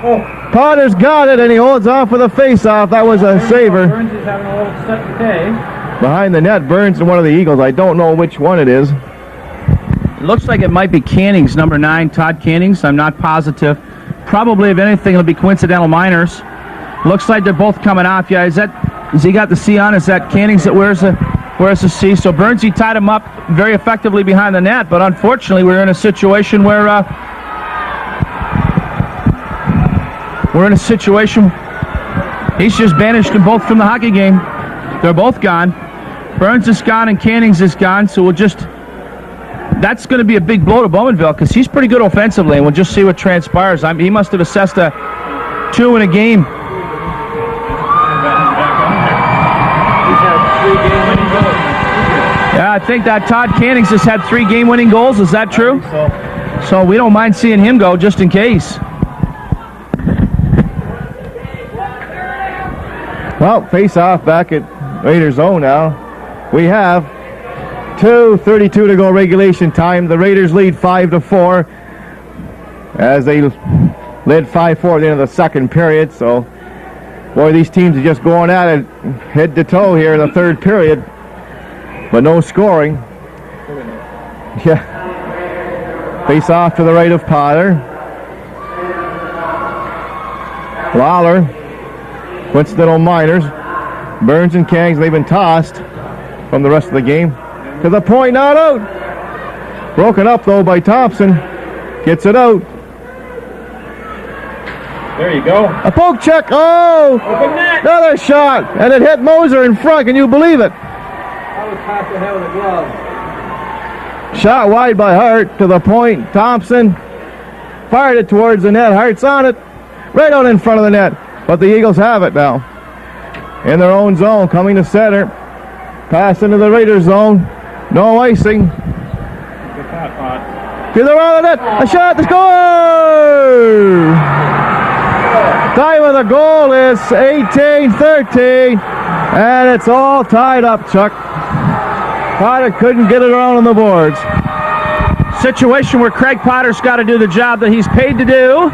Oh.
Potter's got it, and he holds on for the face-off. That was a saver.
Burns is having a little set day.
Behind the net, Burns and one of the Eagles. I don't know which one it is.
It looks like it might be Cannings, number 9, Todd Cannings. I'm not positive. Probably, if anything, it'll be coincidental minors. Looks like they're both coming off. Yeah, has he got the C on? Is that Cannings that wears the whereas a C. So Burnsy tied him up very effectively behind the net, but unfortunately we're in a situation where he's just banished them both from the hockey game. They're both gone. Burns is gone and Cannings is gone, so that's going to be a big blow to Bowmanville because he's pretty good offensively, and we'll just see what transpires. He must have assessed a 2 in a game. Yeah, I think that Todd Cannings has had 3 game-winning goals. Is that true? So we don't mind seeing him go just in case.
Well, face-off back at Raiders' zone now. We have 2:32 to go regulation time. The Raiders lead 5-4 as they led 5-4 at the end of the second period. So, boy, these teams are just going at it head to toe here in the third period, but no scoring. Yeah. Face off to the right of Potter. Lawler, coincidental minors. Burns and Cannings, they've been tossed from the rest of the game. To the point, not out. Broken up, though, by Thompson. Gets it out.
There you go.
A poke check. Oh!
Open net.
Another shot. And it hit Moser in front. Can you believe it?
That was past the head of the glove.
Shot wide by Hart. To the point. Thompson fired it towards the net. Hart's on it. Right out in front of the net. But the Eagles have it now. In their own zone. Coming to center. Pass into the Raiders zone. No icing.
Good shot, Pod.
To the right of the net. A shot to score! Time of the goal is 18-13. And it's all tied up, Chuck. Potter couldn't get it around on the boards.
Situation where Craig Potter's got to do the job that he's paid to do,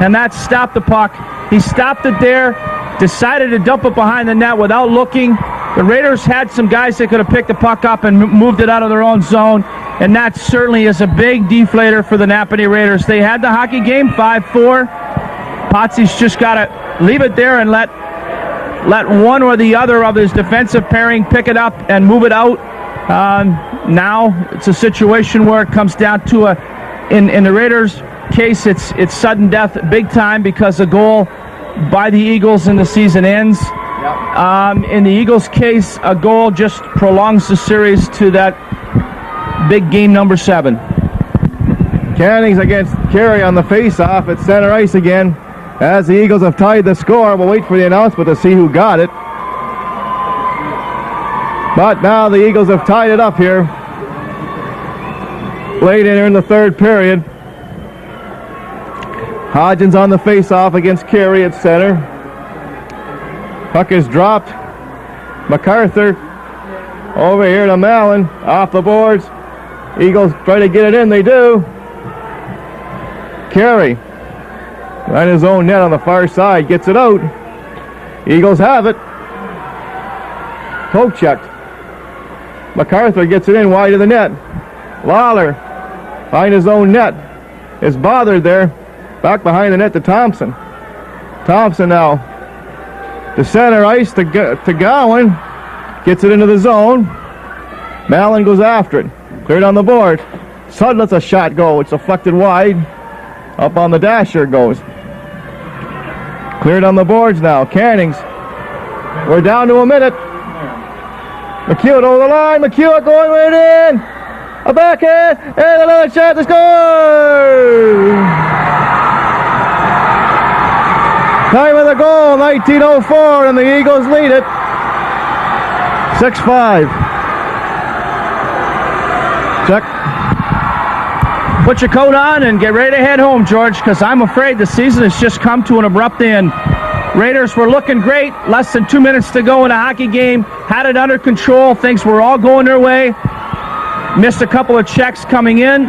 and that's stop the puck. He stopped it there, decided to dump it behind the net without looking. The Raiders had some guys that could have picked the puck up and moved it out of their own zone, and that certainly is a big deflator for the Napanee Raiders. They had the hockey game, 5-4. Potsy's just got to leave it there and let one or the other of his defensive pairing pick it up and move it out. Now it's a situation where it comes down to in the Raiders' case, it's sudden death big time because a goal by the Eagles and the season ends. In the Eagles' case, a goal just prolongs the series to that big game number 7.
Cannings against Carey on the face-off at center ice again. As the Eagles have tied the score, we'll wait for the announcement to see who got it. But now the Eagles have tied it up here. Late in the third period. Hodgins on the face-off against Carey at center. Puck is dropped. MacArthur over here to Mallon. Off the boards. Eagles try to get it in. They do. Carey right in his own net on the far side. Gets it out. Eagles have it. Poke checked. MacArthur gets it in wide of the net. Lawler behind his own net. Is bothered there. Back behind the net to Thompson. Thompson now to center ice to Gowan. Gets it into the zone. Mallon goes after it. Cleared on the board. Sudden lets a shot go. It's deflected wide. Up on the dasher it goes. Cleared on the boards now. Cannings. We're down to a minute. McQuat over the line. McQuat going right in. A backhand. And another shot to score. Time of the goal, 19:04, and the Eagles lead it. 6-5. Check.
Put your coat on and get ready to head home, George, because I'm afraid the season has just come to an abrupt end. Raiders were looking great. Less than 2 minutes to go in a hockey game. Had it under control. Things were all going their way. Missed a couple of checks coming in.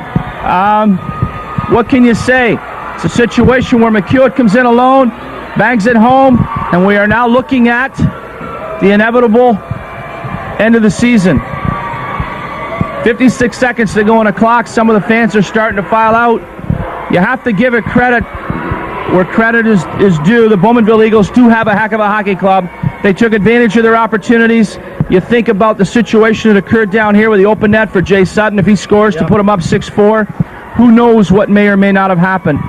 What can you say? It's a situation where McQuat comes in alone, bangs it home, and we are now looking at the inevitable end of the season. 56 seconds to go on the clock. Some of the fans are starting to file out. You have to give it credit where credit is due. The Bowmanville Eagles do have a heck of a hockey club. They took advantage of their opportunities. You think about the situation that occurred down here with the open net for Jay Sutton. If he scores to put him up 6-4, who knows what may or may not have happened.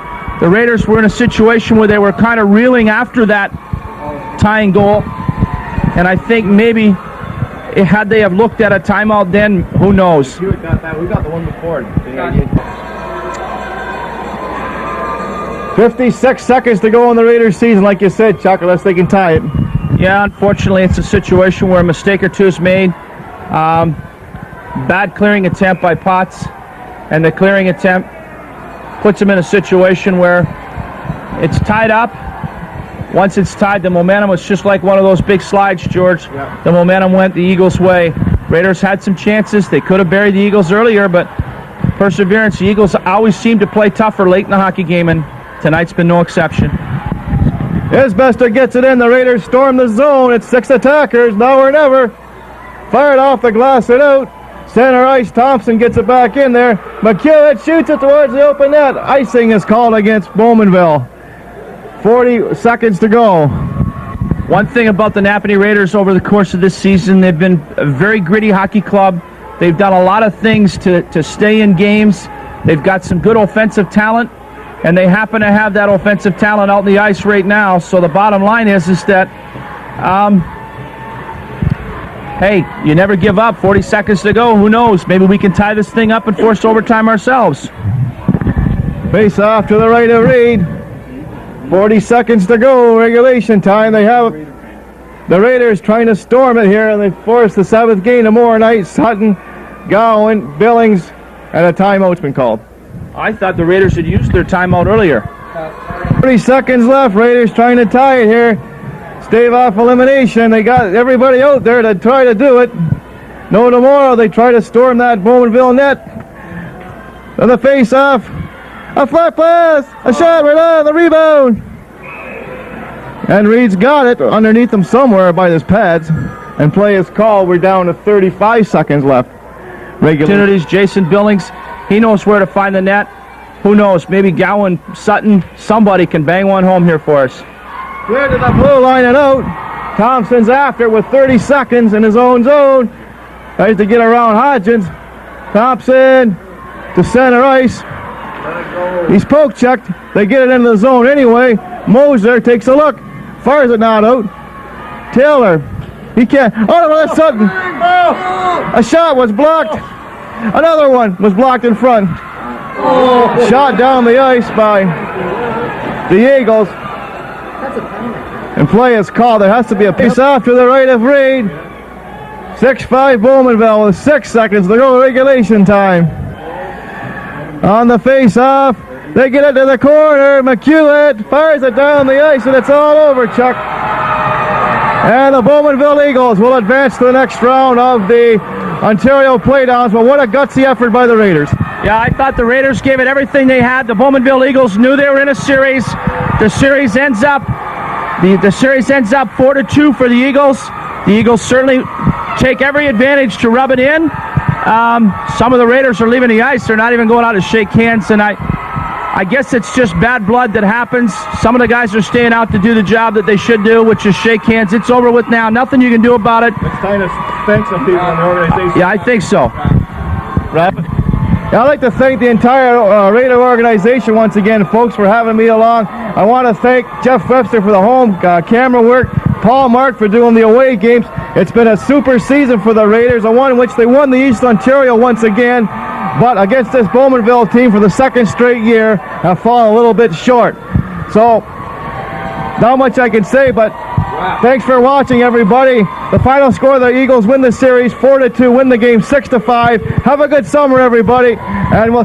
The Raiders were in a situation where they were kind of reeling after that tying goal. And I think maybe had they have looked at a timeout then, who knows.
We got the one before. 56 seconds to go in the Raiders season, like you said, Chuck, unless they can tie it.
Yeah, unfortunately, it's a situation where a mistake or two is made. Bad clearing attempt by Potts, and the clearing attempt puts him in a situation where it's tied up. Once it's tied, the momentum was just like one of those big slides, George. Yeah. The momentum went the Eagles' way. Raiders had some chances. They could have buried the Eagles earlier, but perseverance. The Eagles always seem to play tougher late in the hockey game, and tonight's been no exception.
Isbester gets it in. The Raiders storm the zone. It's 6 attackers. Now or never. Fired off the glass and out. Center ice. Thompson gets it back in there. McQuat shoots it towards the open net. Icing is called against Bowmanville. 40 seconds to go.
One thing about the Napanee Raiders over the course of this season, they've been a very gritty hockey club. They've done a lot of things to stay in games. They've got some good offensive talent, and they happen to have that offensive talent out in the ice right now. So the bottom line is that, hey, you never give up. 40 seconds to go. Who knows? Maybe we can tie this thing up and force overtime ourselves.
Face off to the right of Reed. 40 seconds to go, regulation time. They have the Raiders trying to storm it here, and they force the 7th game tomorrow night. Sutton, Gowan, Billings, and a timeout's been called.
I thought the Raiders had used their timeout earlier.
30 seconds left. Raiders trying to tie it here. Stave off elimination. They got everybody out there to try to do it. No tomorrow. They try to storm that Bowmanville net. And the face off. A flat pass, a shot right on the rebound. And Reed's got it underneath him somewhere by his pads. And play is called. We're down to 35 seconds left.
Opportunities, Jason Billings, he knows where to find the net. Who knows, maybe Gowan, Sutton, somebody can bang one home here for us.
Clear to the blue line and out. Thompson's after with 30 seconds in his own zone. Tries to get around Hodgins. Thompson to center ice. He's poke checked. They get it into the zone anyway. Moser takes a look. Fires it not out. Taylor. He can't. Oh, that's Sutton. A shot was blocked. Another one was blocked in front. Shot down the ice by the Eagles. And play is called. There has to be a piece off to the right of Reed. 6-5 Bowmanville with 6 seconds to go regulation time. On the face-off, they get it to the corner. McQuat fires it down the ice, and it's all over, Chuck. And the Bowmanville Eagles will advance to the next round of the Ontario Playdowns. But what a gutsy effort by the Raiders.
Yeah, I thought the Raiders gave it everything they had. The Bowmanville Eagles knew they were in a series. The series ends up 4-2 for the Eagles. The Eagles certainly take every advantage to rub it in. Some of the Raiders are leaving the ice. They're not even going out to shake hands, and I guess it's just bad blood that happens. Some of the guys are staying out to do the job that they should do, which is shake hands. It's over with now. Nothing you can do about it.
It's time to thank some people in the organization.
Yeah, I think so.
I'd like to thank the entire Raider organization once again, folks, for having me along. I want to thank Jeff Webster for the home camera work, Paul Mark for doing the away games. It's been a super season for the Raiders, a one in which they won the East Ontario once again, but against this Bowmanville team for the 2nd straight year have fallen a little bit short. So, not much I can say, but thanks for watching, everybody. The final score, the Eagles win the series 4-2, win the game 6-5. Have a good summer, everybody, and we'll